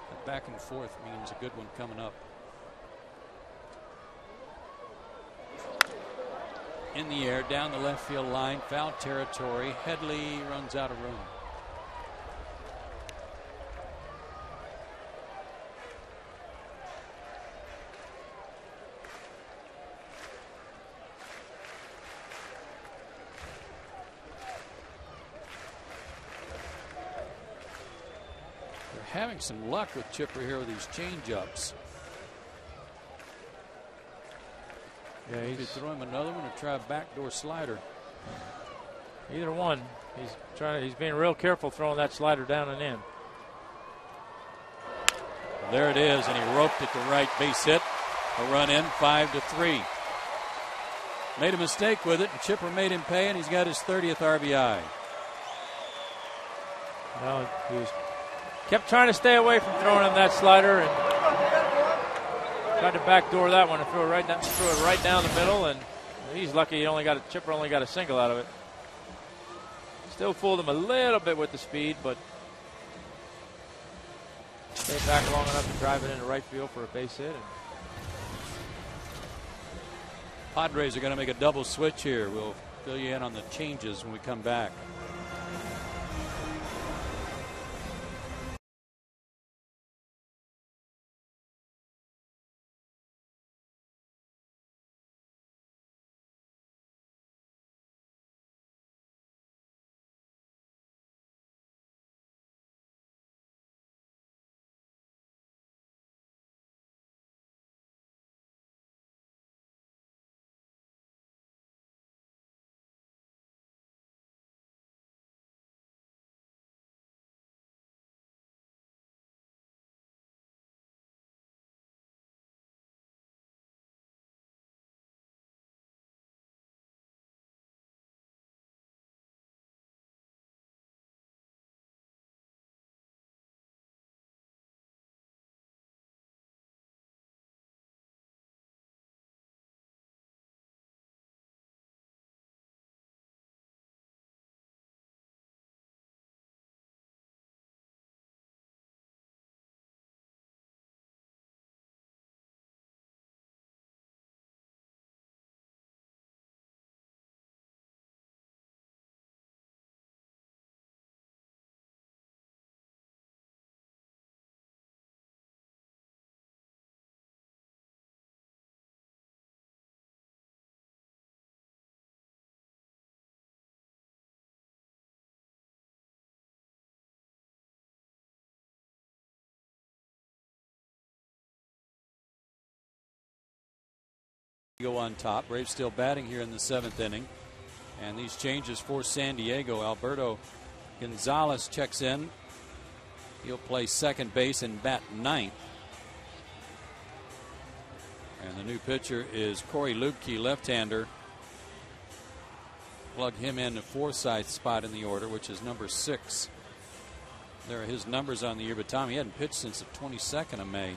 That back and forth means a good one coming up. In the air, down the left field line, foul territory. Headley runs out of room. They're having some luck with Chipper here with these change-ups. Yeah, Maybe throw him another one or try a backdoor slider. Either one. He's being real careful throwing that slider down and in. There it is, and he roped it to right. Base hit. A run in, 5-3. Made a mistake with it, and Chipper made him pay, and he's got his 30th RBI. No, he kept trying to stay away from throwing him that slider, and tried to backdoor that one and threw it right down the middle, and he's lucky Chipper only got a single out of it. Still fooled him a little bit with the speed, but stayed back long enough to drive it into right field for a base hit. Padres are going to make a double switch here. We'll fill you in on the changes when we come back. Go on top. Braves still batting here in the 7th inning. And these changes for San Diego. Alberto Gonzalez checks in. He'll play second base and bat 9th. And the new pitcher is Corey Lubke, left-hander. Plug him in the Forsyth spot in the order, which is number 6. There are his numbers on the year, but Tom, he hadn't pitched since the 22nd of May.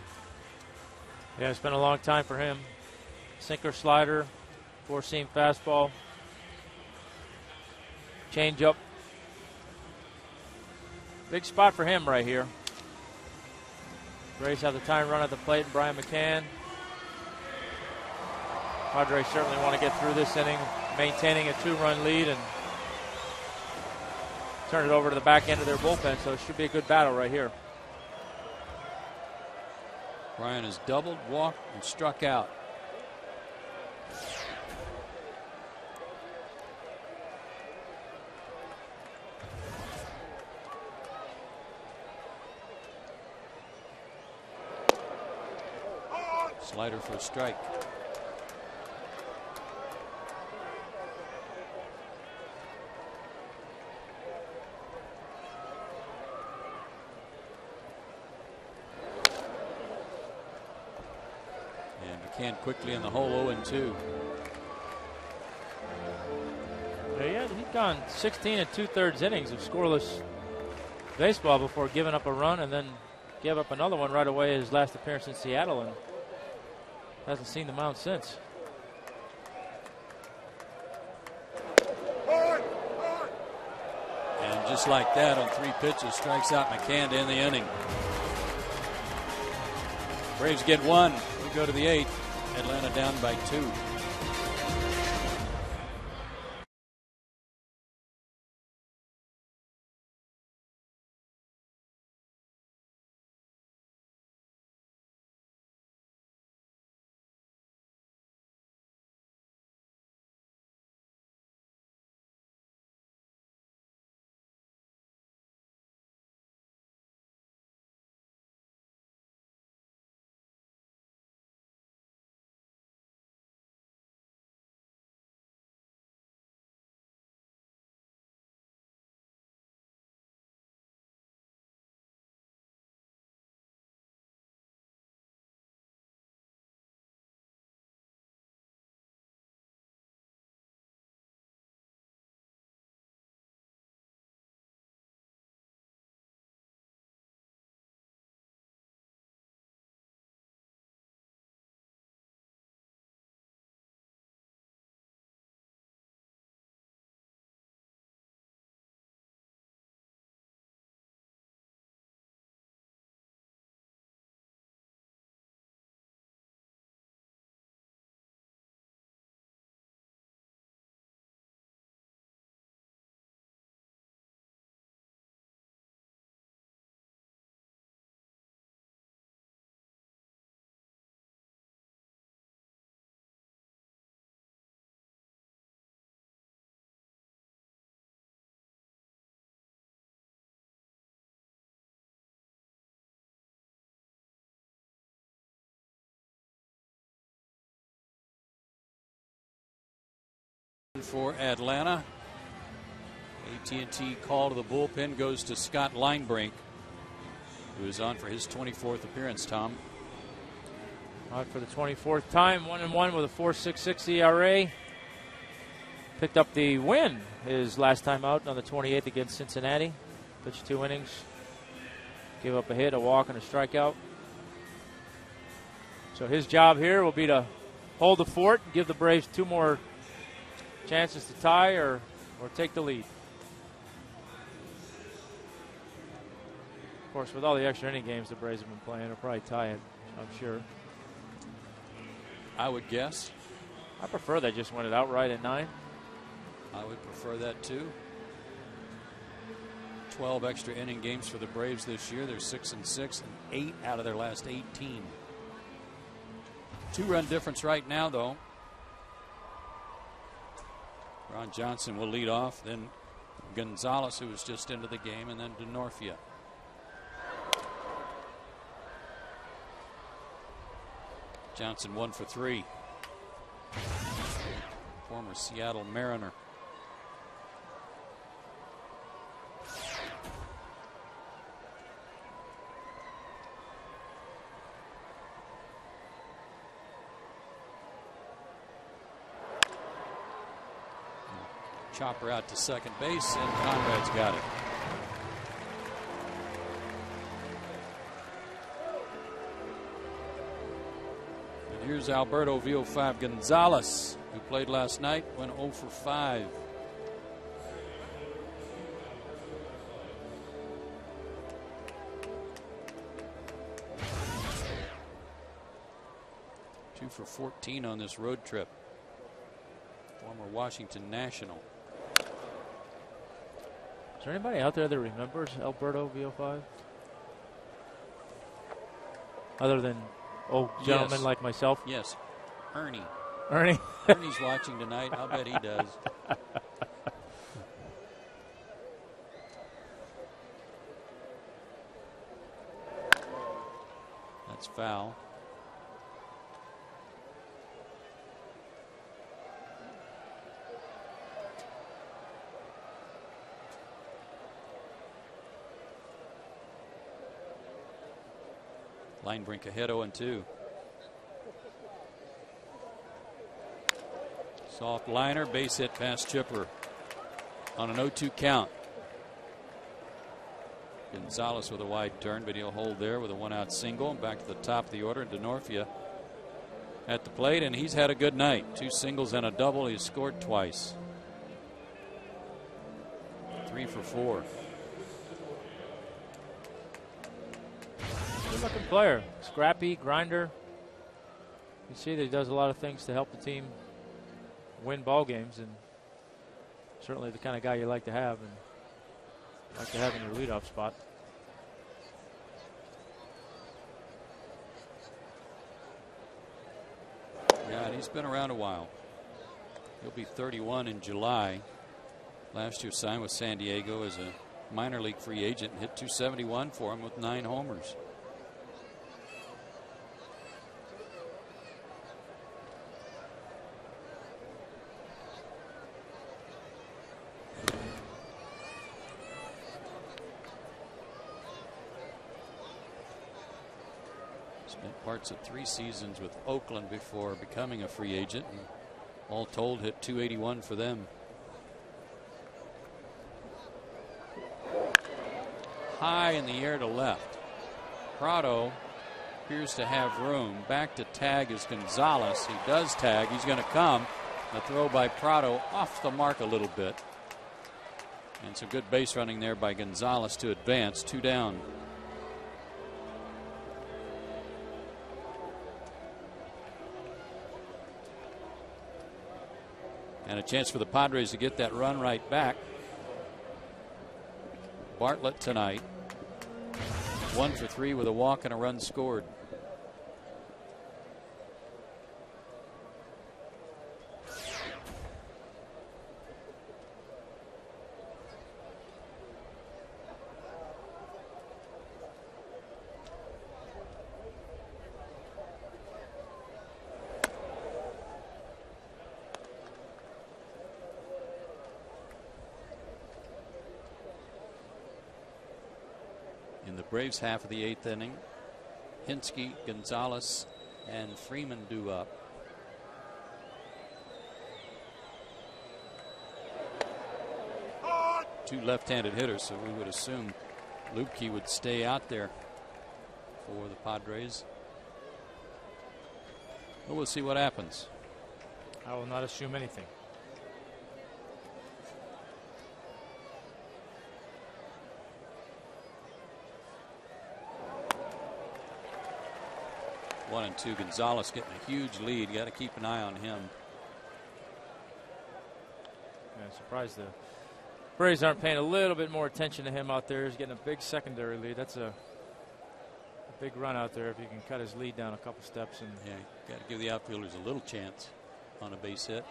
Yeah, it's been a long time for him. Sinker, slider, 4-seam fastball, changeup. Big spot for him right here. Braves have the time run at the plate, and Brian McCann. Padres certainly want to get through this inning, maintaining a 2-run lead and turn it over to the back end of their bullpen, so it should be a good battle right here. Brian has doubled, walked, and struck out. Slider for a strike. And McCann quickly in the hole, 0-2. Yeah, he'd gone 16 2/3 innings of scoreless baseball before giving up a run, and then gave up another one right away his last appearance in Seattle, and hasn't seen the mound since. And just like that, on 3 pitches, strikes out McCann to end the inning. Braves get 1. We go to the 8th. Atlanta down by 2. For Atlanta, AT&T call to the bullpen goes to Scott Linebrink, who is on for his 24th appearance. Tom, out for the 24th time, 1-1 with a 4.66 ERA. Picked up the win his last time out on the 28th against Cincinnati. Pitched 2 innings, gave up a hit, a walk, and a strikeout. So his job here will be to hold the fort and give the Braves 2 more chances to tie or take the lead. Of course, with all the extra inning games the Braves have been playing, they'll probably tie it, I'm sure. I would guess. I prefer they just win it outright at 9. I would prefer that too. 12 extra inning games for the Braves this year. They're 6-6 and 8 out of their last 18. 2-run difference right now, though. Ron Johnson will lead off, then Gonzalez, who was just into the game, and then DeNorfia. Johnson 1 for 3. former Seattle Mariner. Chopper out to second base, and Conrad's got it. And here's Alberto VO5 Gonzalez, who played last night, went 0 for 5. Two for 14 on this road trip. Former Washington National. Is there anybody out there that remembers Alberto VO5? Other than old gentlemen Yes. like myself? Yes, Ernie. Ernie? Ernie's watching tonight. I'll bet he does. That's foul. Linebrink ahead 0-2. Soft liner, base hit past Chipper on an 0-2 count. Gonzalez with a wide turn, but he'll hold there with a 1-out single. Back to the top of the order. DeNorfia at the plate, and he's had a good night. 2 singles and a double. He's scored twice. 3 for 4. Good looking player. Scrappy, grinder. You see that he does a lot of things to help the team win ball games, and certainly the kind of guy you like to have and like to have in your leadoff spot. Yeah, and he's been around a while. He'll be 31 in July. Last year signed with San Diego as a minor league free agent and hit .271 for him with 9 homers. Spent parts of 3 seasons with Oakland before becoming a free agent, and all told hit .281 for them. High in the air to left. Prado appears to have room. Back to tag is Gonzalez. He does tag. He's going to come. The throw by Prado off the mark a little bit. And some good base running there by Gonzalez to advance. 2 down. And a chance for the Padres to get that run right back. Bartlett tonight 1 for 3 with a walk and a run scored. In the Braves half of the 8th inning, Hinsky, Gonzalez, and Freeman due up. Two left-handed hitters, so we would assume Lubke would stay out there for the Padres. But we'll see what happens. I will not assume anything. One and two. Gonzalez getting a huge lead. You got to keep an eye on him. Yeah, I'm surprised the Braves aren't paying a little bit more attention to him out there. He's getting a big secondary lead. That's a big run out there if you can cut his lead down a couple steps. And yeah, got to give the outfielders a little chance on a base hit.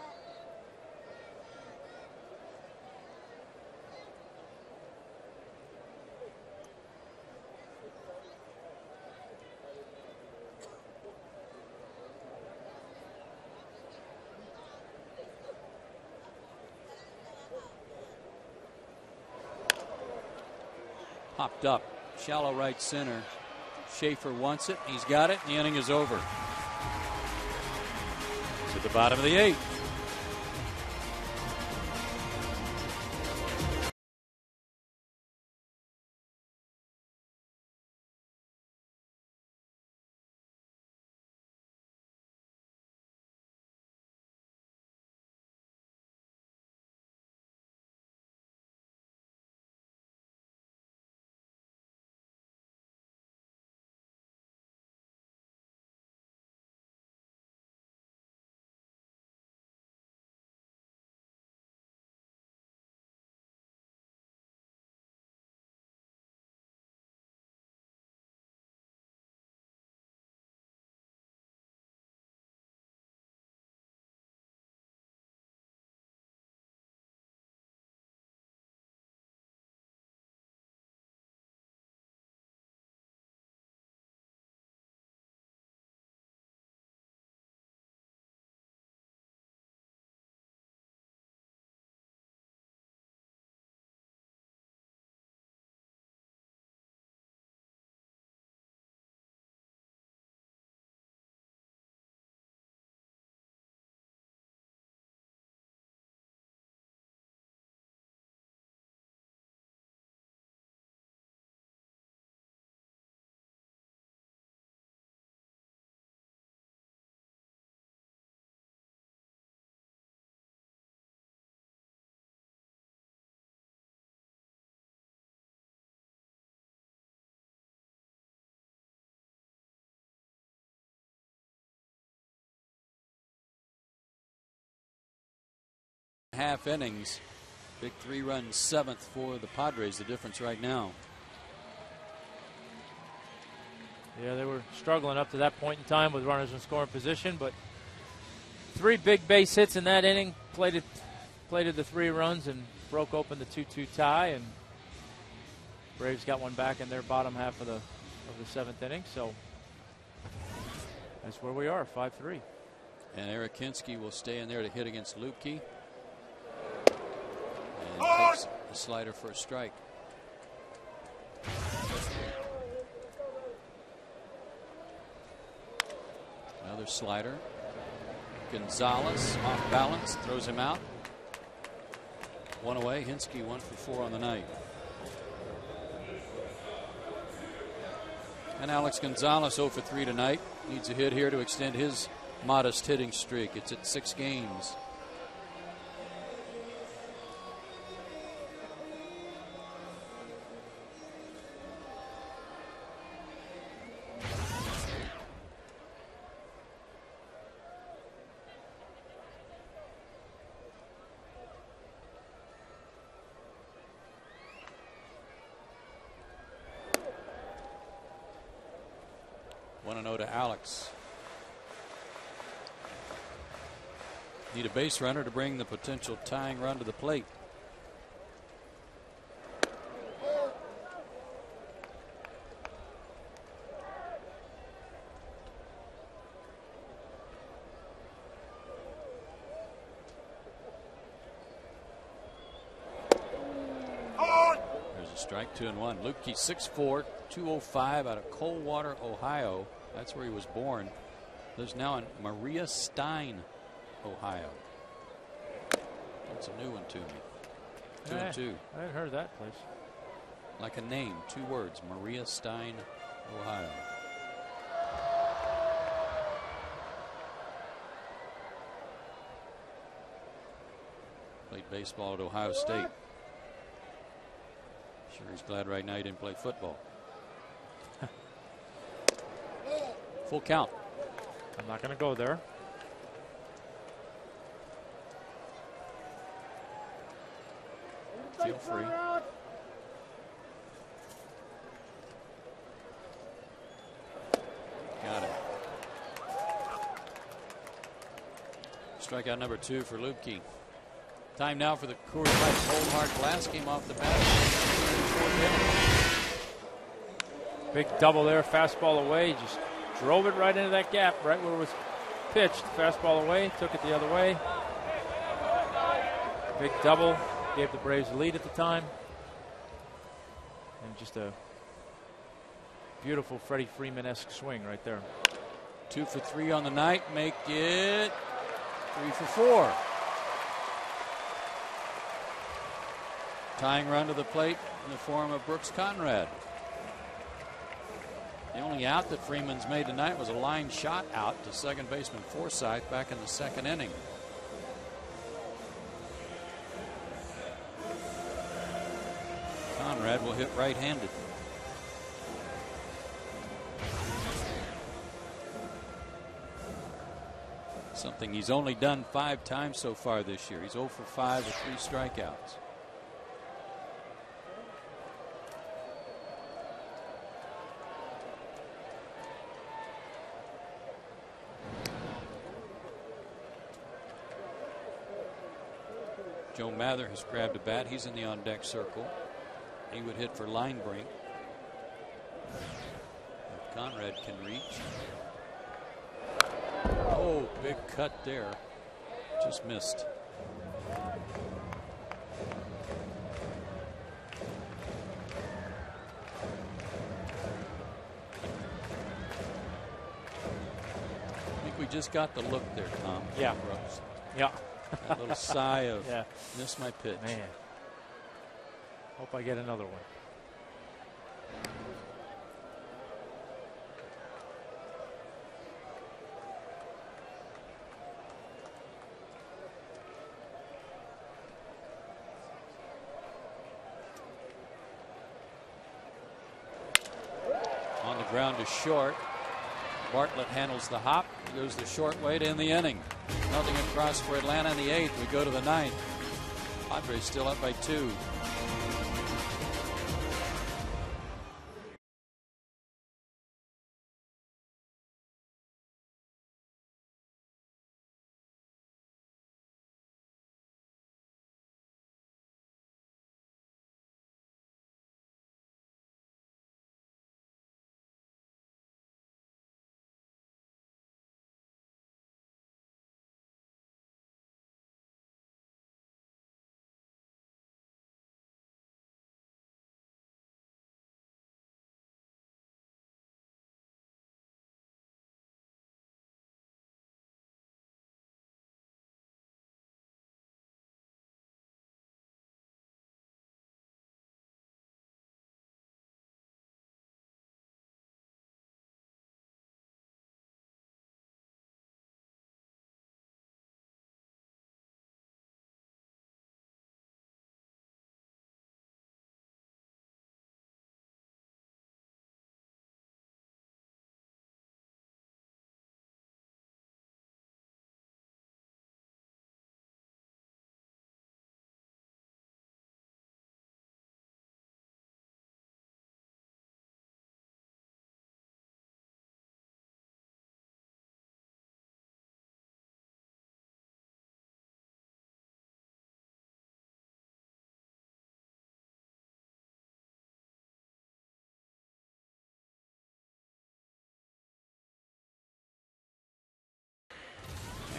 Popped up. Shallow right center. Schaefer wants it. He's got it. The inning is over. To the bottom of the 8th. Half innings. Big 3-run 7th for the Padres. The difference right now. Yeah, they were struggling up to that point in time with runners in scoring position, but 3 big base hits in that inning. Plated the 3 runs and broke open the 2-2 tie, and Braves got one back in their bottom half of the 7th inning. So that's where we are, 5-3. And Eric Kinski will stay in there to hit against Lupke. And takes the slider for a strike. Another slider. Gonzalez off balance, throws him out. 1 away. Hinske 1 for 4 on the night. And Alex Gonzalez 0 for 3 tonight. Needs a hit here to extend his modest hitting streak. It's at 6 games. To Alex. Need a base runner to bring the potential tying run to the plate. There's a strike, 2-1. Lupke 6'4", 205 out of Coldwater, Ohio. That's where he was born. Lives now in Maria Stein, Ohio. That's a new one to me. 2-2. I hadn't heard that place. Like a name, 2 words. Maria Stein, Ohio. Played baseball at Ohio State. Sure he's glad right now he didn't play football. Full count. I'm not going to go there. Feel free. Got it. Strikeout number 2 for Lupke. Time now for the Coors Light Cold Hard Blast. Came off the bat. Big double there, fastball away. Just drove it right into that gap, right where it was pitched. Fastball away, took it the other way. Big double, gave the Braves the lead at the time. And just a beautiful Freddie Freeman-esque swing right there. 2 for 3 on the night, make it 3 for 4. Tying run to the plate in the form of Brooks Conrad. The only out that Freeman's made tonight was a line shot out to second baseman Forsythe back in the second inning. Conrad will hit right-handed. Something he's only done 5 times so far this year. He's 0 for 5 with 3 strikeouts. Joe Mather has grabbed a bat. He's in the on-deck circle. He would hit for line break. If Conrad can reach. Oh, big cut there. Just missed. I think we just got the look there, Tom. Yeah. Brooks. Yeah. That little sigh of yeah. Missed my pitch. Man. Hope I get another one. On the ground to short. Bartlett handles the hop. He goes the short way to end the inning. Nothing across for Atlanta in the 8th. We go to the 9th. Padres still up by 2.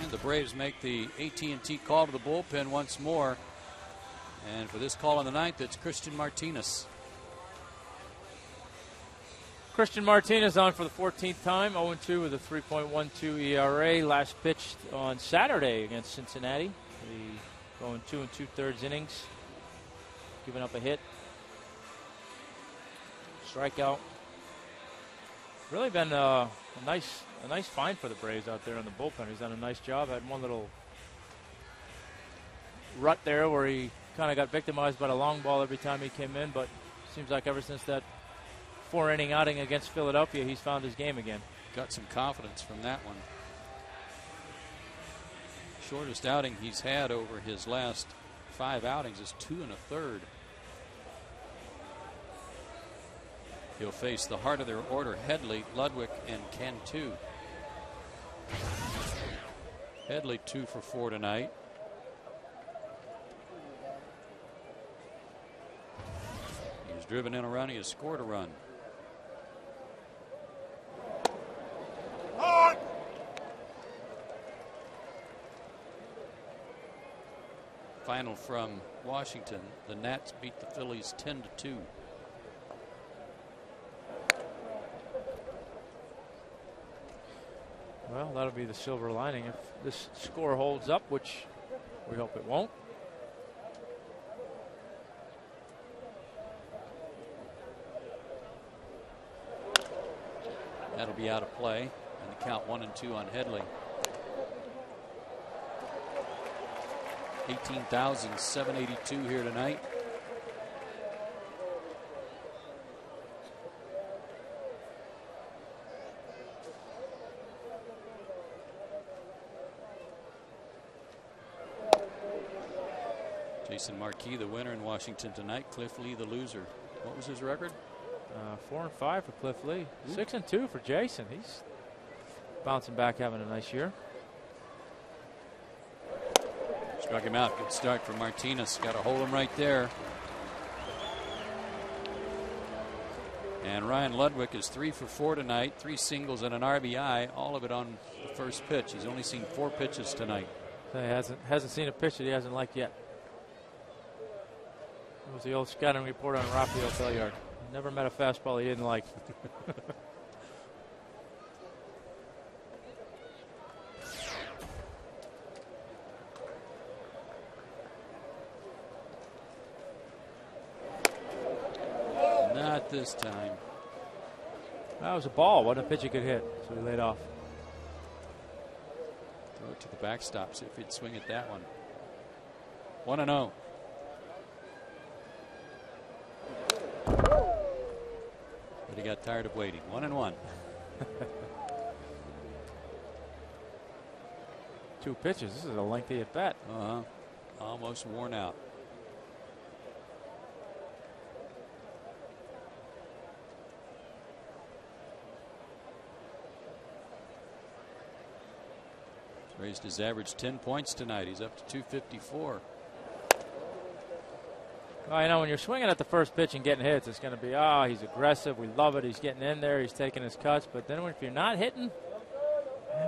And the Braves make the AT&T call to the bullpen once more. And for this call in the 9th, it's Christian Martinez. Christian Martinez on for the 14th time, 0-2 with a 3.12 ERA. Last pitched on Saturday against Cincinnati. Going 2 2/3 innings, giving up a hit, strikeout. Really been a nice find for the Braves out there in the bullpen. He's done a nice job. Had one little rut there where he kind of got victimized by the long ball every time he came in, but seems like ever since that 4-inning outing against Philadelphia, he's found his game again. Got some confidence from that one. Shortest outing he's had over his last 5 outings is 2 1/3. He'll face the heart of their order, Headley, Ludwig, and Cantu. Headley 2 for 4 tonight. He has driven in a run. He has scored a run. Final from Washington. The Nats beat the Phillies 10-2. Well, that'll be the silver lining if this score holds up, which we hope it won't. That'll be out of play, and the count 1-2 on Headley. 18,782 here tonight. Jason Marquis, the winner in Washington tonight. Cliff Lee, the loser. What was his record? 4-5 for Cliff Lee. 6-2 for Jason. He's bouncing back, having a nice year. Struck him out. Good start for Martinez. Got to hold him right there. And Ryan Ludwig is 3 for 4 tonight. 3 singles and an RBI. All of it on the first pitch. He's only seen 4 pitches tonight. He hasn't seen a pitch that he hasn't liked yet. It was the old scouting report on Rafael Belliard. Never met a fastball he didn't like. Not this time. That was a ball. Wasn't a pitch he could hit, so he laid off. Throw it to the backstop. See if he'd swing at that one. 1-0. But he got tired of waiting. 1-1. 2 pitches. This is a lengthy at bat. Almost worn out. He's raised his average 10 points tonight. He's up to 254. Well, you know, when you're swinging at the first pitch and getting hits, it's going to be, he's aggressive. We love it. He's getting in there. He's taking his cuts. But then if you're not hitting,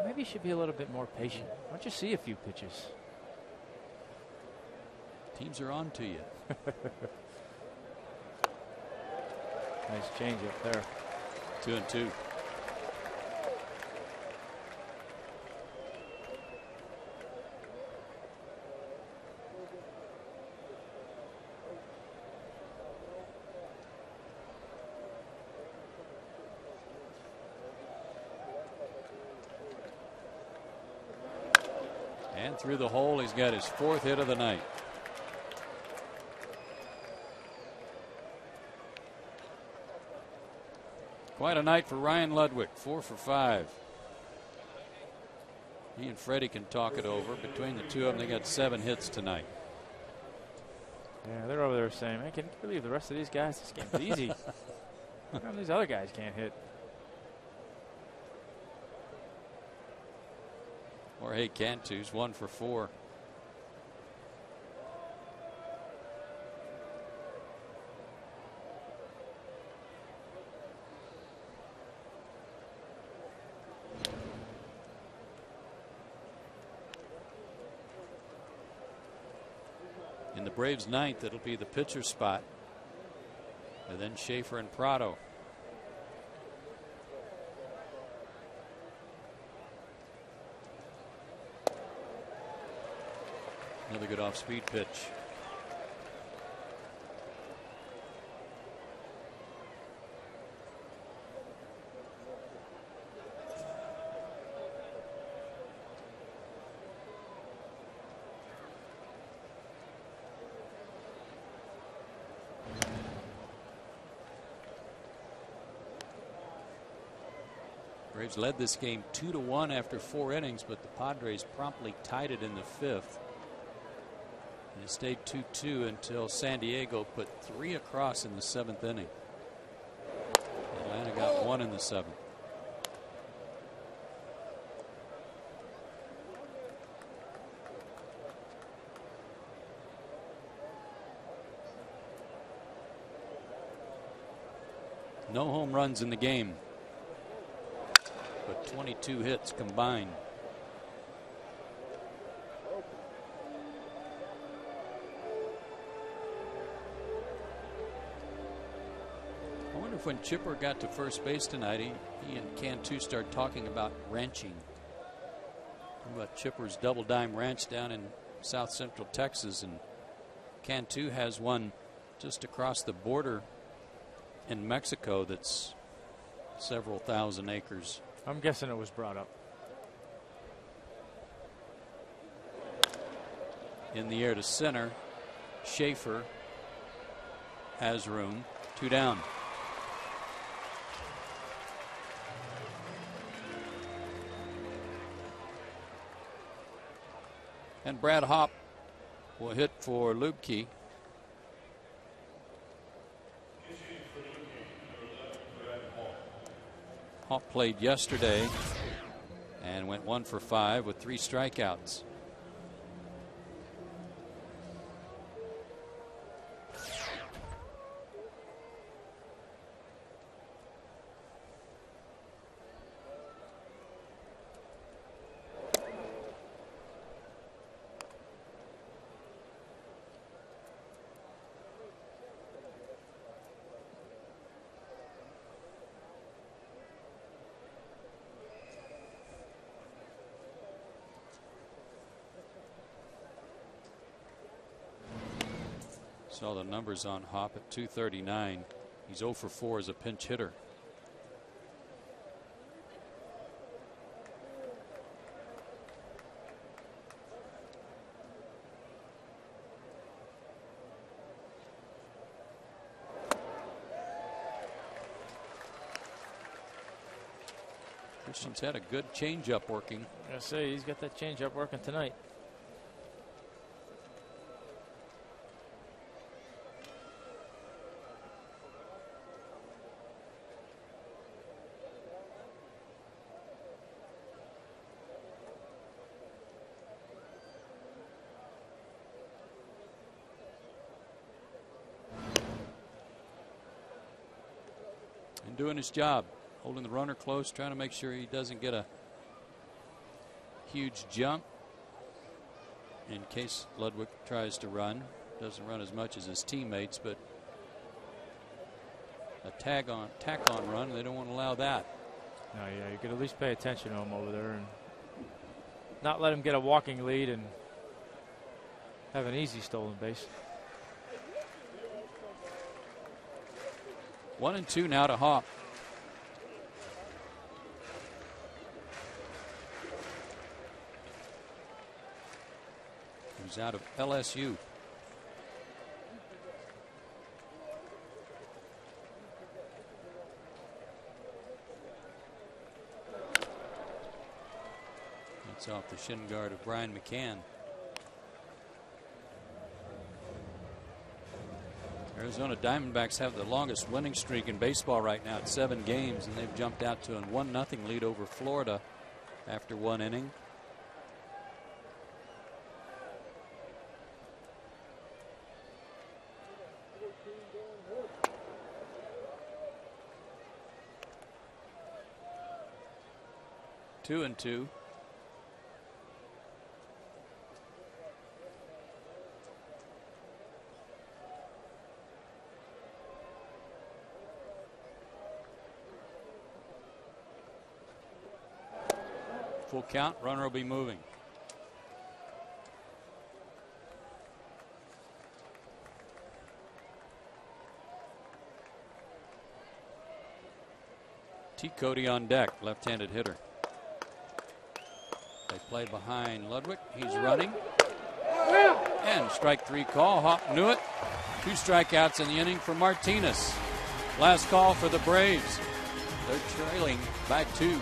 maybe you should be a little bit more patient. Why don't you see a few pitches? Teams are on to you. Nice change up there. 2-2. And through the hole, he's got his 4th hit of the night. Quite a night for Ryan Ludwig. 4 for 5. He and Freddie can talk it over. Between the two of them, they got 7 hits tonight. Yeah, they're over there saying, man, can you believe the rest of these guys? This game's easy. How come these other guys can't hit? Jorge Cantu's 1 for 4. In the Braves' 9th, it'll be the pitcher spot. And then Schaefer and Prado. Another good off-speed pitch. Braves led this game 2-1 after 4 innings, but the Padres promptly tied it in the 5th. And it stayed 2-2 until San Diego put 3 across in the 7th inning. Atlanta got 1 in the 7th. No home runs in the game, but 22 hits combined. When Chipper got to first base tonight, he and Cantu start talking about wrenching. About Chipper's Double Dime Ranch down in south central Texas, and Cantu has one just across the border in Mexico that's several thousand acres. I'm guessing it was brought up. In the air to center, Schaefer has room. 2 down. And Brad Hopp will hit for Lubke. Hopp played yesterday and went 1 for 5 with 3 strikeouts. Saw the numbers on Hopp at 239. He's 0 for 4 as a pinch hitter. Christian's had a good changeup working. I say he's got that changeup working tonight. Doing his job, holding the runner close, trying to make sure he doesn't get a huge jump in case Ludwig tries to run. Doesn't run as much as his teammates, but a tack on run, they don't want to allow that. No, yeah, you could at least pay attention to him over there and not let him get a walking lead and have an easy stolen base. 1 and 2 now to Hopp. Who's out of LSU. That's off the shin guard of Brian McCann. Arizona Diamondbacks have the longest winning streak in baseball right now at 7 games, and they've jumped out to a 1-0 lead over Florida after 1 inning. Two and 2. Full count, runner will be moving. T. Cody on deck, left-handed hitter. They play behind Ludwig. He's running. And strike 3 call. Hopp knew it. 2 strikeouts in the inning for Martinez. Last call for the Braves. They're trailing by 2.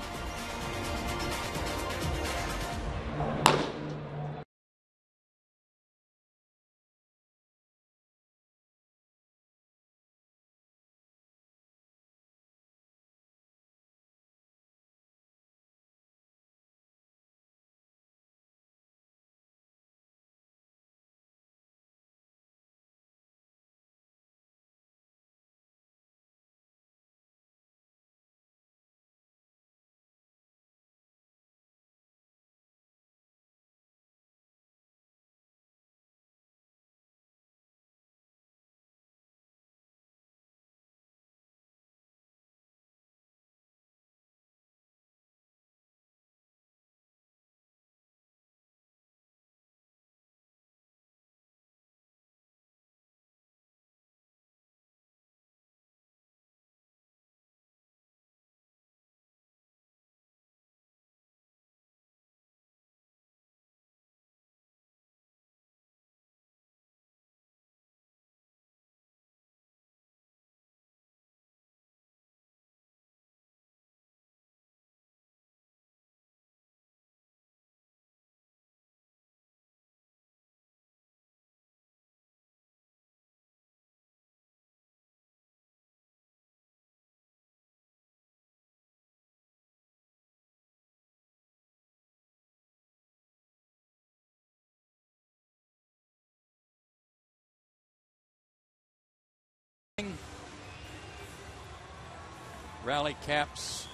Rally caps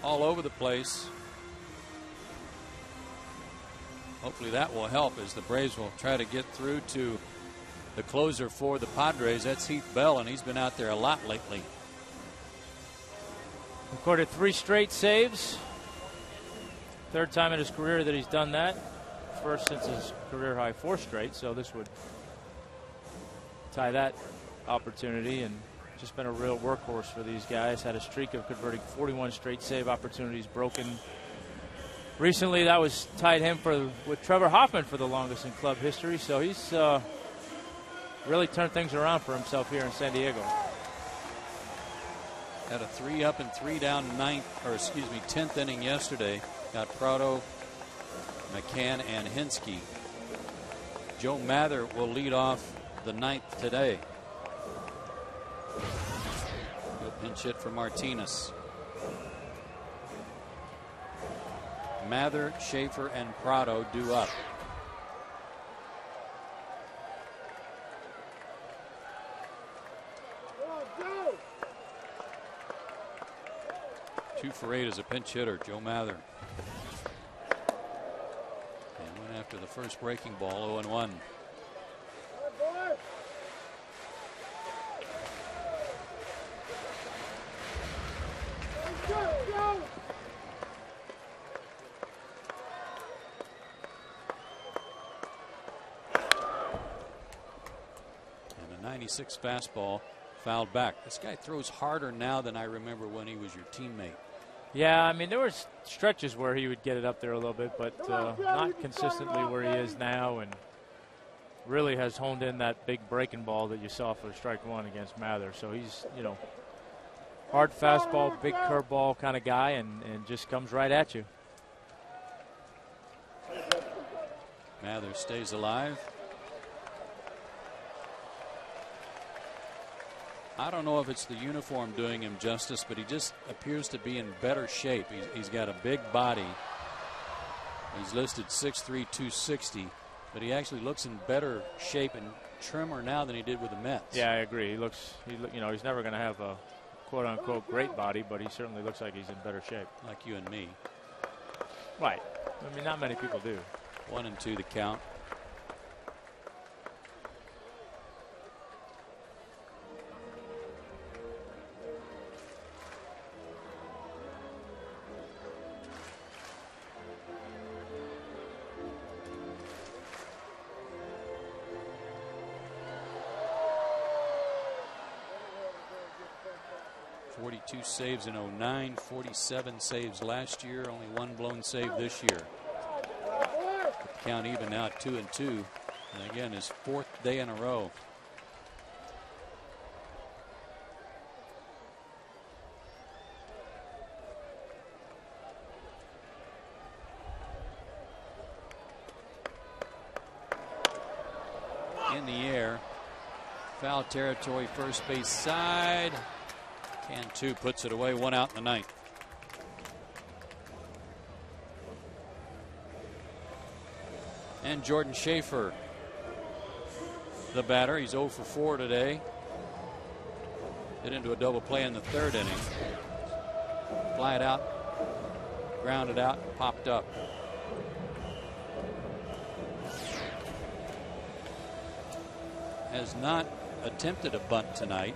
all over the place. Hopefully that will help as the Braves will try to get through to the closer for the Padres. That's Heath Bell, and he's been out there a lot lately. Recorded 3 straight saves. 3rd time in his career that he's done that. First since his career high 4 straight, so this would tie that opportunity, and just been a real workhorse for these guys. Had a streak of converting 41 straight save opportunities, broken recently. That was tied him with Trevor Hoffman for the longest in club history, so he's really turned things around for himself here in San Diego. Had a 3 up and 3 down 10th inning yesterday. Got Prado, McCann, and Hinsky. Joe Mather will lead off the 9th today. Good pinch hit for Martinez. Mather, Schaefer, and Prado due up. Two for 8 as a pinch hitter, Joe Mather. And went after the first breaking ball, 0-1. And a 96 fastball fouled back. This guy throws harder now than I remember when he was your teammate. Yeah, I mean, there were stretches where he would get it up there a little bit, but not consistently where he is now, and really has honed in that big breaking ball that you saw for strike 1 against Mather. So he's, hard fastball, big curveball kind of guy, and just comes right at you. Mather stays alive. I don't know if it's the uniform doing him justice, but he just appears to be in better shape. He's got a big body. He's listed 6'3", 260, but he actually looks in better shape and trimmer now than he did with the Mets. Yeah, I agree. He's never going to have a quote-unquote great body, but he certainly looks like he's in better shape. Like you and me. Right. I mean, not many people do. 1-2 the count. Two saves in 09, 47 saves last year, only 1 blown save this year. The count even now at 2-2, and again his 4th day in a row. In the air, foul territory, first base side. Cantu puts it away, 1 out in the 9th. And Jordan Schaefer, the batter. He's 0 for 4 today. Hit into a double play in the 3rd inning. Fly it out, grounded out, popped up. Has not attempted a bunt tonight.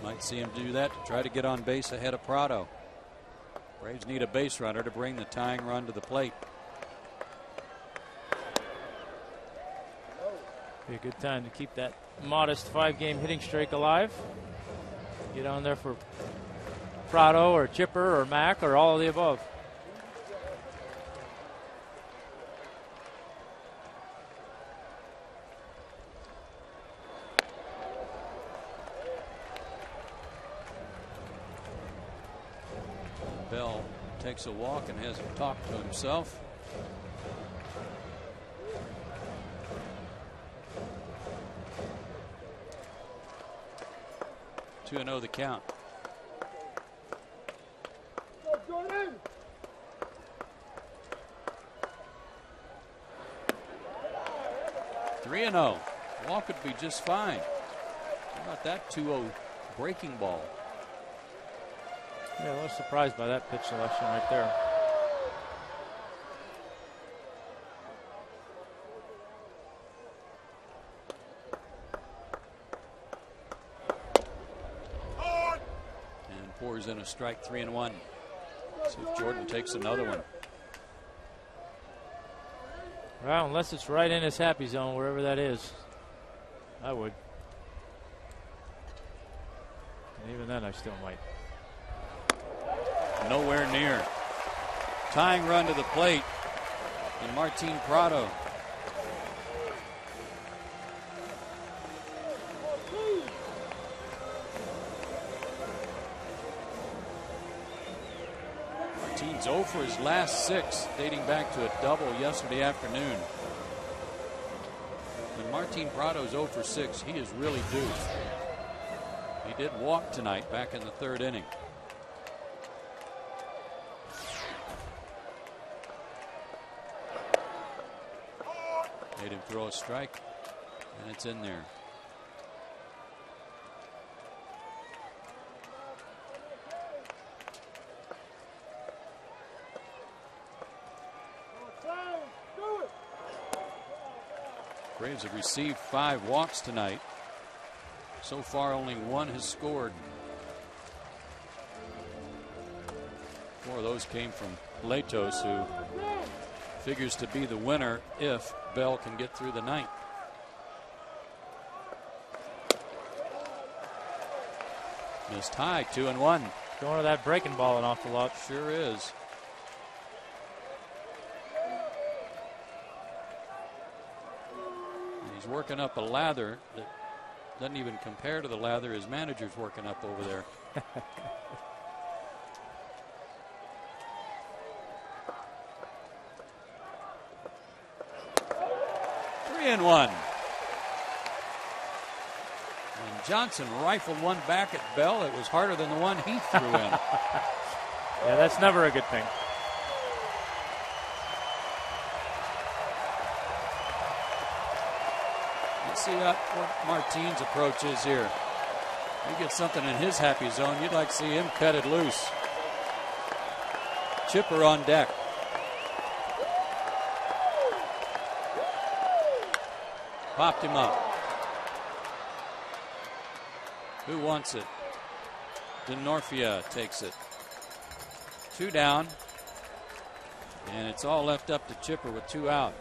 Might see him do that to try to get on base ahead of Prado. Braves need a base runner to bring the tying run to the plate. Be a good time to keep that modest 5-game hitting streak alive. Get on there for Prado or Chipper or Mack or all of the above. Bell takes a walk and has a talk to himself. Two and 0 the count. 3-0. Walk would be just fine. about that 2-0 breaking ball? Yeah, I was surprised by that pitch selection right there. And pours in a strike, 3-1. See if Jordan takes another one. Well, unless it's right in his happy zone, wherever that is, I would. And even then, I still might. Nowhere near. Tying run to the plate. And Martin Prado. Martin's 0 for his last 6, dating back to a double yesterday afternoon. When Martin Prado's 0 for 6, he is really due. He did walk tonight back in the 3rd inning. Made him throw a strike, and it's in there. Braves have received 5 walks tonight. So far, only 1 has scored. 4 of those came from Latos, who figures to be the winner if Bell can get through the 9th. Missed high, 2-1. Going to that breaking ball an awful lot. Sure is. And he's working up a lather that doesn't even compare to the lather his manager's working up over there. 3-1. And Johnson rifled one back at Bell. It was harder than the one he threw in. Yeah, that's never a good thing. Let's see what Martin's approach is here. He gets something in his happy zone. You'd like to see him cut it loose. Chipper on deck. Popped him up. Who wants it? DeNorfia takes it. 2 down. And it's all left up to Chipper with 2 out.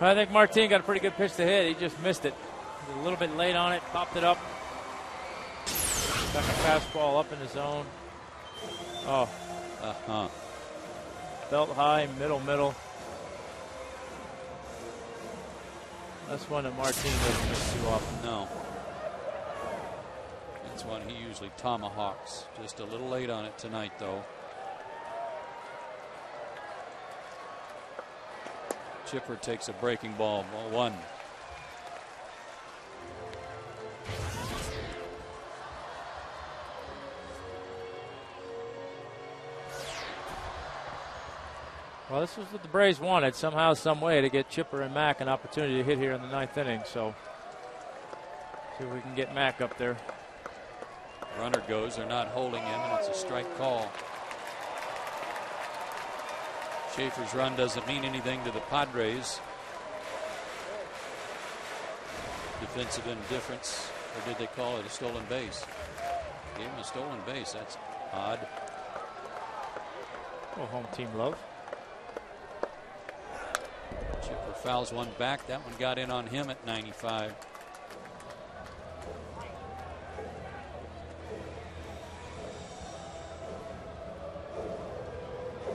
I think Martin got a pretty good pitch to hit. He just missed it. He was a little bit late on it. Popped it up. Second fastball up in the zone. Oh. Belt high, middle. That's one that Martin doesn't miss too often. No. That's one he usually tomahawks. Just a little late on it tonight, though. Chipper takes a breaking ball. Ball 1. Well, this was what the Braves wanted, somehow, some way, to get Chipper and Mack an opportunity to hit here in the 9th inning. So, see if we can get Mack up there. Runner goes. They're not holding him, and it's a strike call. Schaefer's run doesn't mean anything to the Padres. Defensive indifference, or did they call it a stolen base? Gave him a stolen base. That's odd. Well, home team love. Chipper fouls one back. That one got in on him at 95.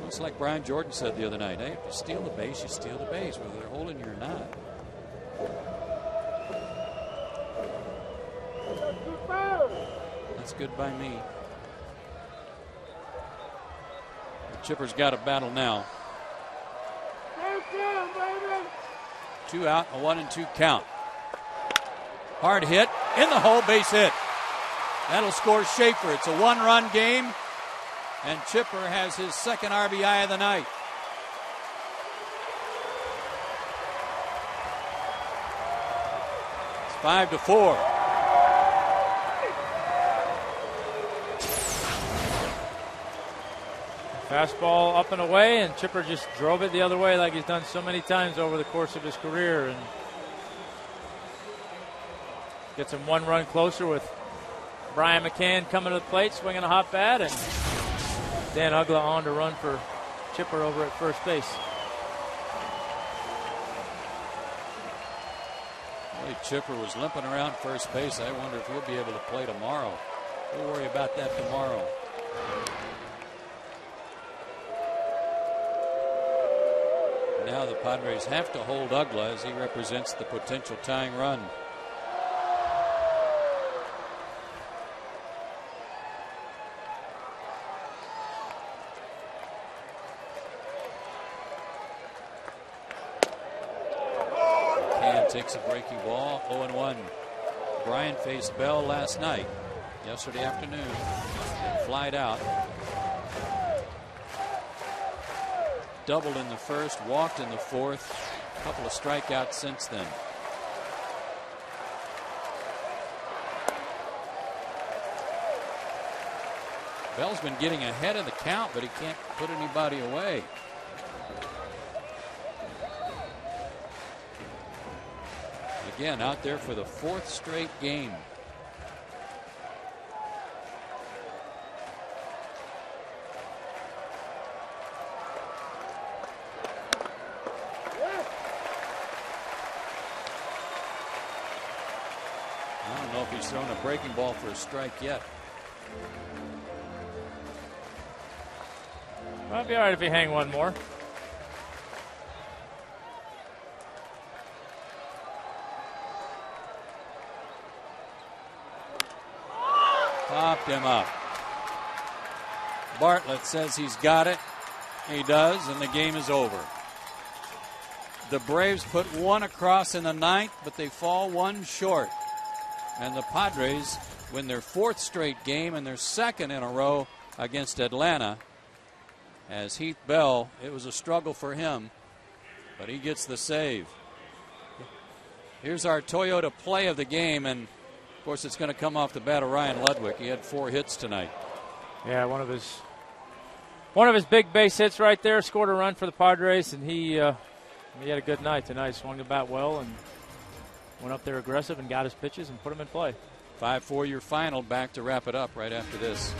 It's like Brian Jordan said the other night. Hey, if you steal the base, you steal the base, whether they're holding you or not. That's good by me. Chipper's got a battle now. 2 out, a 1-2 count. Hard hit in the hole, base hit. That'll score Schaefer. It's a 1-run game, and Chipper has his 2nd RBI of the night. 5-4. Fastball up and away, and Chipper just drove it the other way like he's done so many times over the course of his career, and gets him 1 run closer with Brian McCann coming to the plate, swinging a hot bat, and Dan Ugla on to run for Chipper over at first base. Boy, Chipper was limping around first base. I wonder if he'll be able to play tomorrow. We'll worry about that tomorrow. Now the Padres have to hold Ugla as he represents the potential tying run. Takes a breaking ball, 0-1. Brian faced Bell last night, yesterday afternoon, and flied out. Doubled in the first, walked in the fourth, a couple of strikeouts since then. Bell's been getting ahead of the count, but he can't put anybody away. Again, out there for the 4th straight game. I don't know if he's thrown a breaking ball for a strike yet. Might be all right if you hang one more. Popped him up. Bartlett says he's got it. He does, and the game is over. The Braves put 1 across in the 9th, but they fall 1 short. And the Padres win their 4th straight game and their 2nd in a row against Atlanta. As Heath Bell, it was a struggle for him, but he gets the save. Here's our Toyota play of the game, and of course, it's going to come off the bat of Ryan Ludwig. He had 4 hits tonight. Yeah, one of his big base hits right there. Scored a run for the Padres, and he had a good night tonight. Swung the bat well and went up there aggressive and got his pitches and put them in play. 5-4 your final. Back to wrap it up right after this.